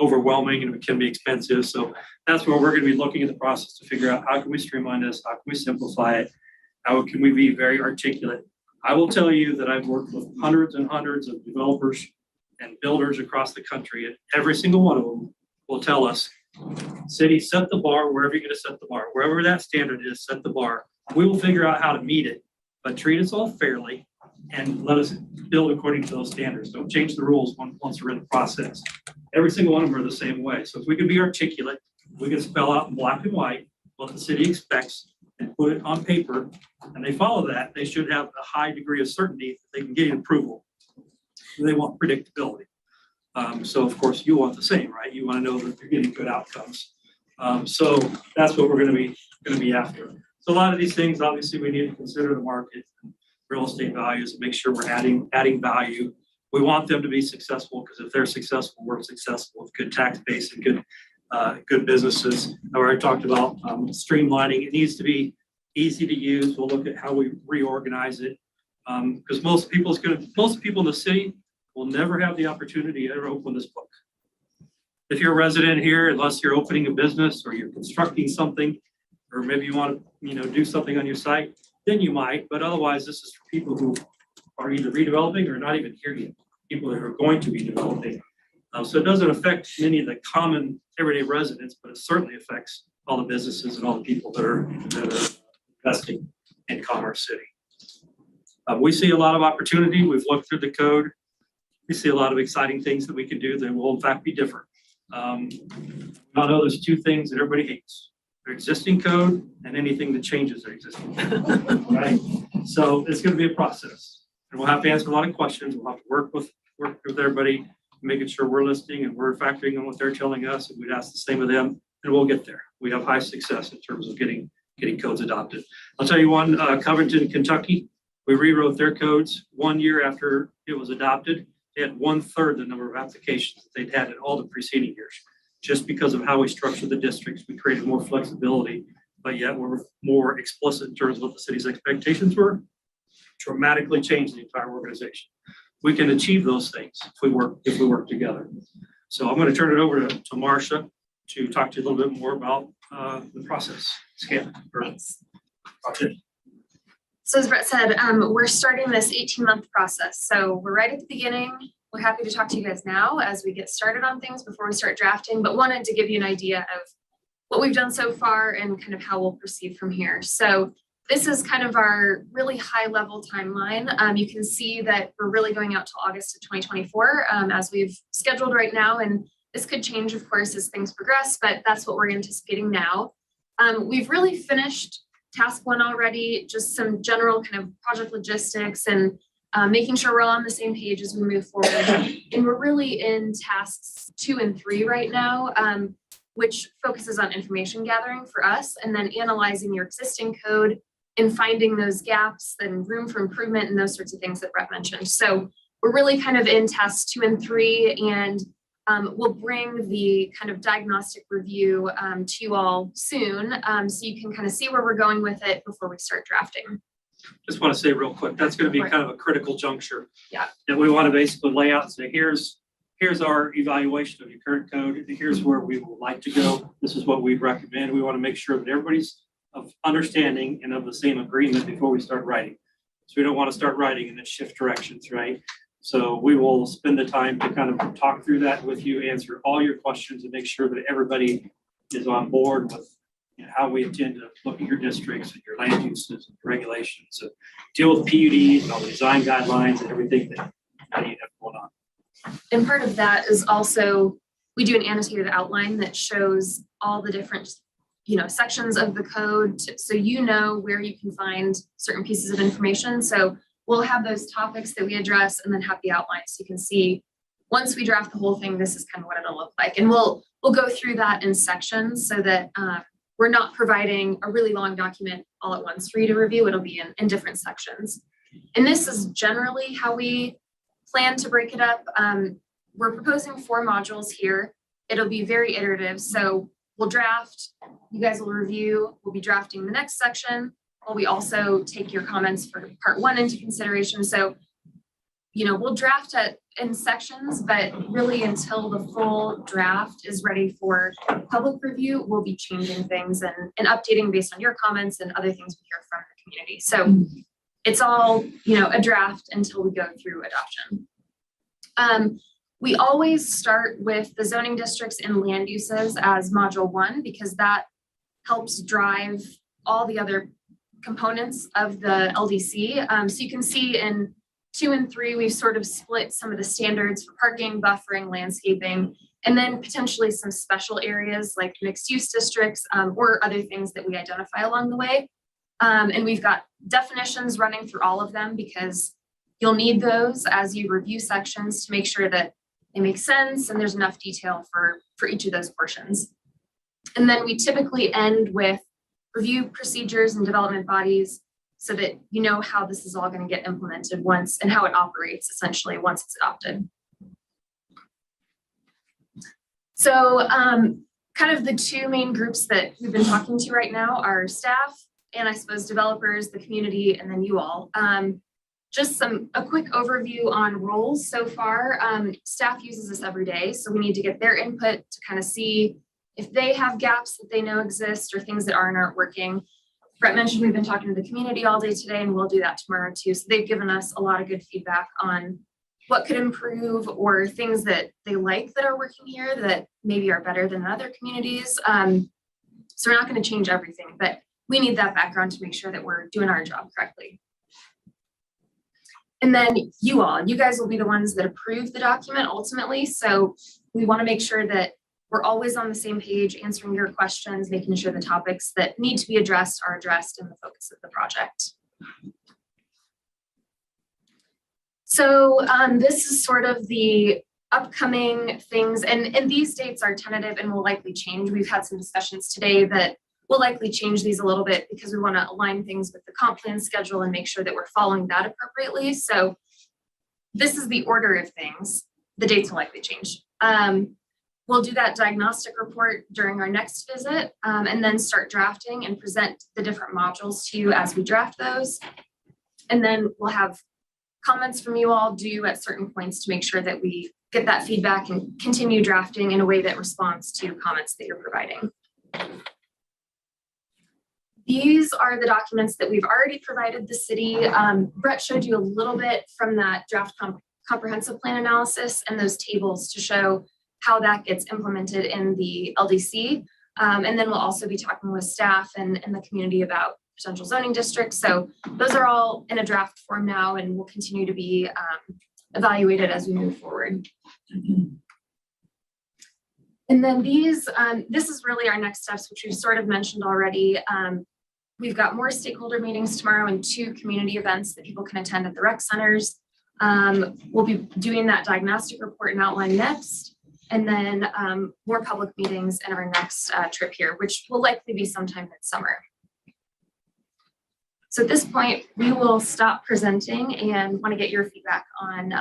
overwhelming and it can be expensive. So that's where we're going to be looking at the process to figure out how can we streamline this, how can we simplify it, how can we be very articulate. I will tell you that I've worked with hundreds and hundreds of developers and builders across the country, and every single one of them will tell us City, set the bar wherever you're gonna set the bar, wherever that standard is, set the bar. We will figure out how to meet it, but treat us all fairly and let us build according to those standards. Don't change the rules once we're in the process. Every single one of them are the same way. So if we can be articulate, we can spell out in black and white what the city expects and put it on paper, and they follow that, they should have a high degree of certainty that they can get approval. They want predictability. So of course you want the same, right? You want to know that you're getting good outcomes. So that's what we're going to be after. So a lot of these things, obviously, we need to consider the market, real estate values, and make sure we're adding value. We want them to be successful because if they're successful, we're successful with good tax base and good businesses. I already talked about streamlining. It needs to be easy to use. We'll look at how we reorganize it because most people in the city will never have the opportunity to ever open this book. If you're a resident here, unless you're opening a business or you're constructing something, or maybe you want to, do something on your site, then you might. But otherwise, this is for people who are either redeveloping or not even here yet. People that are going to be developing. So it doesn't affect many of the common everyday residents, but it certainly affects all the businesses and all the people that are investing in Commerce City. We see a lot of opportunity. We've looked through the code. We see a lot of exciting things that we can do that will in fact be different. I know there's two things that everybody hates: their existing code and anything that changes their existing code, right? So it's going to be a process, and we'll have to answer a lot of questions. We'll have to work with everybody, making sure we're listening and we're factoring in what they're telling us, and we'd ask the same of them, and we'll get there. We have high success in terms of getting codes adopted. I'll tell you one, Covington, Kentucky, we rewrote their codes 1 year after it was adopted. They had 1/3 the number of applications that they'd had in all the preceding years. Just because of how we structured the districts, we created more flexibility, but yet we're more explicit in terms of what the city's expectations were. Dramatically changed the entire organization. We can achieve those things if we work together. So I'm going to turn it over to Marcia to talk to you a little bit more about the process. Thanks. So as Brett said, we're starting this 18-month process. So we're right at the beginning. We're happy to talk to you guys now as we get started on things before we start drafting, but wanted to give you an idea of what we've done so far and kind of how we'll proceed from here. So this is kind of our really high-level timeline. You can see that we're really going out till August of 2024 as we've scheduled right now, and this could change, of course, as things progress, but that's what we're anticipating now. We've really finished task 1 already, just some general kind of project logistics and making sure we're all on the same page as we move forward. And we're really in tasks 2 and 3 right now, which focuses on information gathering for us and then analyzing your existing code and finding those gaps and room for improvement and those sorts of things that Brett mentioned. So we're really kind of in tasks 2 and 3, and we'll bring the kind of diagnostic review to you all soon, so you can kind of see where we're going with it before we start drafting. Just want to say real quick, that's going to be kind of a critical juncture. Yeah. That we want to basically lay out and say, here's our evaluation of your current code. Here's where we would like to go. This is what we'd recommend. We want to make sure that everybody's of understanding and of the same agreement before we start writing. So we don't want to start writing and then shift directions, right? So we will spend the time to kind of talk through that with you, answer all your questions, and make sure that everybody is on board with how we intend to look at your districts and your land uses and regulations, so deal with PUDs and all the design guidelines and everything that you have going on. And part of that is also, we do an annotated outline that shows all the different sections of the code, so where you can find certain pieces of information. So we'll have those topics that we address and then have the outline, so you can see once we draft the whole thing, this is kind of what it'll look like. And we'll go through that in sections so that we're not providing a really long document all at once for you to review. It'll be in different sections. And this is generally how we plan to break it up. We're proposing 4 modules here. It'll be very iterative. So we'll draft, you guys will review, we'll be drafting the next section, while we also take your comments for part 1 into consideration. So, we'll draft it in sections, but really until the full draft is ready for public review, we'll be changing things and updating based on your comments and other things we hear from the community. So it's all, a draft until we go through adoption. We always start with the zoning districts and land uses as module 1 because that helps drive all the other components of the LDC. So you can see in 2 and 3, we've sort of split some of the standards for parking, buffering, landscaping, and then potentially some special areas like mixed use districts or other things that we identify along the way. And we've got definitions running through all of them because you'll need those as you review sections to make sure that they make sense and there's enough detail for each of those portions. And then we typically end with review procedures and development bodies so that you know how this is all going to get implemented once and how it operates essentially once it's adopted. So kind of the 2 main groups that we've been talking to right now are staff and I suppose developers, the community, and then you all. Just a quick overview on roles so far. Staff uses this every day, so we need to get their input to kind of see if they have gaps that they know exist or things that aren't working. Brett mentioned we've been talking to the community all day today, and we'll do that tomorrow too. So they've given us a lot of good feedback on what could improve or things that they like that are working here that maybe are better than other communities. So we're not going to change everything, but we need that background to make sure that we're doing our job correctly. And then you guys will be the ones that approve the document ultimately. So we want to make sure that we're always on the same page, answering your questions, making sure the topics that need to be addressed are addressed in the focus of the project. So this is sort of the upcoming things, and these dates are tentative and will likely change. We've had some discussions today that will likely change these a little bit because we want to align things with the comp plan schedule and make sure that we're following that appropriately. So this is the order of things. The dates will likely change. We'll do that diagnostic report during our next visit and then start drafting and present the different modules to you as we draft those. And then we'll have comments from you all due at certain points to make sure that we get that feedback and continue drafting in a way that responds to comments that you're providing. These are the documents that we've already provided the city. Brett showed you a little bit from that draft comprehensive plan analysis and those tables to show how that gets implemented in the LDC. And then we'll also be talking with staff and the community about potential zoning districts. So those are all in a draft form now and will continue to be evaluated as we move forward. And then this is really our next steps, which we've sort of mentioned already. We've got more stakeholder meetings tomorrow and 2 community events that people can attend at the rec centers. We'll be doing that diagnostic report and outline next, and then more public meetings in our next trip here, which will likely be sometime midsummer. So at this point, we will stop presenting and want to get your feedback on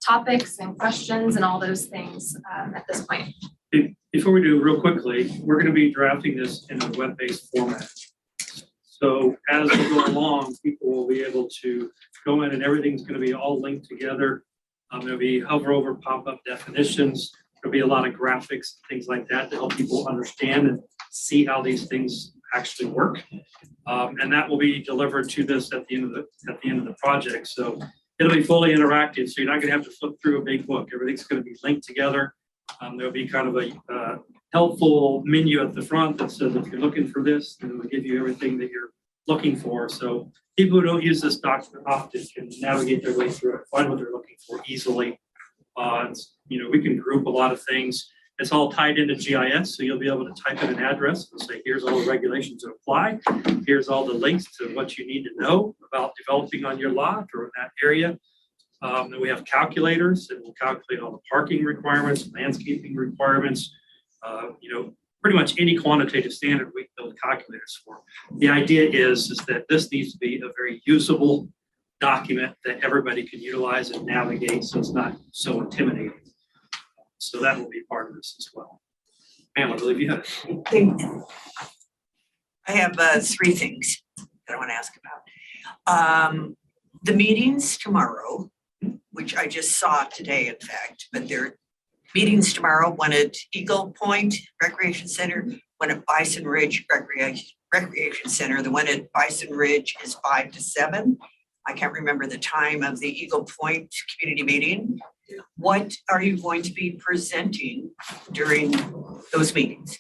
topics and questions and all those things at this point. Before we do, real quickly, we're going to be drafting this in a web-based format. So as we go along, people will be able to go in and everything's going to be all linked together. There'll be hover over pop-up definitions. There'll be a lot of graphics, things like that to help people understand and see how these things actually work. And that will be delivered to this at the end of the project. So it'll be fully interactive. So you're not going to have to flip through a big book. Everything's going to be linked together. There'll be kind of a helpful menu at the front that says if you're looking for this, then it'll give you everything that you're looking for. So people who don't use this document often can navigate their way through it, find what they're looking for easily. We can group a lot of things. It's all tied into GIS, so you'll be able to type in an address and say, here's all the regulations that apply. Here's all the links to what you need to know about developing on your lot or in that area. Then we have calculators that will calculate all the parking requirements, landscaping requirements, pretty much any quantitative standard we build calculators for. The idea is that this needs to be a very usable document that everybody can utilize and navigate so it's not so intimidating. So that will be part of this as well. Pam, I believe you have it. I have 3 things that I want to ask about. The meetings tomorrow, which I just saw today, in fact, but they're meetings tomorrow, one at Eagle Point Recreation Center, one at Bison Ridge Recreation Center. The one at Bison Ridge is 5 to 7. I can't remember the time of the Eagle Point community meeting. What are you going to be presenting during those meetings?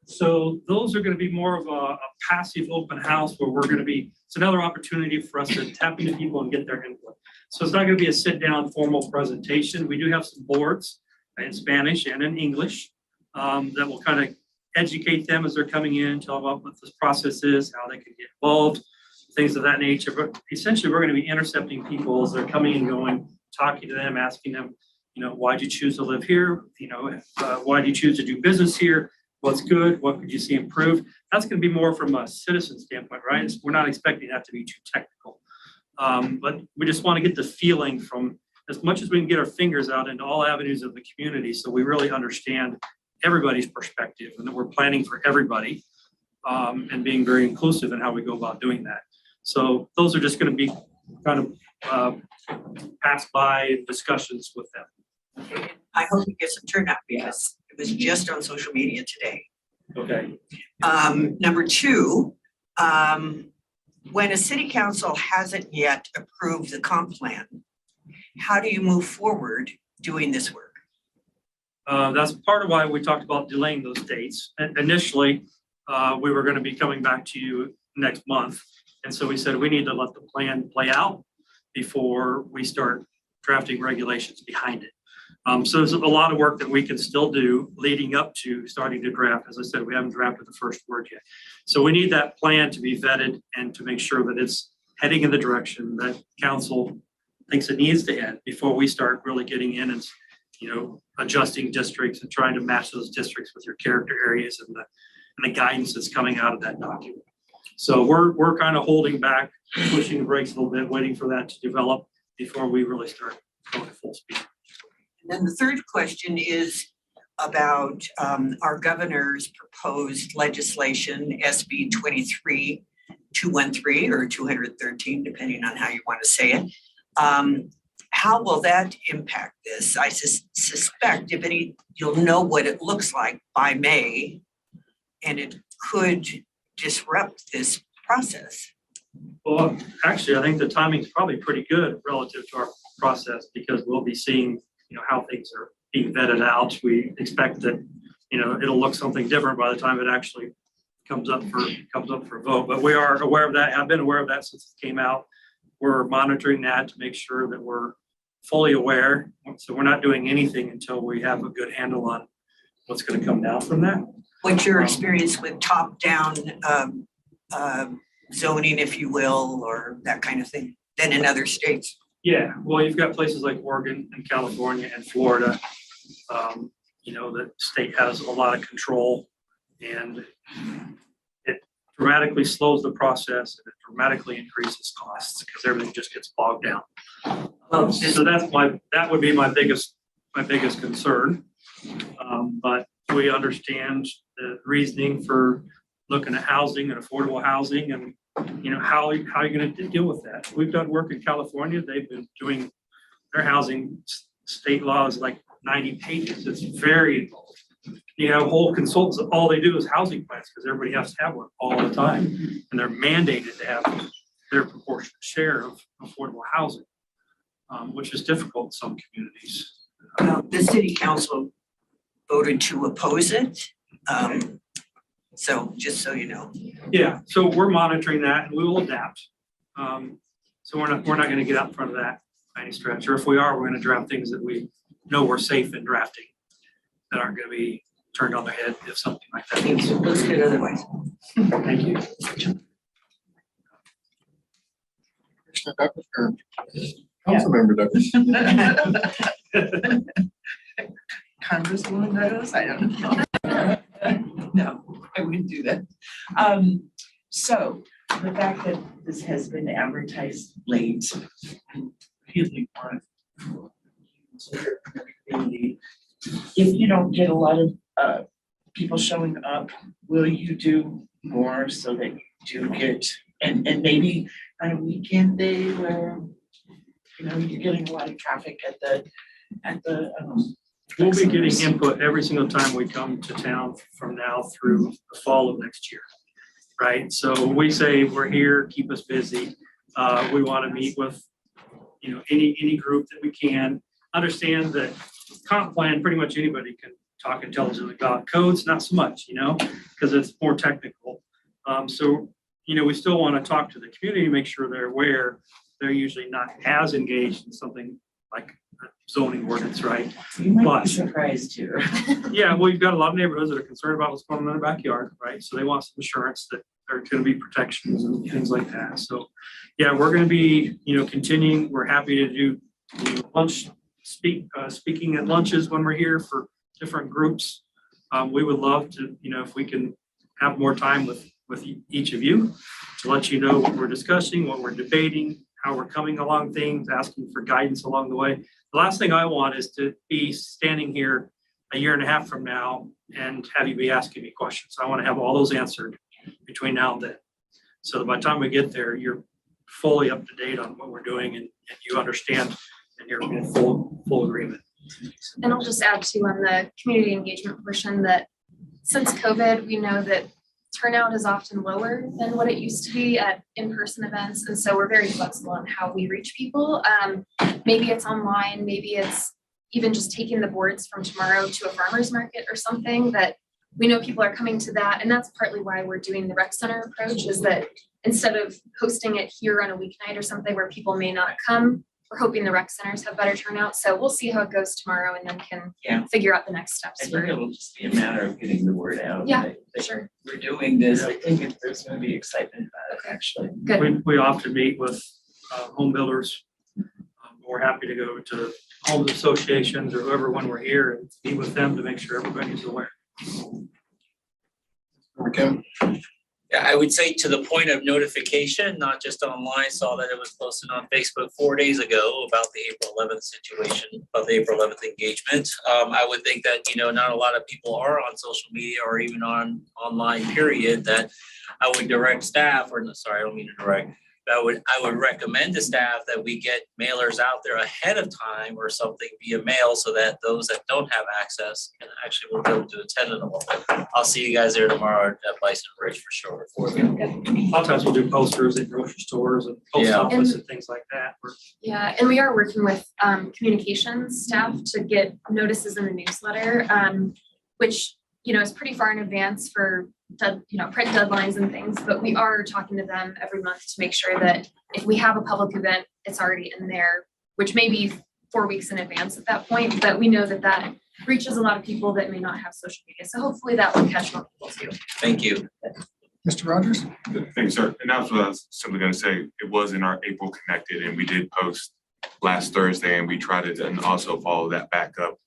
So those are gonna be more of a passive open house where we're gonna be, it's another opportunity for us to tap into people and get their input. So it's not gonna be a sit-down formal presentation. We do have some boards in Spanish and in English that will kind of educate them as they're coming in, tell them about what this process is, how they can get involved, things of that nature. But essentially, we're gonna be intercepting people as they're coming and going, talking to them, asking them, you know, why'd you choose to live here? You know, why do you choose to do business here? What's good? What could you see improved? That's going to be more from a citizen standpoint, right? We're not expecting that to be too technical. But we just want to get the feeling from as much as we can get our fingers out into all avenues of the community so we really understand everybody's perspective and that we're planning for everybody and being very inclusive in how we go about doing that. So those are just going to be kind of pass by discussions with them. I hope you get some turnout because it was just on social media today. Okay. Number two, when a city council hasn't yet approved the comp plan, how do you move forward doing this work? That's part of why we talked about delaying those dates. Initially, we were going to be coming back to you next month. And so we said we need to let the plan play out before we start drafting regulations behind it. So there's a lot of work that we can still do leading up to starting to draft. As I said, we haven't drafted the first word yet. So we need that plan to be vetted and to make sure that it's heading in the direction that council thinks it needs to head before we start really getting in and, you know, adjusting districts and trying to match those districts with your character areas and the guidance that's coming out of that document. So we're kind of holding back, pushing the brakes a little bit, waiting for that to develop before we really start going full speed. And then the third question is about our governor's proposed legislation, SB 23-213 or 213, depending on how you want to say it. How will that impact this? I suspect if any, you'll know what it looks like by May, and it could disrupt this process. Well, actually, I think the timing's probably pretty good relative to our process because we'll be seeing, you know, how things are being vetted out. We expect that, you know, it'll look something different by the time it actually comes up for vote. But we are aware of that. I've been aware of that since it came out. We're monitoring that to make sure that we're fully aware. So we're not doing anything until we have a good handle on what's going to come down from that. What's your experience with top-down zoning, if you will, or that kind of thing, than in other states? Yeah, well, you've got places like Oregon and California and Florida. You know, the state has a lot of control and it dramatically slows the process and it dramatically increases costs because everything just gets bogged down. So that would be my biggest concern. But we understand the reasoning for looking at housing and affordable housing and, you know, how are you going to deal with that? We've done work in California. They've been doing their housing state laws like 90 pages. It's very involved. You have whole consultants, all they do is housing plans because everybody has to have one all the time. And they're mandated to have their proportionate share of affordable housing, which is difficult in some communities. The city council voted to oppose it. So just so you know. Yeah, so we're monitoring that and we will adapt. So we're not going to get out in front of that by any stretch. Or if we are, we're going to draft things that we know we're safe in drafting that aren't going to be turned on their head if something like that is. Looks good otherwise. Thank you. Commissioner Douglas or Councilmember Douglas? Congresswoman Douglas, I don't know. No, I wouldn't do that. So the fact that this has been advertised late, I really want if you don't get a lot of people showing up, will you do more so that you do get and maybe on a weekend day where you know you're getting a lot of traffic at the We'll be getting input every single time we come to town from now through the fall of next year, right? So we say we're here, keep us busy. We want to meet with, you know, any group that we can. understand that comp plan, pretty much anybody can talk intelligently about. Codes, not so much, because it's more technical. So, we still want to talk to the community, make sure they're aware. They're usually not as engaged in something like zoning ordinance, right? You might But- be surprised too. Yeah, well, you've got a lot of neighborhoods that are concerned about what's going on in their backyard, right? So they want some assurance that there are going to be protections and things like that. So, yeah, we're going to be, continuing. We're happy to do lunch, speaking at lunches when we're here for different groups. We would love to, if we can have more time with each of you to let you know what we're discussing, what we're debating, how we're coming along things, asking for guidance along the way. The last thing I want is to be standing here a year and a half from now and have you be asking me questions. I want to have all those answered between now and then. So that by the time we get there, you're fully up to date on what we're doing and you understand and you're in full agreement. And I'll just add too on the community engagement portion that since COVID, we know that turnout is often lower than what it used to be at in-person events. And so we're very flexible on how we reach people. Maybe it's online, maybe it's even just taking the boards from tomorrow to a farmer's market or something that we know people are coming to that. And that's partly why we're doing the rec center approach is that instead of hosting it here on a weeknight or something where people may not come, we're hoping the rec centers have better turnout. So we'll see how it goes tomorrow and then can figure out the next steps. I think it'll just be a matter of getting the word out. Yeah, I think sure. We're doing this. I think there's going to be excitement about it, actually. Good. We often meet with home builders. We're happy to go to homes associations or whoever when we're here and meet with them to make sure everybody's aware. Kim? Yeah, I would say to the point of notification, not just online, saw that it was posted on Facebook 4 days ago about the April 11th situation, about the April 11th engagement. I would think that, not a lot of people are on social media or even on online period, that I would direct staff, or sorry, I don't mean to direct. I would recommend to staff that we get mailers out there ahead of time or something via mail so that those that don't have access can actually will be able to attend to them. I'll see you guys there tomorrow at Bison Ridge for sure. A lot of times we'll do posters at grocery stores and post Yeah. office and things like that. Yeah, and we are working with communications staff to get notices in the newsletter, which, is pretty far in advance for print deadlines and things, but we are talking to them every month to make sure that if we have a public event, it's already in there, which may be 4 weeks in advance at that point, but we know that reaches a lot of people that may not have social media. So hopefully that will catch more people too. Thank you. Mr. Rogers? Thanks, sir. And that's what I was simply gonna say. It was in our April Connected and we did post last Thursday and we tried to then also follow that back up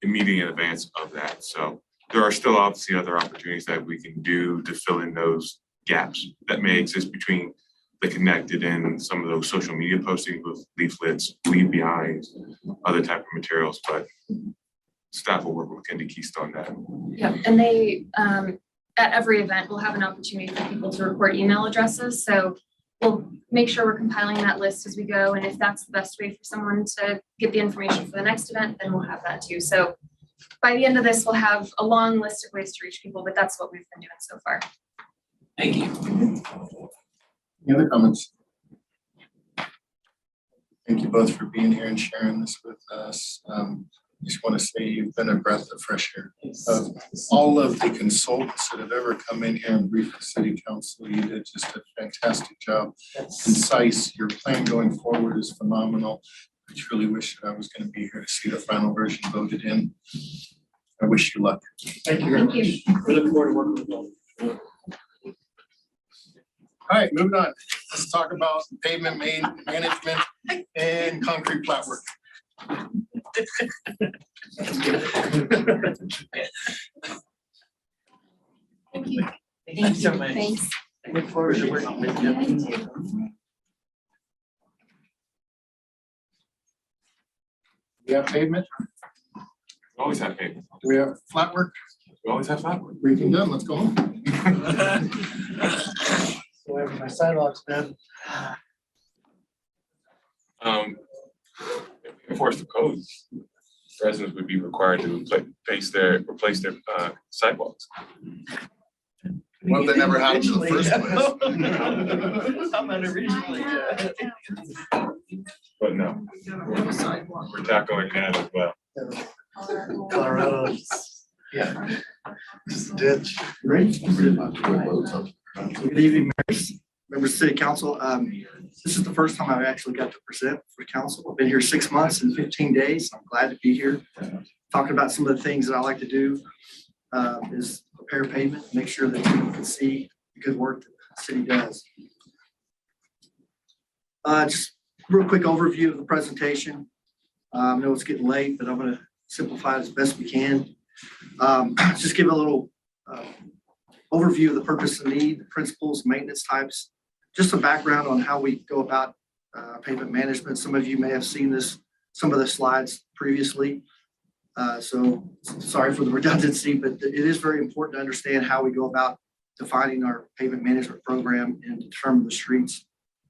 immediately in advance of that. So there are still obviously other opportunities that we can do to fill in those gaps that may exist between the Connected and some of those social media postings with leaflets, leave behinds, other type of materials, but staff will work with Kendi Keystone on that. Yeah, and they, at every event, we'll have an opportunity for people to report email addresses. So we'll make sure we're compiling that list as we go. And if that's the best way for someone to get the information for the next event, then we'll have that too. So by the end of this, we'll have a long list of ways to reach people, but that's what we've been doing so far. Thank you. Any other comments? Thank you both for being here and sharing this with us. Just want to say you've been a breath of fresh air. Of all of the consultants that have ever come in here and briefed the city council, you did just a fantastic job. Concise, your plan going forward is phenomenal. I truly wish that I was going to be here to see the final version voted in. I wish you luck. Thank you very much. We look forward to working with you. All right, moving on. Let's talk about pavement management and concrete plat work. Thank you. Thank you so much. Thanks. I look forward to working with you. We have pavement, We always have pavement. we have flat work, We always have flat work. briefing done, let's go home. So I have my sidewalks done. If we enforce the codes, residents would be required to replace their sidewalks. What if they never had them in the first place? How about originally? But no, we're tackling that as well. Colorado, yeah. Ditch. Ready? Good evening, members of the City Council. This is the first time I've actually got to present for council. I've been here 6 months and 15 days. I'm glad to be here. Talking about some of the things that I like to do is prepare pavement, make sure that people can see the good work that the city does. Just real quick overview of the presentation. I know it's getting late, but I'm going to simplify it as best we can. Just give a little overview of the purpose and need, the principles, maintenance types, just some background on how we go about pavement management. Some of you may have seen some of the slides previously. So sorry for the redundancy, but it is very important to understand how we go about defining our pavement management program and determine the streets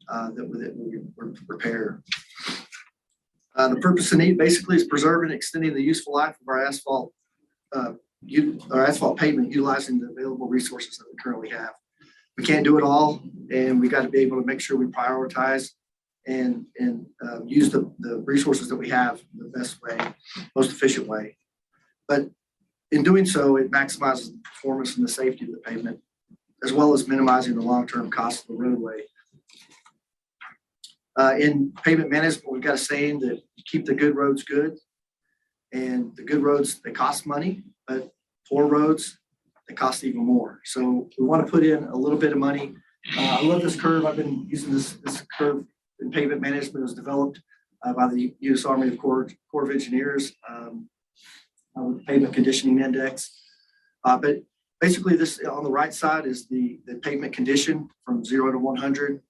that we repair. The purpose and need basically is preserving and extending the useful life of our asphalt pavement, utilizing the available resources that we currently have. We can't do it all, and we got to be able to make sure we prioritize and use the resources that we have in the best way, most efficient way. But in doing so, it maximizes the performance and the safety of the pavement, as well as minimizing the long-term cost of the roadway. In pavement management, we've got a saying that you keep the good roads good, and the good roads, they cost money, but poor roads, they cost even more. So we want to put in a little bit of money. I love this curve. I've been using this curve in pavement management. It was developed by the U.S. Army Corps of Engineers with the pavement conditioning index. But basically this on the right side is the pavement condition from 0 to 100.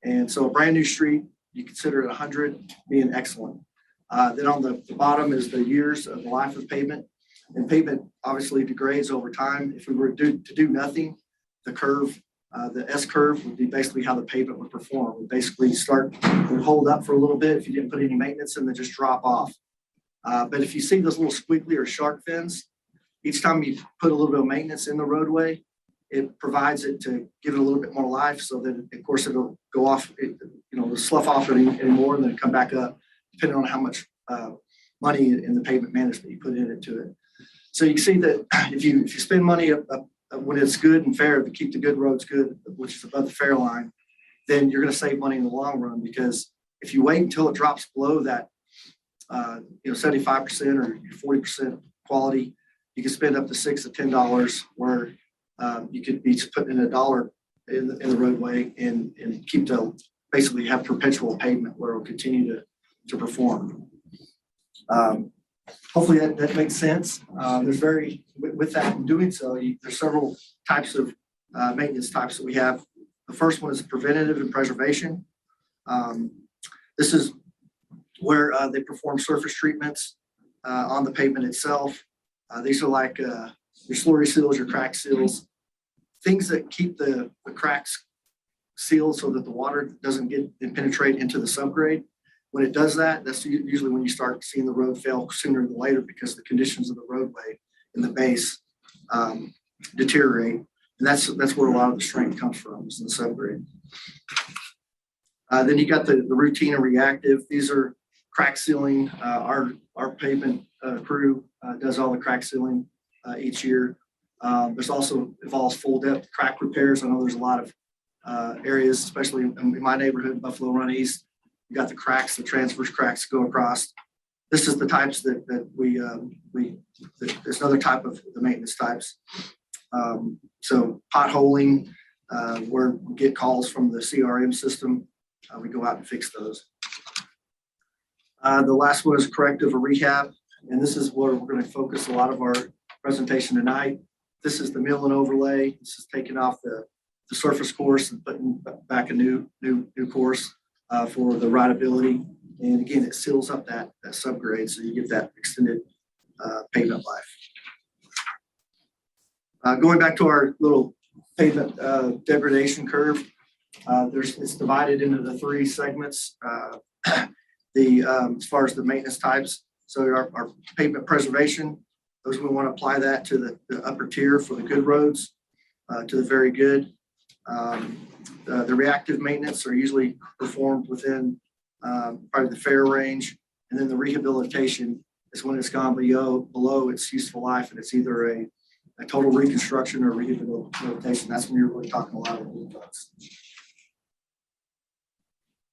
And so a brand new street, you consider it 100 being excellent. Then on the bottom is the years of the life of pavement. And pavement obviously degrades over time. If we were to do nothing, the curve, the S curve would be basically how the pavement would perform. It would basically would hold up for a little bit if you didn't put any maintenance and then just drop off. But if you see those little squiggly or shark fins, each time you put a little bit of maintenance in the roadway, it provides it to give it a little bit more life so that, of course, it'll go off, it'll slough off anymore and then come back up, depending on how much money in the pavement management you put into it. So you can see that if you spend money when it's good and fair to keep the good roads good, which is above the fair line, then you're going to save money in the long run, because if you wait until it drops below that 75% or 40% quality, you can spend up to $6 to $10 where you could be putting in $1 in the roadway and keep basically have perpetual pavement where it will continue to perform. Hopefully that makes sense. With that in doing so, there's several types of maintenance types that we have. The first one is preventative and preservation. This is where they perform surface treatments on the pavement itself. These are like your slurry seals, your crack seals, things that keep the cracks sealed so that the water doesn't get and penetrate into the subgrade. When it does that, that's usually when you start seeing the road fail sooner than later, because the conditions of the roadway in the base deteriorate. And that's where a lot of the strength comes from, is in the subgrade. Then you got the routine and reactive. These are crack sealing. Our pavement crew does all the crack sealing each year. There's also involves full depth crack repairs. I know there's a lot of areas, especially in my neighborhood, Buffalo Run East. You got the cracks, the transverse cracks go across. This is the types that there's another type of the maintenance types. So potholing, where we get calls from the CRM system, we go out and fix those. The last one is corrective or rehab, and this is where we're going to focus a lot of our presentation tonight. This is the mill and overlay. This is taking off the surface course and putting back a new course for the rideability. And again, it seals up that subgrade, so you get that extended pavement life. Going back to our little pavement degradation curve, it's divided into the 3 segments. As far as the maintenance types, so our pavement preservation, those we want to apply that to the upper tier for the good roads, to the very good. The reactive maintenance are usually performed within probably the fair range. And then the rehabilitation is when it's gone below its useful life, and it's either a total reconstruction or rehabilitation. That's when you're really talking a lot of blue bucks.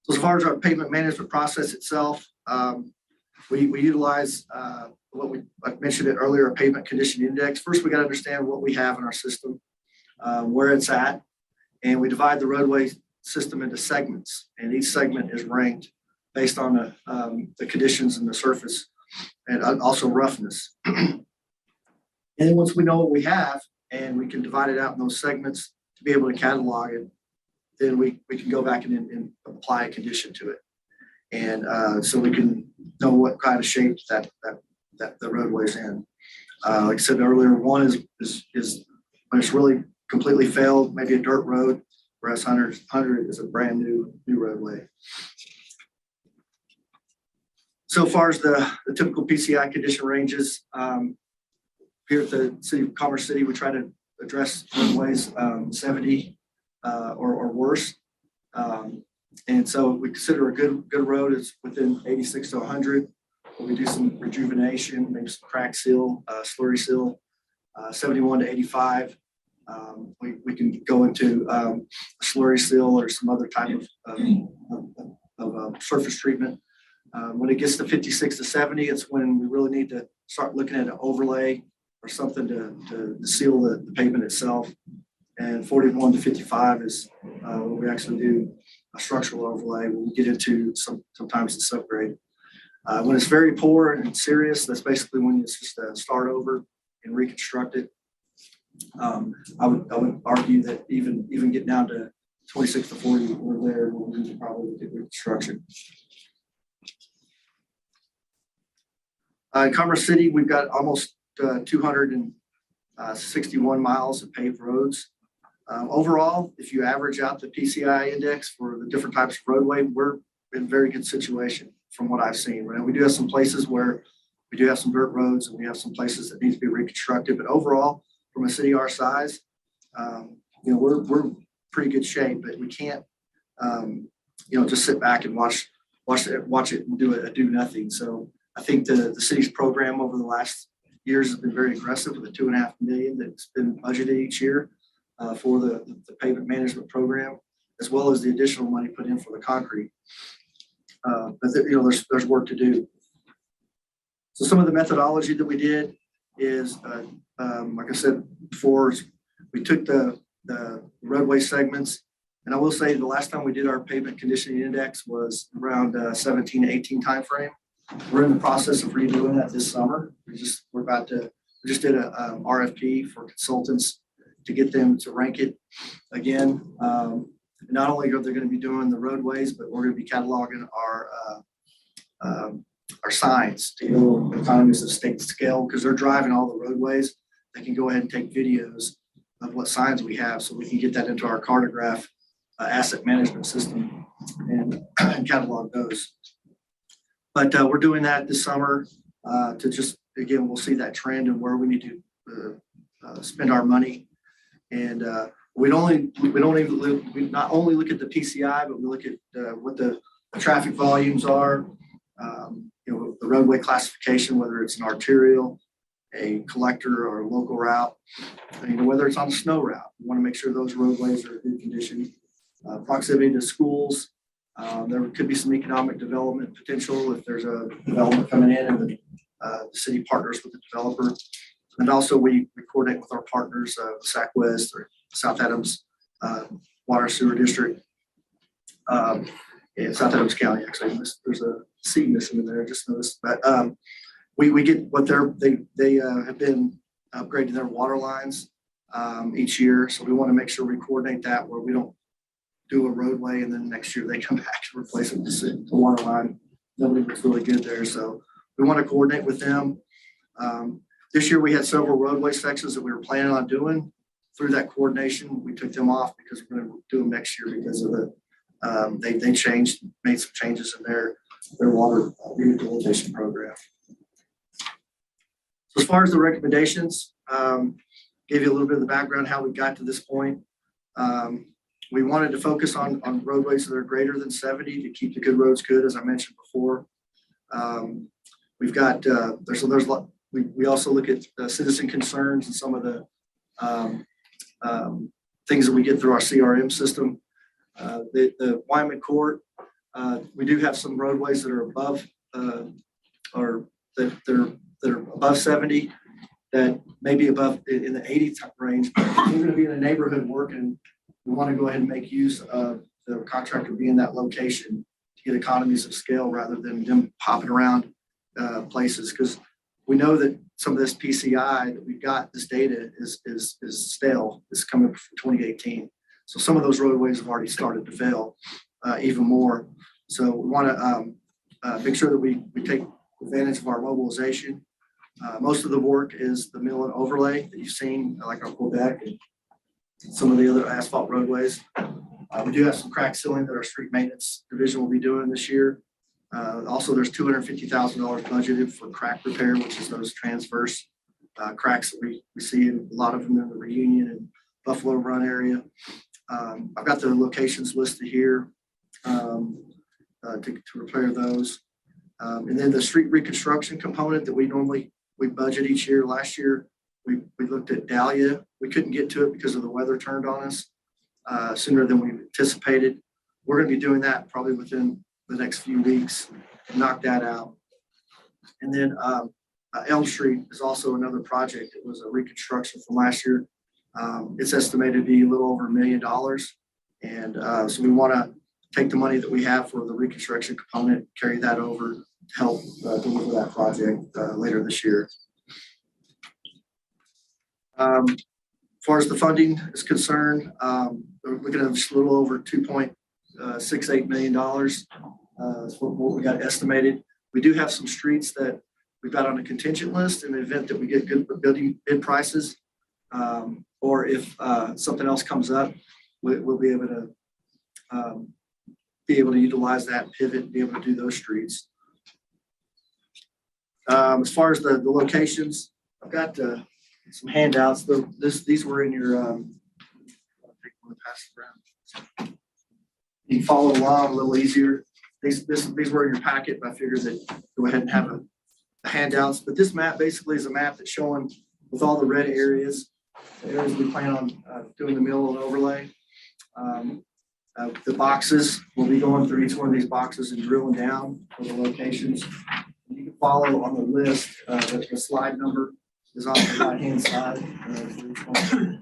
So as far as our pavement management process itself, we utilize I mentioned it earlier, a pavement condition index. First, we got to understand what we have in our system, where it's at, and we divide the roadway system into segments, and each segment is ranked based on the conditions in the surface and also roughness. And once we know what we have and we can divide it out in those segments to be able to catalog it, then we can go back and apply a condition to it. And so we can know what kind of shape that the roadway's in. Like I said earlier, one is when it's really completely failed, maybe a dirt road, whereas 100 is a brand new roadway. So far as the typical PCI condition ranges, here at the City of Commerce City, we try to address roadways 70 or worse. And so we consider a good road is within 86 to 100. We do some rejuvenation, maybe some crack seal, slurry seal, 71 to 85. We can go into a slurry seal or some other type of surface treatment. When it gets to 56 to 70, it's when we really need to start looking at an overlay or something to seal the pavement itself. And 41 to 55 is when we actually do a structural overlay. When we get into sometimes the subgrade. When it's very poor and serious, that's basically when it's just start over and reconstruct it. I would argue that even get down to 26 to 40, we're there. We'll do probably the reconstruction. In Commerce City, we've got almost 261 miles of paved roads. Overall, if you average out the PCI index for the different types of roadway, we're in very good situation from what I've seen. Right? We do have some places where we do have some dirt roads, and we have some places that need to be reconstructed. But overall, from a city our size, we're pretty good shape. But we can't, just sit back and watch it and do nothing. So I think the city's program over the last years has been very aggressive with the $2.5 million that's been budgeted each year for the pavement management program, as well as the additional money put in for the concrete. But there's work to do. So some of the methodology that we did is, like I said before, we took the roadway segments, and I will say the last time we did our pavement conditioning index was around 17 to 18 timeframe. We're in the process of redoing that this summer. We just did a RFP for consultants to get them to rank it again. Not only are they going to be doing the roadways, but we're going to be cataloging our signs to go economies of state scale, because they're driving all the roadways. They can go ahead and take videos of what signs we have, so we can get that into our cartograph asset management system and catalog those. But we're doing that this summer to just, again, we'll see that trend and where we need to spend our money. And we not only look at the PCI, but we look at what the traffic volumes are, the roadway classification, whether it's an arterial, a collector, or a local route, whether it's on a snow route. We want to make sure those roadways are in good condition. Proximity to schools. There could be some economic development potential if there's a development coming in and the city partners with the developer. And also we coordinate with our partners, SAC West or South Adams Water Sewer District, in South Adams County. Actually, there's a C missing in there. I just noticed, but we get what they have been upgrading their water lines each year. So we want to make sure we coordinate that where we don't do a roadway and then next year they come back to replace it with the water line. Nobody looks really good there. So we want to coordinate with them. This year we had several roadway sections that we were planning on doing. Through that coordination, we took them off because we're going to do them next year because of the they made some changes in their water rehabilitation program. So as far as the recommendations, gave you a little bit of the background how we got to this point. We wanted to focus on roadways that are greater than 70 to keep the good roads good, as I mentioned before. We've got, we also look at citizen concerns and some of the things that we get through our CRM system. The Wyman Court, we do have some roadways that are above or that are above 70, that may be above in the 80 range. But we're going to be in a neighborhood working. We want to go ahead and make use of the contractor being that location to get economies of scale rather than them popping around places, because we know that some of this PCI that we've got, this data is stale. It's coming from 2018. So some of those roadways have already started to fail even more. So we want to make sure that we take advantage of our mobilization. Most of the work is the mill and overlay that you've seen, like our Quebec and some of the other asphalt roadways. We do have some crack sealing that our street maintenance division will be doing this year. Also, there's $250,000 budgeted for crack repair, which is those transverse cracks that we see in a lot of them in the Reunion and Buffalo Run area. I've got the locations listed here to repair those. And then the street reconstruction component that we budget each year. Last year, we looked at Dahlia. We couldn't get to it because of the weather turned on us sooner than we anticipated. We're going to be doing that probably within the next few weeks and knock that out. And then Elm Street is also another project. It was a reconstruction from last year. It's estimated to be a little over $1 million. And so we want to take the money that we have for the reconstruction component, carry that over to help deliver that project later this year. As far as the funding is concerned, we're looking at just a little over $2.68 million. That's what we got estimated. We do have some streets that we've got on a contingent list in the event that we get good building bid prices, or if something else comes up, we'll be able to utilize that pivot and be able to do those streets. As far as the locations, I've got some handouts. These were in your. I'll pass it around. You can follow along a little easier. These were in your packet, but I figured that go ahead and have the handouts. But this map basically is a map that's showing with all the red areas, the areas we plan on doing the mill and overlay. The boxes, we'll be going through each one of these boxes and drilling down for the locations. You can follow on the list, the slide number is on the right-hand side for each one of the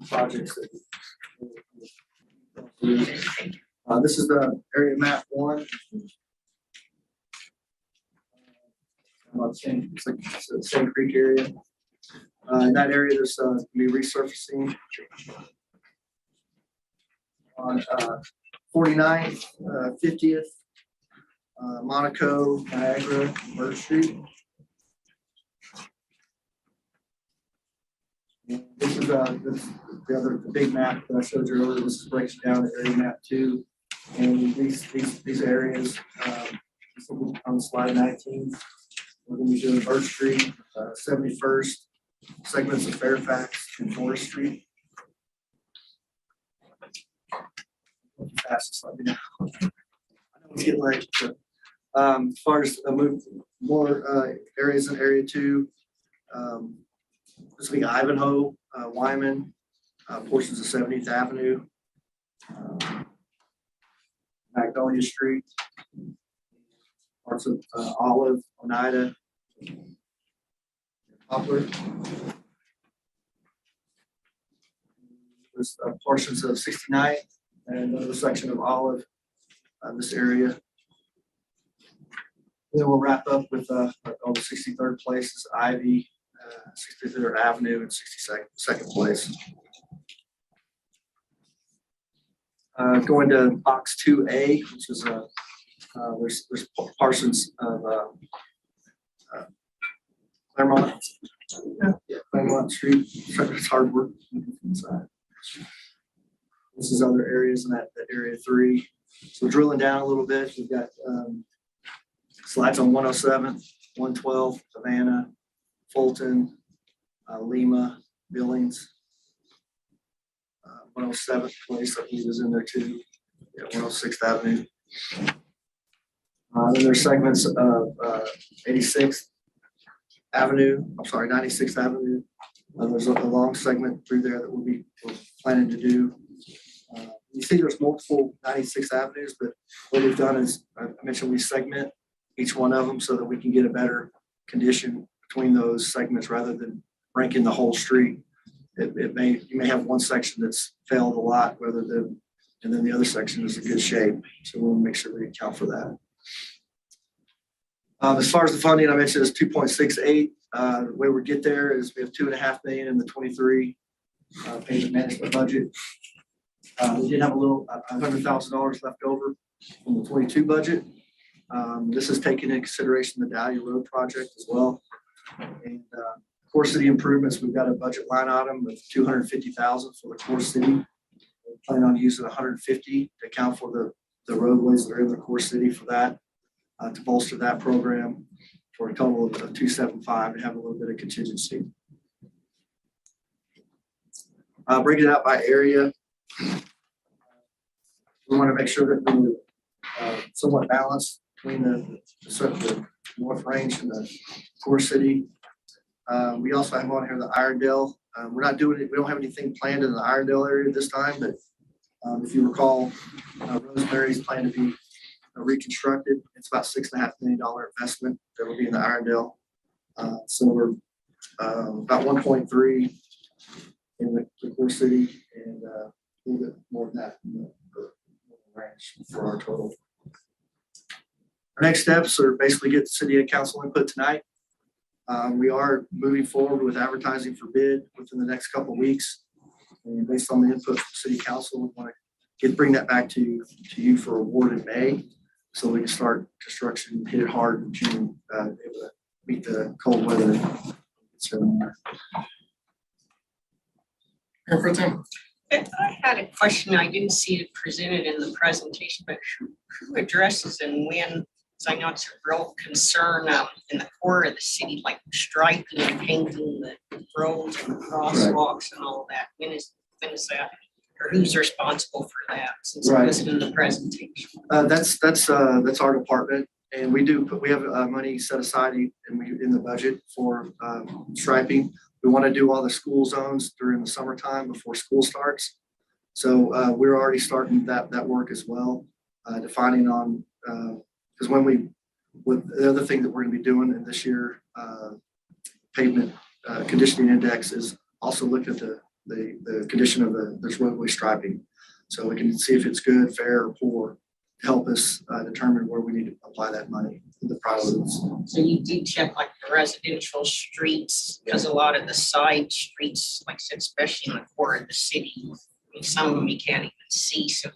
projects. This is the area map 1. It's like the Sand Creek area. In that area, there's going to be resurfacing on 49th, 50th, Monaco, Niagara, Birch Street. And this is the big map that I showed you earlier. This breaks down area map 2, and these areas on slide 19. We're going to be doing Birch Street, 71st, segments of Fairfax and Forest Street. Fast, let me know. I know it's getting late. But, as far as more areas in area 2, this will be Ivanhoe, Wyman, portions of 70th Avenue, Magnolia Street, parts of Olive, Oneida, Poplar. There's portions of 69th and another section of Olive, this area. Then we'll wrap up with all the 63rd places, Ivy, 63rd Avenue, and 62nd place. Going to box 2A, which is there's portions of Claremont. Yeah, Claremont Street. It's hard work inside. This is other areas in that area 3. So drilling down a little bit, we've got slides on 107, 112, Savannah, Fulton, Lima, Billings. 107th Place, I believe is in there too. Yeah, 106th Avenue. Then there's segments of 86th Avenue, I'm sorry, 96th Avenue. There's a long segment through there that we're planning to do. You see there's multiple 96 avenues, but what we've done is, I mentioned we segment each one of them so that we can get a better condition between those segments rather than ranking the whole street. You may have one section that's failed a lot and then the other section is in good shape. So we'll make sure we account for that. As far as the funding, I mentioned is 2.68. The way we get there is we have $2.5 million in the 23 payment management budget. We did have a little $100,000 left over from the 22 budget. This is taking into consideration the Dahlia Road project as well. And core city improvements, we've got a budget line item of $250,000 for the core city. We plan on using $150 to account for the roadways that are in the core city for that, to bolster that program for a total of $275 and have a little bit of contingency. Breaking it out by area. We want to make sure that we're somewhat balanced between the North Range and the core city. We also have on here the Irondale. We're not doing it. We don't have anything planned in the Irondale area this time, but if you recall, Rosemary's planned to be reconstructed. It's about $6.5 million investment that will be in the Irondale. So we're about 1.3 in the core city and a little bit more than that in the range for our total. Our next steps are basically get the city and council input tonight. We are moving forward with advertising for bid within the next couple of weeks. And based on the input from city council, we want to bring that back to you for award in May. So we can start construction, hit it hard in June, able to meet the cold weather. I had a question. I didn't see it presented in the presentation, but who addresses and when? Because I know it's a real concern in the core of the city, like striping and painting the roads and crosswalks and all that. When is that? Or who's responsible for that, since it wasn't in the presentation? That's our department, and we have money set aside in the budget for striping. We want to do all the school zones during the summertime before school starts. So we're already starting that work as well, defining on because the other thing that we're going to be doing in this year pavement conditioning index is also look at the condition of this roadway striping, so we can see if it's good, fair, or poor to help us determine where we need to apply that money in the priorities. So you did check like the residential streets, because a lot of the side streets, like I said, especially in the core of the city, I mean, some of them you can't even see. So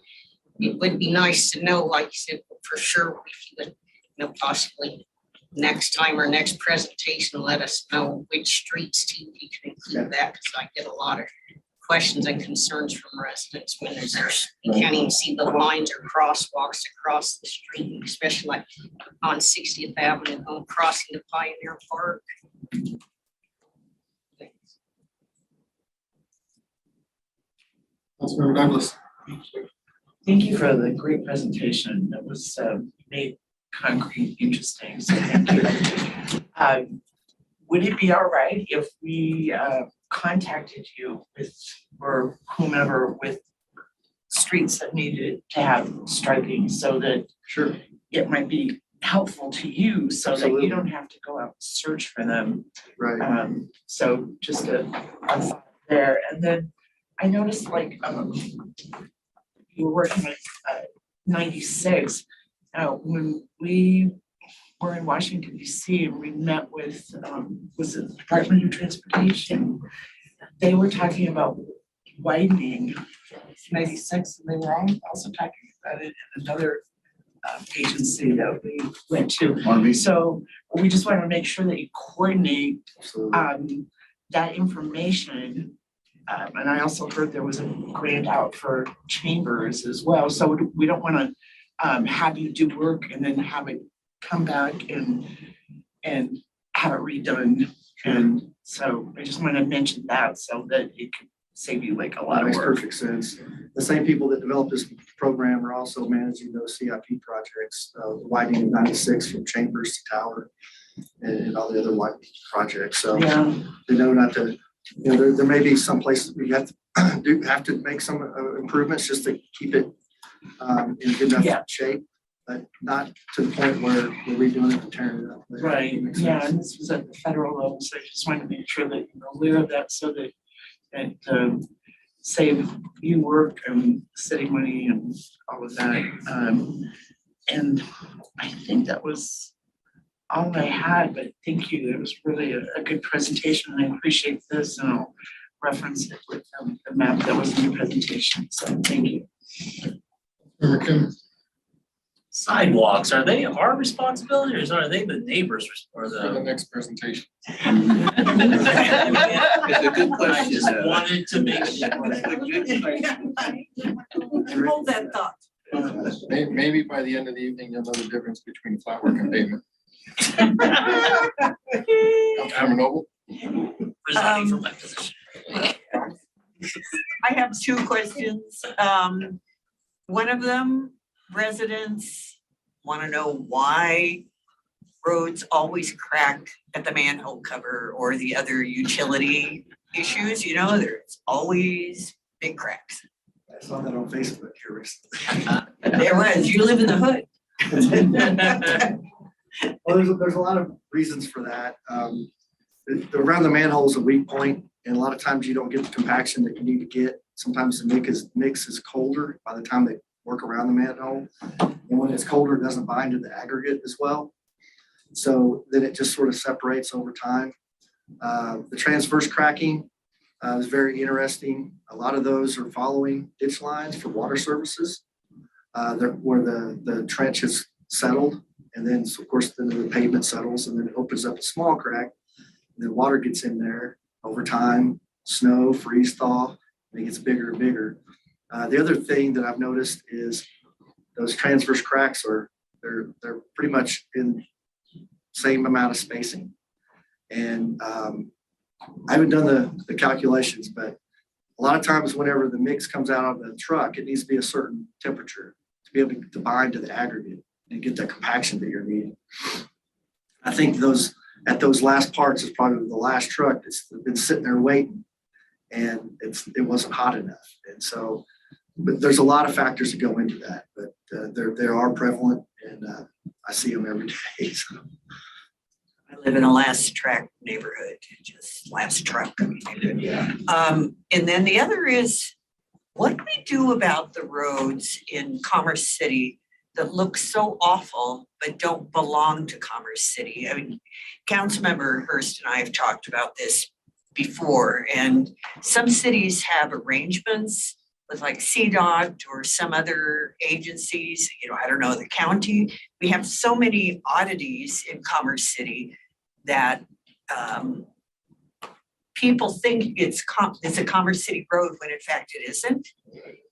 it would be nice to know, like you said, for sure, if you would, possibly next time or next presentation, let us know which streets too, you can include that, because I get a lot of questions and concerns from residents when you can't even see the lines or crosswalks across the street, especially like on 60th Avenue, crossing the Pioneer Park. Councilmember Douglas. Thank you for the great presentation. It was made concrete, interesting, so thank you. Would it be all right if we contacted you or whomever with streets that needed to have striping, so that it might be helpful to you, so that you don't have to go out and search for them. Right. So just a thought there. And then I noticed like you were working with 96. When we were in Washington, D.C., and we met with, was it the Department of Transportation? They were talking about widening 96, and they were also talking about it in another agency that we went to. So we just want to make sure that you coordinate that information. And I also heard there was a grant out for chambers as well. So we don't want to have you do work and then have it come back and have it redone. And so I just want to mention that so that save you like a That lot of makes work. perfect sense. The same people that developed this program are also managing those CIP projects, widening of 96 from Chambers to Tower and all the other widening projects. So Yeah. they know not to, you know, there may be some places we have to make some improvements just to keep it in good enough shape, but not to the point where we're redoing it and tearing it up. Right, yeah, and this was at the federal level, so I just wanted to make sure that you're aware of that so that save you work and city money and all of that. And I think that was all I had, but thank you. It was really a good presentation and I appreciate this and I'll reference it with the map that was in your presentation. So thank you. Sidewalks, are they our responsibility or are they the neighbors or For the the? next presentation. It's a good question. I just wanted to make sure. Hold that thought. Maybe by the end of the evening, you'll know the difference between flat work and pavement. Councilmember Noble? Resigning from my position. I have two questions. One of them, residents want to know why roads always crack at the manhole cover or the other utility issues, you know, there's always big cracks. I saw that on Facebook here recently. There was, you live in the hood. Well, there's a lot of reasons for that. Around the manhole is a weak point, and a lot of times you don't get the compaction that you need to get. Sometimes the mix is colder by the time they work around the manhole. And when it's colder, it doesn't bind to the aggregate as well. So then it just sort of separates over time. The transverse cracking is very interesting. A lot of those are following ditch lines for water services. Where the trench is settled. And then, so of course, then the pavement settles and then it opens up a small crack. And then water gets in there over time, snow, freeze thaw, and it gets bigger and bigger. The other thing that I've noticed is those transverse cracks they're pretty much in same amount of spacing. And I haven't done the calculations, but a lot of times whenever the mix comes out of the truck, it needs to be a certain temperature to be able to bind to the aggregate and get that compaction that you're needing. I think those last parts is probably the last truck that's been sitting there waiting and it wasn't hot enough. And so, but there's a lot of factors that go into that, but they are prevalent and I see them every day. So. I live in a last track neighborhood, just last truck. Yeah. And then the other is, what do we do about the roads in Commerce City that look so awful but don't belong to Commerce City? I mean, Councilmember Hurst and I have talked about this before, and some cities have arrangements with like CDOT or some other agencies, you know, I don't know, the county. We have so many oddities in Commerce City that people think it's a Commerce City road when in fact it isn't.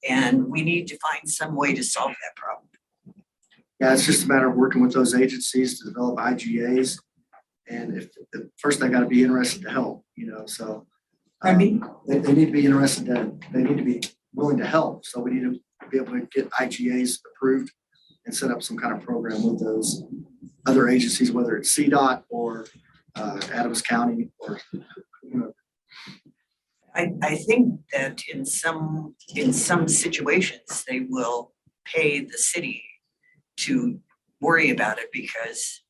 And we need to find some way to solve that problem. Yeah, it's just a matter of working with those agencies to develop IGAs. And first they got to be interested to help, you know, so. They need to be interested they need to be willing to help. So we need to be able to get IGAs approved and set up some kind of program with those other agencies, whether it's CDOT or Adams County or, you know. I think that in some situations, they will pay the city to worry about it because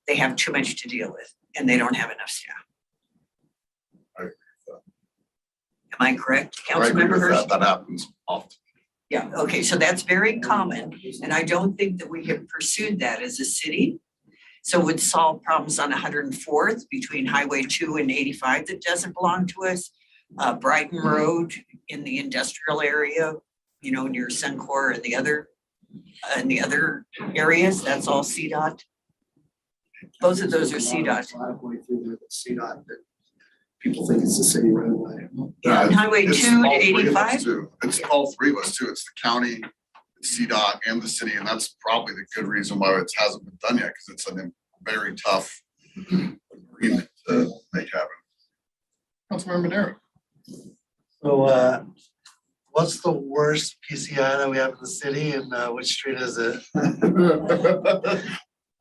they have too much to deal with and they don't have enough staff. Am I correct, Councilmember Hurst? That happens often. Yeah, okay, so that's very common, and I don't think that we have pursued that as a city. So it would solve problems on 104th between Highway 2 and 85 that doesn't belong to us. Brighton Road in the industrial area, you know, near Suncor and the other areas, that's all CDOT. Both of those are CDOT. A lot of way through there that's CDOT that people think it's the city roadway. Yeah, and Highway 2 to 85. It's all three of us too. It's the county, CDOT, and the city, and that's probably the good reason why it hasn't been done yet, because it's a very tough agreement to make happen. Councilmember Darrow. So, what's the worst PCI that we have in the city and which street is it? I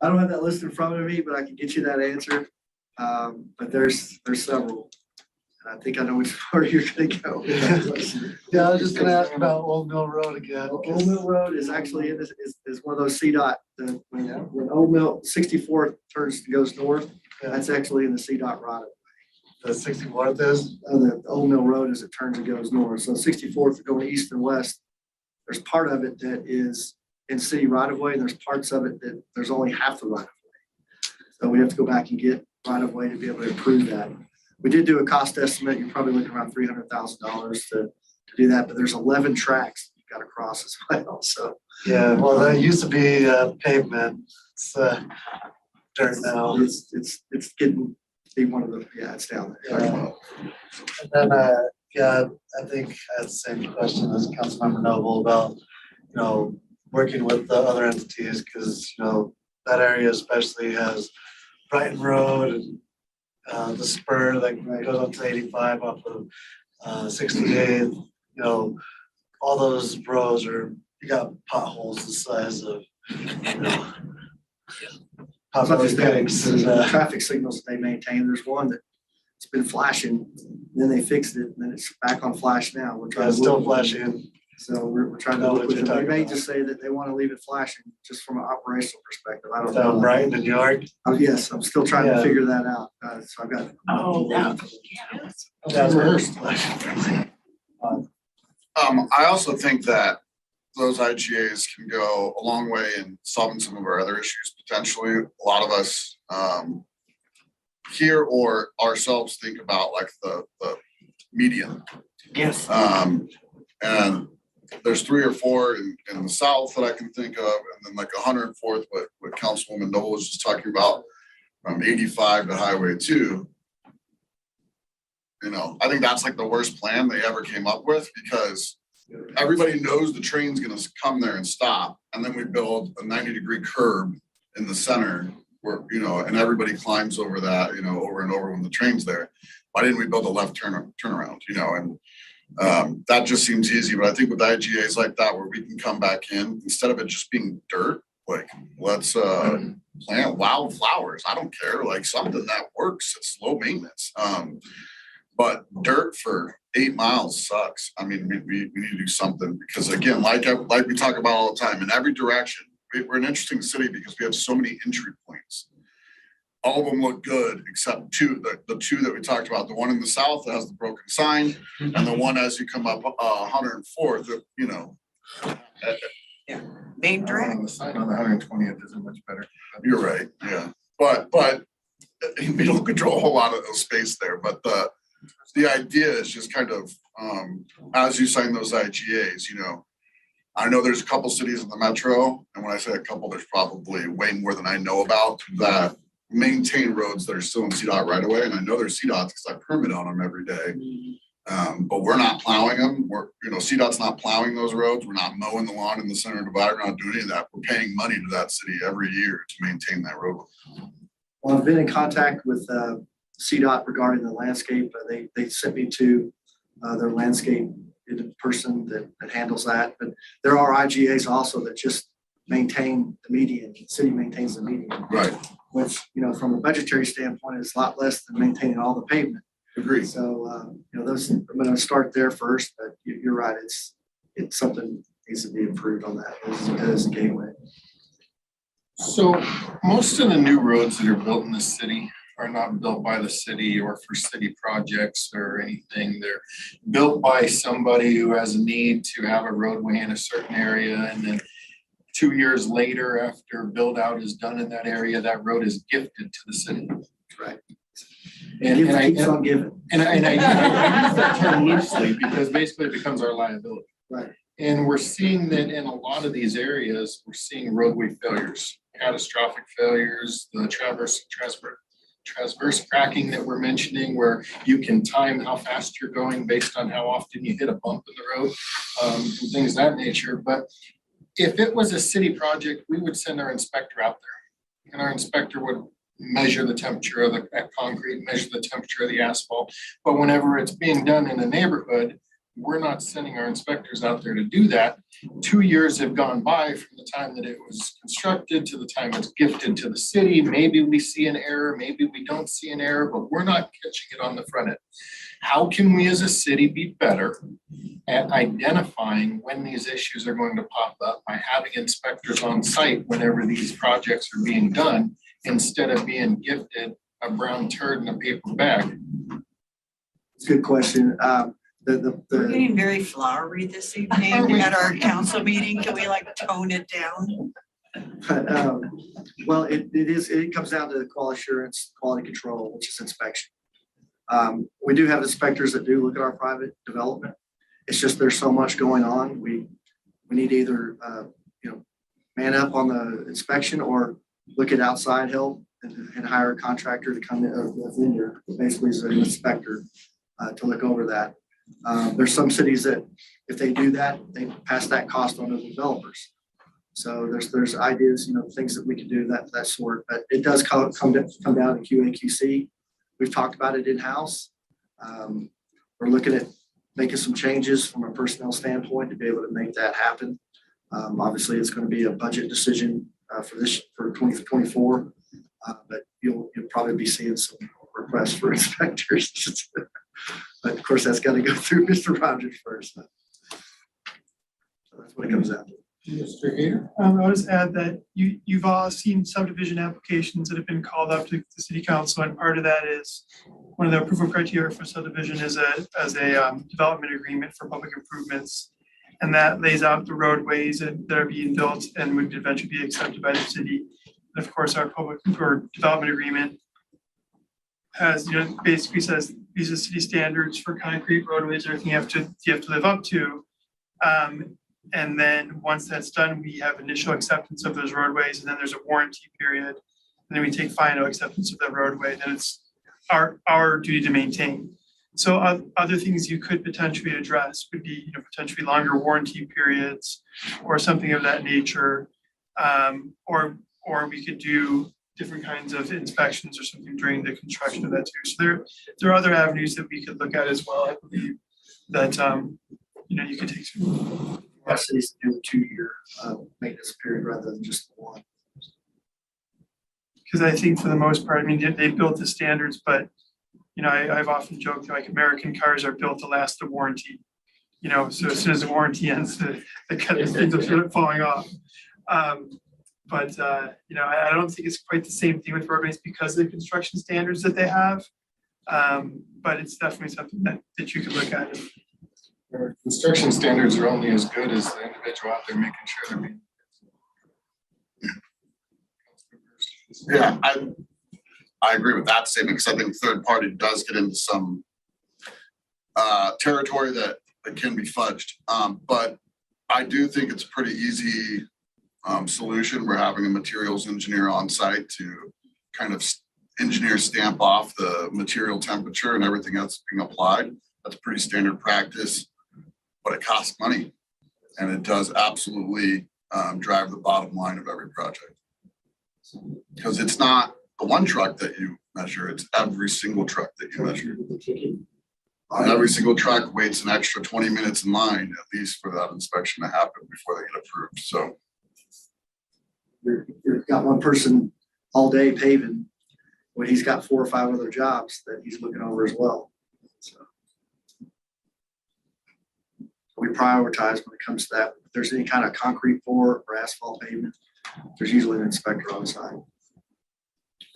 don't have that list in front of me, but I can get you that answer. But there's several. And I think I know which part you're gonna go. Yeah, I was just gonna ask about Old Mill Road again. Old Mill Road is actually in this, is one of those CDOT, when Old Mill 64th goes north, that's actually in the CDOT right. The 64th is? The Old Mill Road as it turns and goes north. So 64th going east and west, there's part of it that is in city right of way, and there's parts of it that there's only half the right of way. So we have to go back and get right of way to be able to improve that. We did do a cost estimate. You're probably looking around $300,000 to do that, but there's 11 tracks you've got to cross as well. So yeah, well, that used to be pavement. It's dirt now. It's getting be one of the it's down there. And then yeah, I think I had the same question as Councilmember Noble about working with the other entities because that area especially has Brighton Road and the spur that goes up to 85 off of 68th, all those roads you got potholes the size of, Potholes, traffic signals that they maintain. There's one that's been flashing, then they fixed it, and then it's back on flash now. We're trying to still flashing. So we're trying to look with them. They may just say that they want to leave it flashing just from an operational perspective. I don't know. Brighton and York? Yes, I'm still trying to figure that out. So I've got. That's worse. I also think that those IGAs can go a long way in solving some of our other issues potentially. A lot of us here or ourselves think about like the median. Yes. And there's 3 or 4 in the south that I can think of, and then like 104th, what Councilwoman Noble was just talking about, from 85 to Highway 2. I think that's like the worst plan they ever came up with because everybody knows the train's gonna come there and stop, and then we build a 90-degree curb in the center where, and everybody climbs over that, over and over when the train's there. Why didn't we build a left turnaround, and that just seems easy, but I think with IGAs like that, where we can come back in, instead of it just being dirt, like let's plant wildflowers. I don't care, like something that works. It's low maintenance. But dirt for 8 miles sucks. I mean, we need to do something because again, like we talk about all the time, in every direction, we're an interesting city because we have so many entry points. All of them look good except 2, the 2 that we talked about, the one in the south that has the broken sign and the one as you come up 104th, Main drag. The sign on the 120th isn't much better. You're right, yeah. But we don't control a whole lot of space there, but the idea is just kind of, as you sign those IGAs, I know there's a couple cities in the metro, and when I say a couple, there's probably way more than I know about that maintain roads that are still in CDOT right away. And I know there's CDOTs because I permit on them every day. But we're not plowing them. CDOT's not plowing those roads. We're not mowing the lawn in the center divider. We're not doing any of that. We're paying money to that city every year to maintain that road. Well, I've been in contact with CDOT regarding the landscape. They sent me to their landscape person that handles that. But there are IGAs also that just maintain the median. The city maintains the median. Right. Which, from a budgetary standpoint, is a lot less than maintaining all the pavement. Agreed. So, those, I'm going to start there first, but you're right. It's something needs to be improved on that as a gateway. So most of the new roads that are built in the city are not built by the city or for city projects or anything. They're built by somebody who has a need to have a roadway in a certain area, and then 2 years later, after build out is done in that area, that road is gifted to the city. Right. And I use that that term loosely because basically it becomes our liability. Right. And we're seeing that in a lot of these areas, we're seeing roadway failures, catastrophic failures, the transverse cracking that we're mentioning, where you can time how fast you're going based on how often you hit a bump in the road, and things of that nature. But if it was a city project, we would send our inspector out there, and our inspector would measure the temperature of the concrete, measure the temperature of the asphalt. But whenever it's being done in a neighborhood, we're not sending our inspectors out there to do that. 2 years have gone by from the time that it was constructed to the time it's gifted to the city. Maybe we see an error, maybe we don't see an error, but we're not catching it on the front end. How can we as a city be better at identifying when these issues are going to pop up by having inspectors on site whenever these projects are being done, instead of being gifted a brown turd in a paper bag? It's a good question. We're getting very flowery this evening at our council meeting. Can we like tone it down? Well, it comes down to quality assurance, quality control, which is inspection. We do have inspectors that do look at our private development. It's just there's so much going on. We need to either man up on the inspection or look at outside help and hire a contractor to come in, a vendor, basically as an inspector, to look over that. There's some cities that if they do that, they pass that cost on to the developers. So there's ideas, things that we can do that sort, but it does come down to QA/QC. We've talked about it in-house. We're looking at making some changes from a personnel standpoint to be able to make that happen. Obviously, it's going to be a budget decision for 2024, but you'll probably be seeing some requests for inspectors. But of course, that's got to go through Mr. Rogers first. So that's what it comes out to. Mr. Gator? I'll just add that you've all seen subdivision applications that have been called up to the city council, and part of that is one of the approval criteria for subdivision is a development agreement for public improvements. And that lays out the roadways that are being built and would eventually be accepted by the city. And of course, our public or development agreement has, basically says these are city standards for concrete roadways, everything you have to live up to. And then once that's done, we have initial acceptance of those roadways, and then there's a warranty period. And then we take final acceptance of that roadway. Then it's our duty to maintain. So other things you could potentially address would be, potentially longer warranty periods or something of that nature. Or we could do different kinds of inspections or something during the construction of that too. So there are other avenues that we could look at as well. I believe that, you could take some. Cities to do a 2-year maintenance period rather than just the one. Because I think for the most part, they built the standards, but I've often joked like American cars are built to last the warranty. So as soon as the warranty ends, the things are sort of falling off. But I don't think it's quite the same thing with roadways because of the construction standards that they have. But it's definitely something that you could look at. Construction standards are only as good as the individual out there making sure they're being. Yeah, I agree with that statement, because I think third party does get into some territory that can be fudged. But I do think it's a pretty easy solution. We're having a materials engineer on site to kind of engineer stamp off the material temperature and everything that's being applied. That's pretty standard practice, but it costs money, and it does absolutely drive the bottom line of every project. Because it's not the one truck that you measure, it's every single truck that you measure. Every single truck waits an extra 20 minutes in line, at least for that inspection to happen before they get approved. So you've got one person all day paving when he's got 4 or 5 other jobs that he's looking over as well. So we prioritize when it comes to that. If there's any kind of concrete pour or asphalt pavement, there's usually an inspector on site.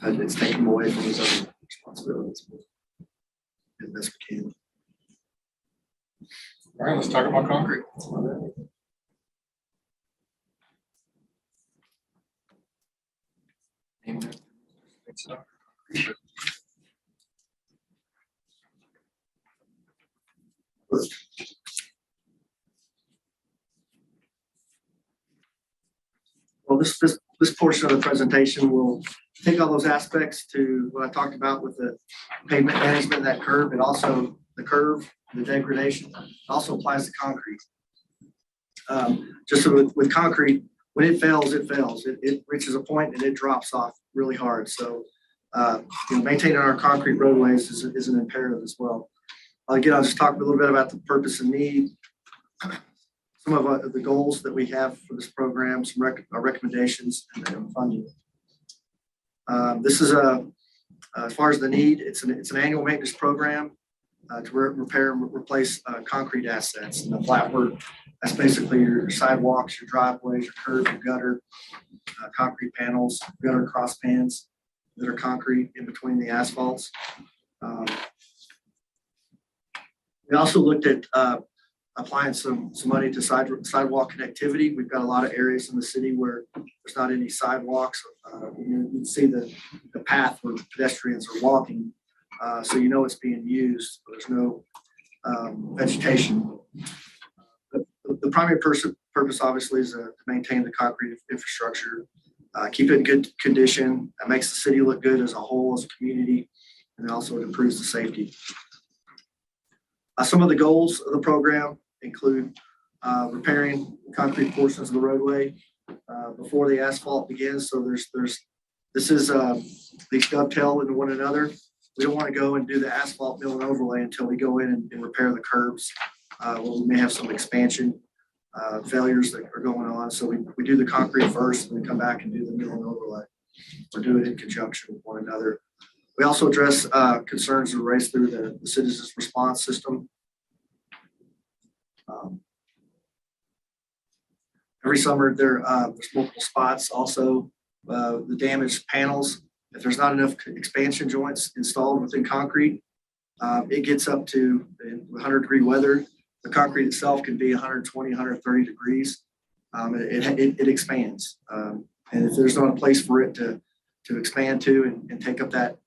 And it's taking him away from his other responsibilities as best we can. All right, let's talk about concrete. Well, this portion of the presentation will take all those aspects to what I talked about with the pavement management, that curve, and also the curve, the degradation. It also applies to concrete. Just so with concrete, when it fails, it fails. It reaches a point and it drops off really hard. So maintaining our concrete roadways is an imperative as well. Again, I'll just talk a little bit about the purpose and need, some of the goals that we have for this program, some recommendations and funding. This is as far as the need, it's an annual maintenance program to repair and replace concrete assets. And the flat work, that's basically your sidewalks, your driveways, your curb, your gutter, concrete panels, gutter cross pans that are concrete in between the asphalts. We also looked at applying some money to sidewalk connectivity. We've got a lot of areas in the city where there's not any sidewalks. You can see the path where pedestrians are walking, so you know it's being used. There's no vegetation. The primary purpose obviously is to maintain the concrete infrastructure, keep it in good condition. That makes the city look good as a whole, as a community, and also it improves the safety. Some of the goals of the program include repairing concrete portions of the roadway before the asphalt begins. So these dovetail into one another. We don't want to go and do the asphalt mill and overlay until we go in and repair the curbs. We may have some expansion failures that are going on. So we do the concrete first and then come back and do the mill and overlay. Or do it in conjunction with one another. We also address concerns that are raised through the citizens response system. Every summer there's multiple spots. Also, the damaged panels. If there's not enough expansion joints installed within concrete, it gets up to 100-degree weather. The concrete itself can be 120, 130 degrees. It expands, and if there's not a place for it to expand to and take up that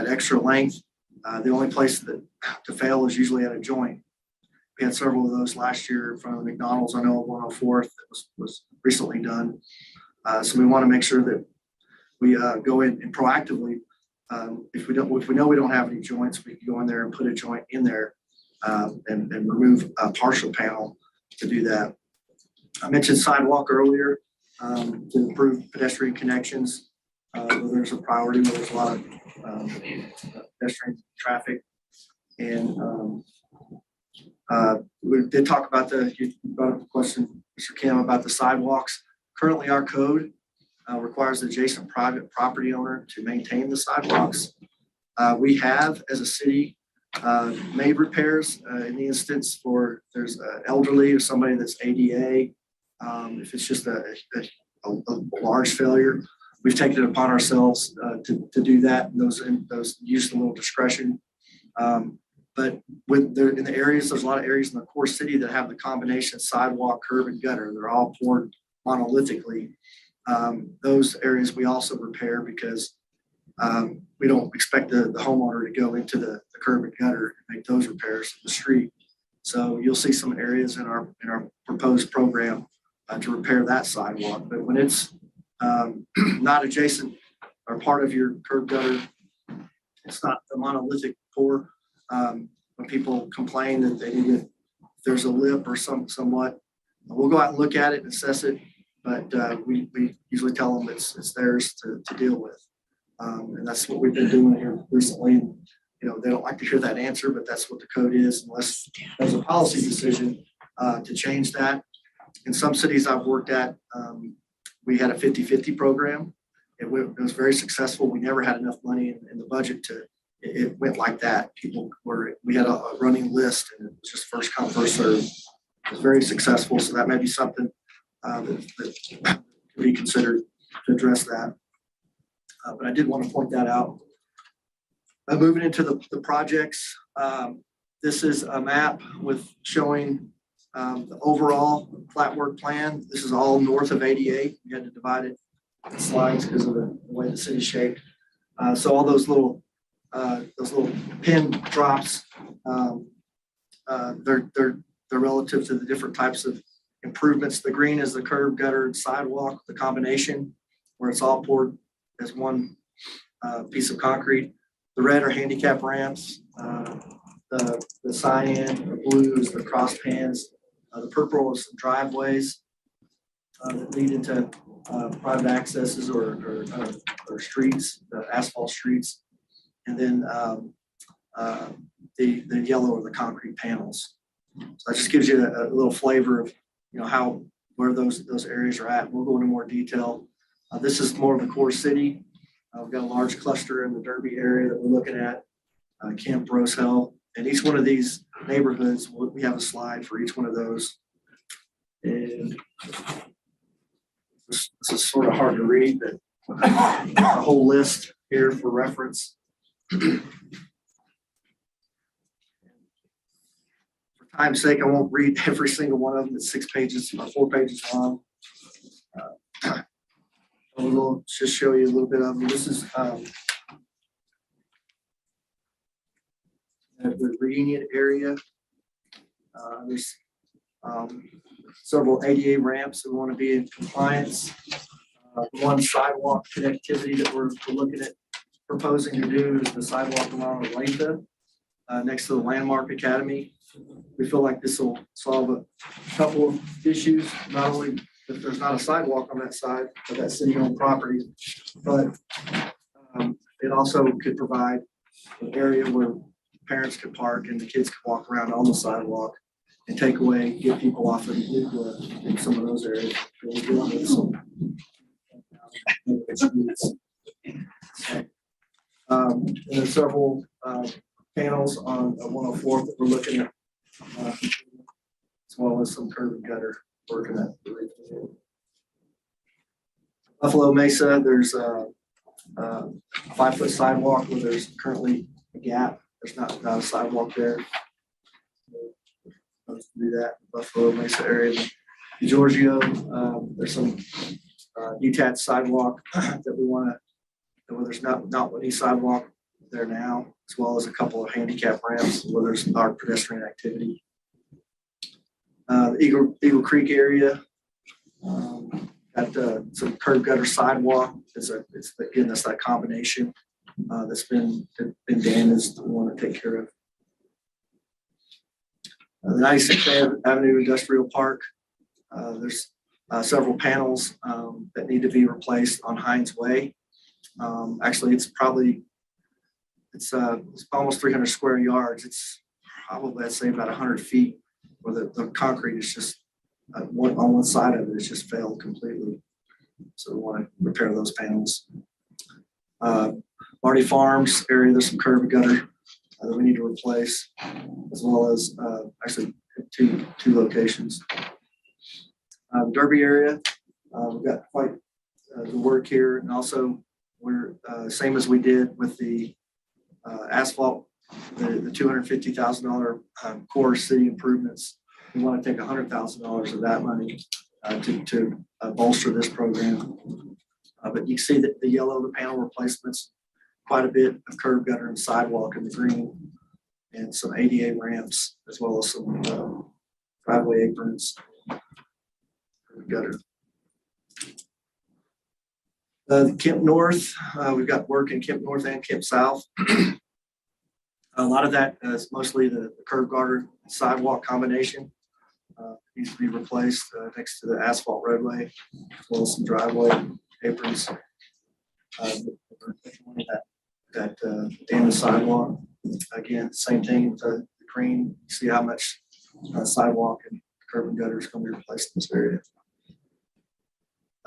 extra length, the only place to fail is usually at a joint. We had several of those last year in front of McDonald's. I know 104th that was recently done. So we want to make sure that we go in and proactively, if we know we don't have any joints, we can go in there and put a joint in there and remove a partial panel to do that. I mentioned sidewalk earlier to improve pedestrian connections. There's a priority where there's a lot of pedestrian traffic, and we did talk about you brought up the question, Mr. Kim, about the sidewalks. Currently, our code requires the adjacent private property owner to maintain the sidewalks. We have, as a city, made repairs in the instance for there's elderly or somebody that's ADA. If it's just a large failure, we've taken it upon ourselves to do that. And those use a little discretion. But in the areas, there's a lot of areas in the core city that have the combination sidewalk, curb, and gutter. They're all poured monolithically. Those areas we also repair because we don't expect the homeowner to go into the curb and gutter and make those repairs in the street. So you'll see some areas in our proposed program to repair that sidewalk. But when it's not adjacent or part of your curb gutter, it's not the monolithic pour. When people complain that there's a lip or somewhat, we'll go out and look at it and assess it. But we usually tell them it's theirs to deal with. And that's what we've been doing here recently. You know, they don't like to hear that answer, but that's what the code is, unless there's a policy decision to change that. In some cities I've worked at, we had a 50-50 program. It was very successful. We never had enough money in the budget it went like that. We had a running list, and it was just first come, first served. It was very successful. So that may be something that could be considered to address that. But I did want to point that out. Moving into the projects, this is a map with showing the overall flat work plan. This is all north of 88. We had to divide it in slides because of the way the city's shaped. So all those little pin drops, they're relative to the different types of improvements. The green is the curb, gutter, and sidewalk, the combination where it's all poured as one piece of concrete. The red are handicap ramps. The cyan, the blue is the cross pans. The purple is some driveways that lead into private accesses or streets, asphalt streets. And then the yellow or the concrete panels. So that just gives you a little flavor of, where those areas are at. We'll go into more detail. This is more of the core city. We've got a large cluster in the Derby area that we're looking at, Camp Roselle. And each one of these neighborhoods, we have a slide for each one of those. And this is sort of hard to read, but a whole list here for reference. For time's sake, I won't read every single one of them. It's 6 pages or 4 pages long. We'll just show you a little bit of them. This is the Reunion area. There's several ADA ramps that want to be in compliance. One sidewalk connectivity that we're looking at proposing to do is the sidewalk along Olathe, next to the Landmark Academy. We feel like this will solve a couple of issues, not only if there's not a sidewalk on that side of that city-owned property, but it also could provide an area where parents could park and the kids could walk around on the sidewalk and take away, get people off of in some of those areas. And there's several panels on 104 that we're looking at, as well as some curb and gutter working at. Buffalo Mesa, there's a 5-foot sidewalk where there's currently a gap. There's not a sidewalk there. Let's do that. Buffalo Mesa area. In Giorgio, there's some detached sidewalk that we want to, where there's not any sidewalk there now, as well as a couple of handicap ramps where there's our pedestrian activity. Eagle Creek area, got some curb gutter sidewalk. It's again, that's that combination that's been damaged that we want to take care of. The 96th Avenue Industrial Park, there's several panels that need to be replaced on Hines Way. Actually, it's almost 300 square yards. It's probably, I'd say, about 100 feet where the concrete is just on one side of it, it's just failed completely. So we want to repair those panels. Marty Farms area, there's some curb and gutter that we need to replace, as well as actually two locations. Derby area, we've got quite the work here, and also we're same as we did with the asphalt, the $250,000 core city improvements. We want to take $100,000 of that money to bolster this program. But you can see that the yellow, the panel replacements, quite a bit of curb gutter and sidewalk in the green, and some ADA ramps, as well as some driveway aprons, gutter. Kemp North, we've got work in Kemp North and Kemp South. A lot of that is mostly the curb gutter sidewalk combination. Needs to be replaced next to the asphalt roadway, as well as some driveway aprons. That damaged sidewalk. Again, same thing with the green. See how much sidewalk and curb and gutter is going to be replaced in this area.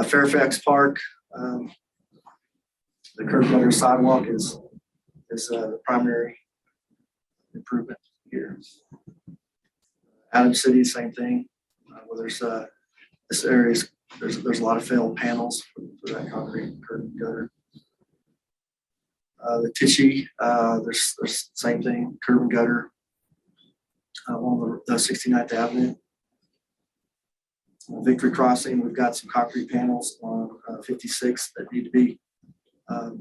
Fairfax Park, the curb gutter sidewalk is the primary improvement here. Adams City, same thing. Where there's this area, there's a lot of failed panels for that concrete curb and gutter. The Tichy, there's same thing, curb and gutter along the 69th Avenue. Victory Crossing, we've got some concrete panels on 56 that need to be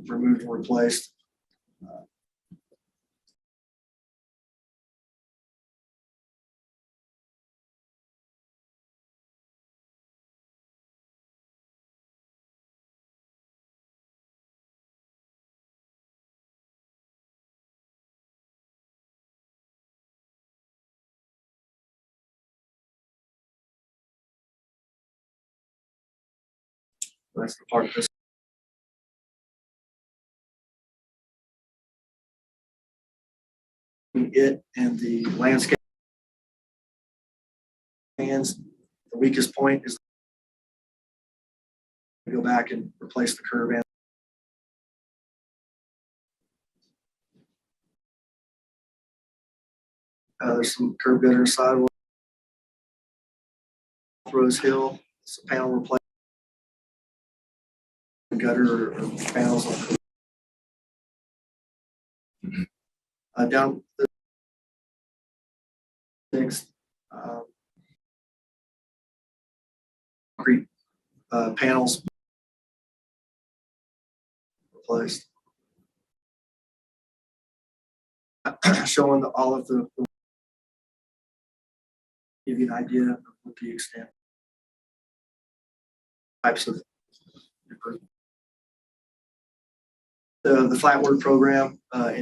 removed and replaced. That's the part of this. it and the landscape. Hands, the weakest point is go back and replace the curb and there's some curb gutter sidewalk. Rose Hill, it's a panel replacement. Gutter or panels on. Down the next, concrete, panels replaced. Showing all of the give you an idea of what the extent types of improvement. The flat work program it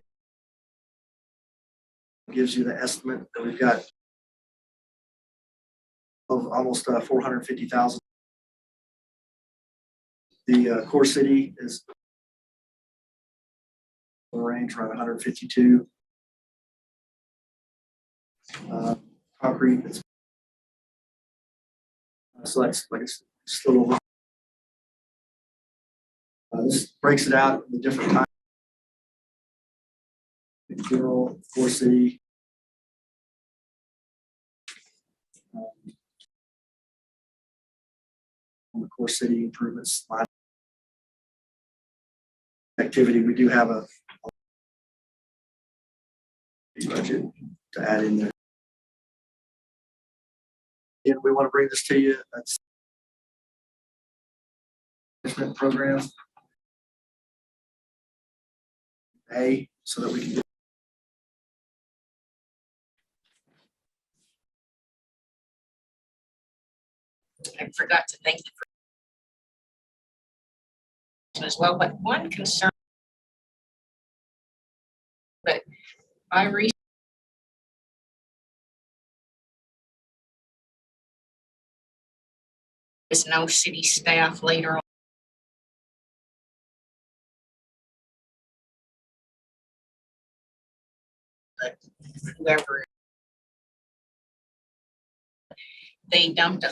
gives you the estimate that we've got of almost 450,000. The core city is range around 152. Concrete is so that's like it's just a little. This breaks it out the different types. General, core city. On the core city improvements line activity, we do have a budget to add in there. And we want to bring this to you. That's management program. So that we can get I forgot to thank you for as well, but one concern that I is no city staff later on. But whoever they dumped a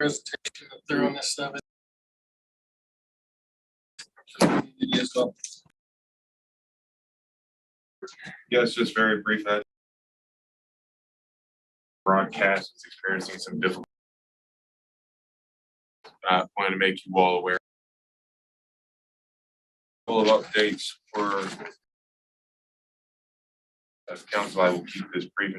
presentation up there on this stuff. Yes, just very brief. That broadcast is experiencing some difficulties. Want to make you all aware. Full of updates for as council. I will keep this brief.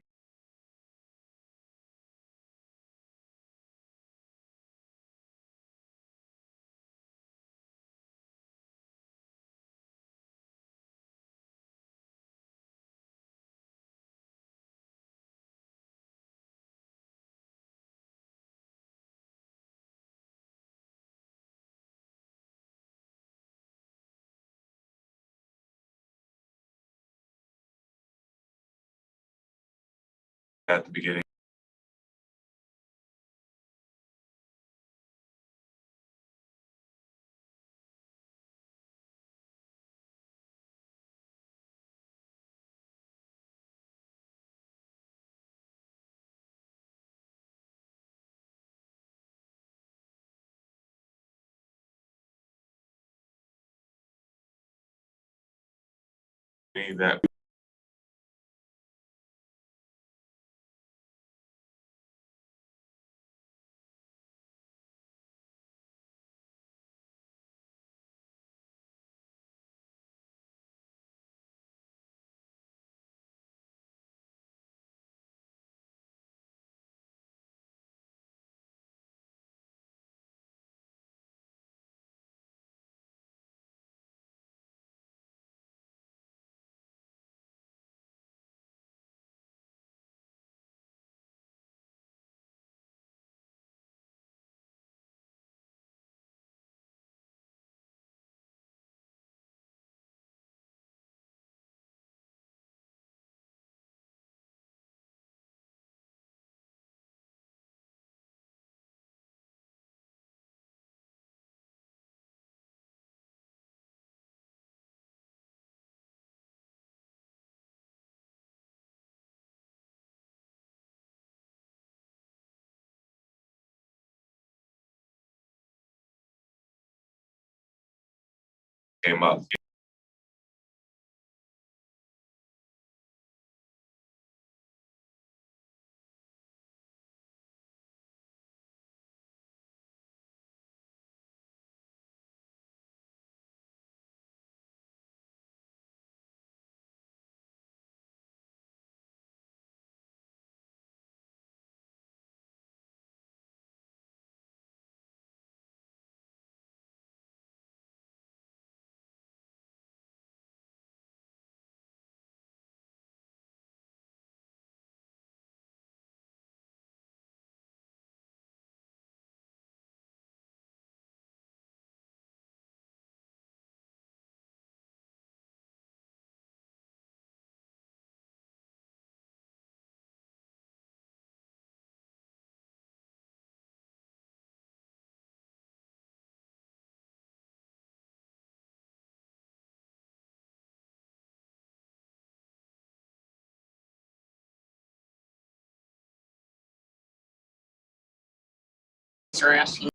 At the beginning. That came up. Are asking.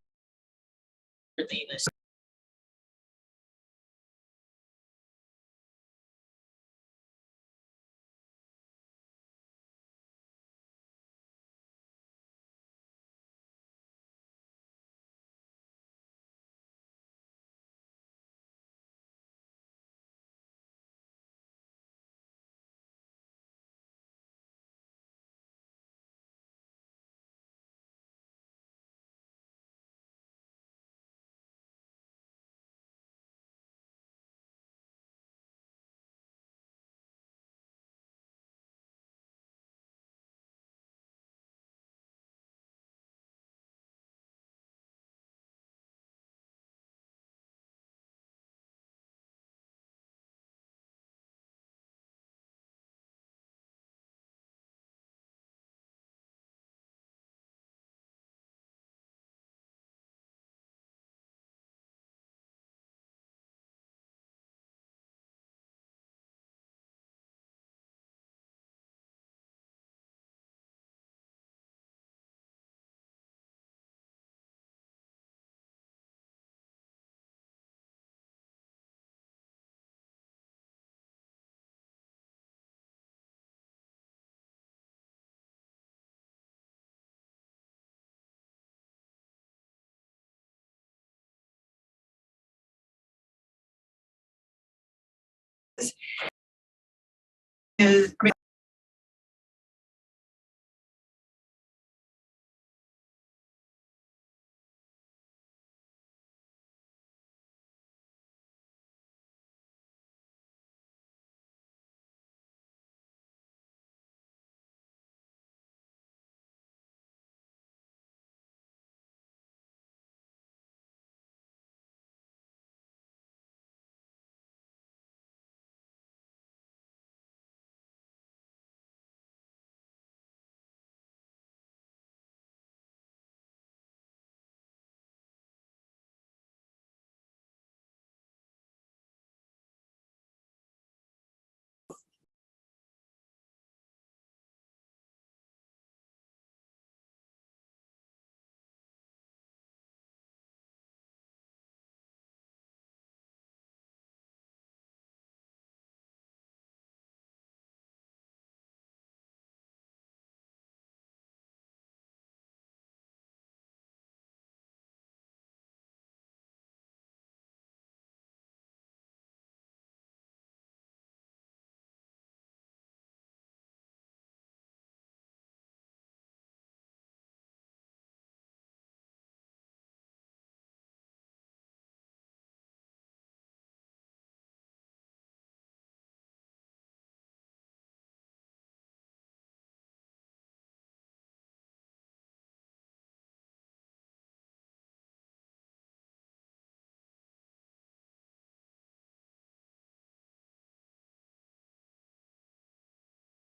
Is,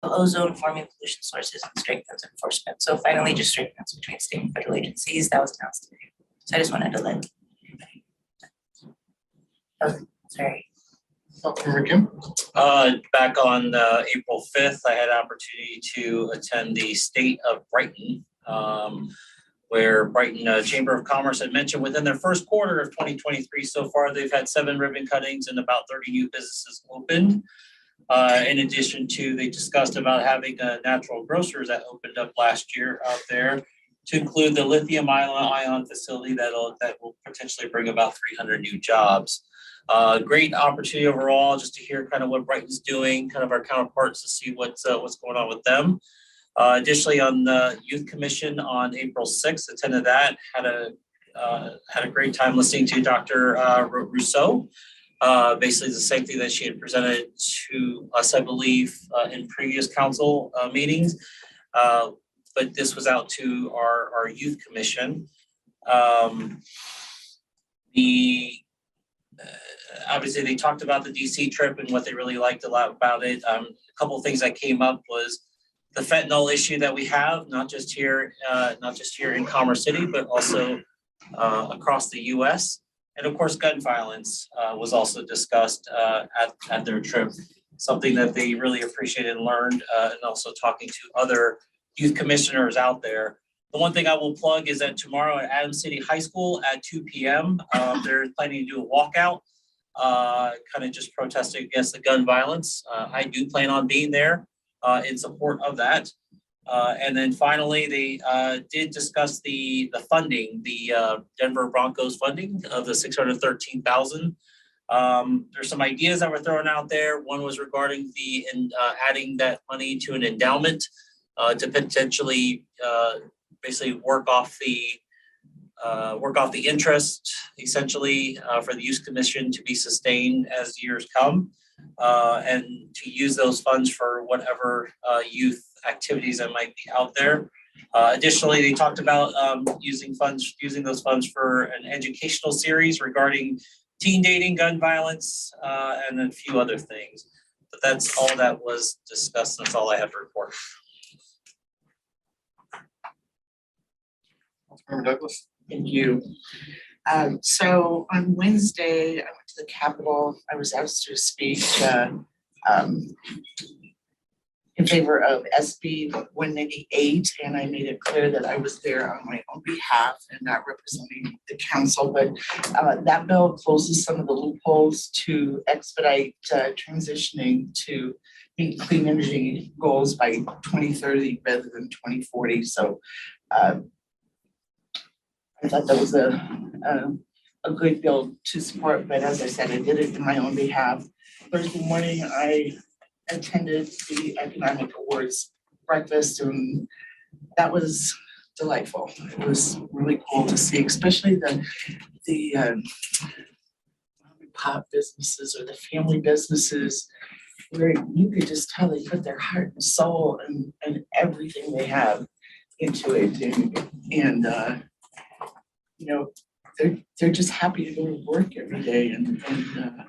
ozone forming pollution sources and strengthens enforcement. So finally just strengthens between state and federal agencies. That was announced today. So I just wanted to let everybody. Sorry. Councilmember Kim? Back on April 5th, I had opportunity to attend the State of Brighton, where Brighton Chamber of Commerce had mentioned within their first quarter of 2023 so far, they've had 7 ribbon cuttings and about 30 new businesses opened. In addition to, they discussed about having natural grocers that opened up last year out there to include the lithium ion facility that will potentially bring about 300 new jobs. Great opportunity overall, just to hear kind of what Brighton's doing, kind of our counterparts to see what's going on with them. Additionally, on the Youth Commission on April 6th, attended that, had a great time listening to Dr. Rousseau. Basically the same thing that she had presented to us, I believe, in previous council meetings. But this was out to our Youth Commission. Obviously, they talked about the DC trip and what they really liked a lot about it. A couple of things that came up was the fentanyl issue that we have, not just here in Commerce City, but also across the US. And of course, gun violence was also discussed at their trip, something that they really appreciated and learned, and also talking to other youth commissioners out there. The one thing I will plug is that tomorrow at Adams City High School at 2 p.m., they're planning to do a walkout, kind of just protesting against the gun violence. I do plan on being there in support of that. And then finally, they did discuss the funding, the Denver Broncos funding of the $613,000. There's some ideas that were thrown out there. One was regarding adding that money to an endowment to potentially basically work off the interest, essentially, for the Youth Commission to be sustained as years come, and to use those funds for whatever youth activities that might be out there. Additionally, they talked about using those funds for an educational series regarding teen dating, gun violence, and a few other things. But that's all that was discussed. That's all I have to report. Councilmember Douglas? Thank you. So on Wednesday, I went to the Capitol. I was asked to speak in favor of SB 198, and I made it clear that I was there on my own behalf and not representing the council. But that bill closes some of the loopholes to expedite transitioning to meet clean energy goals by 2030 rather than 2040. So I thought that was a a good bill to support, but as I said, I did it in my own behalf. Thursday morning, I attended the Economic Awards breakfast, and that was delightful. It was really cool to see, especially the pop businesses or the family businesses, where you could just tell they put their heart and soul and everything they have into it, and you know, they're just happy to go to work every day, and they're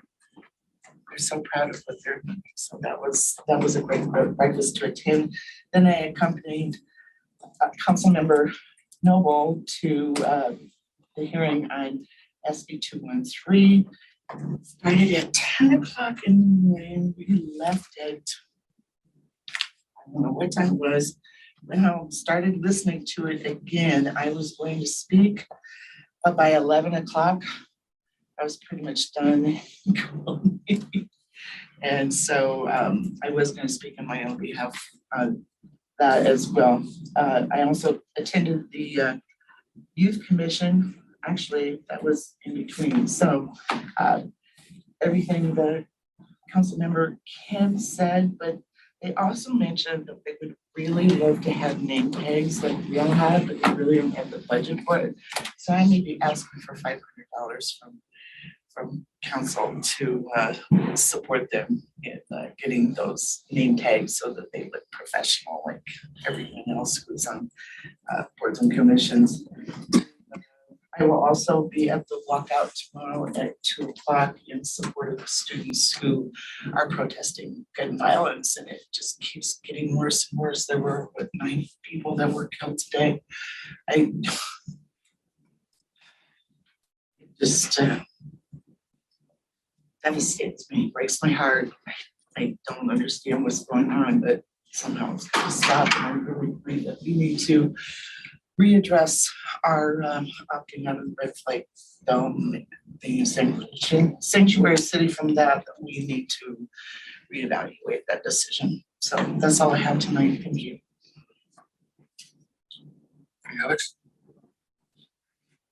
so proud of what they're doing. So that was a great breakfast to attend. Then I accompanied Councilmember Noble to the hearing on SB 213. Started at 10 o'clock in the morning. We left at, I don't know what time it was. When I started listening to it again, I was going to speak, but by 11 o'clock, I was pretty much done. And so I was going to speak on my own behalf on that as well. I also attended the Youth Commission. Actually, that was in between. So everything the council member Kim said, but they also mentioned that they would really love to have name tags like we all have, but they really don't have the budget for it. So I may be asking for $500 from council to support them in getting those name tags so that they look professional like everyone else who's on boards and commissions. I will also be at the walkout tomorrow at 2 o'clock in support of the students who are protesting gun violence, and it just keeps getting worse and worse. There were 9 people that were killed today. I just devastates me, breaks my heart. I don't understand what's going on, but somehow it's got to stop. And I really agree that we need to readdress our opting out of the red flag dome, being a sanctuary city. From that, we need to reevaluate that decision. So that's all I have tonight. Thank you. Any others?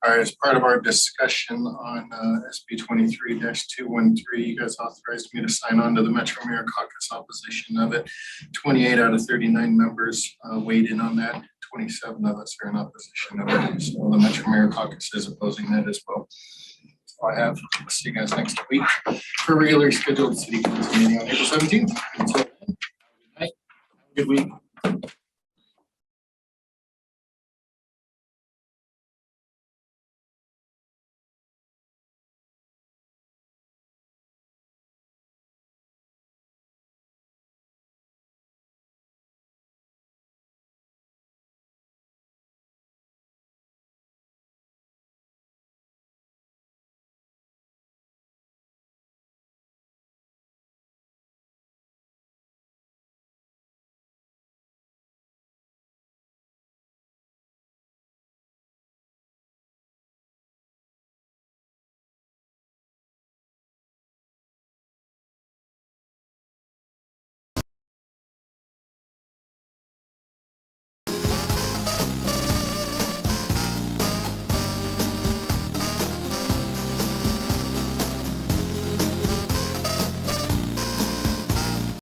All right, as part of our discussion on SB 23-213, you guys authorized me to sign on to the Metro Mayor Caucus opposition of it. 28 out of 39 members weighed in on that. 27 of us are in opposition of it. So the Metro Mayor Caucus is opposing that as well. That's all I have. We'll see you guys next week for a regularly scheduled city council meeting on April 17th. Until then, have a good night. Have a good week.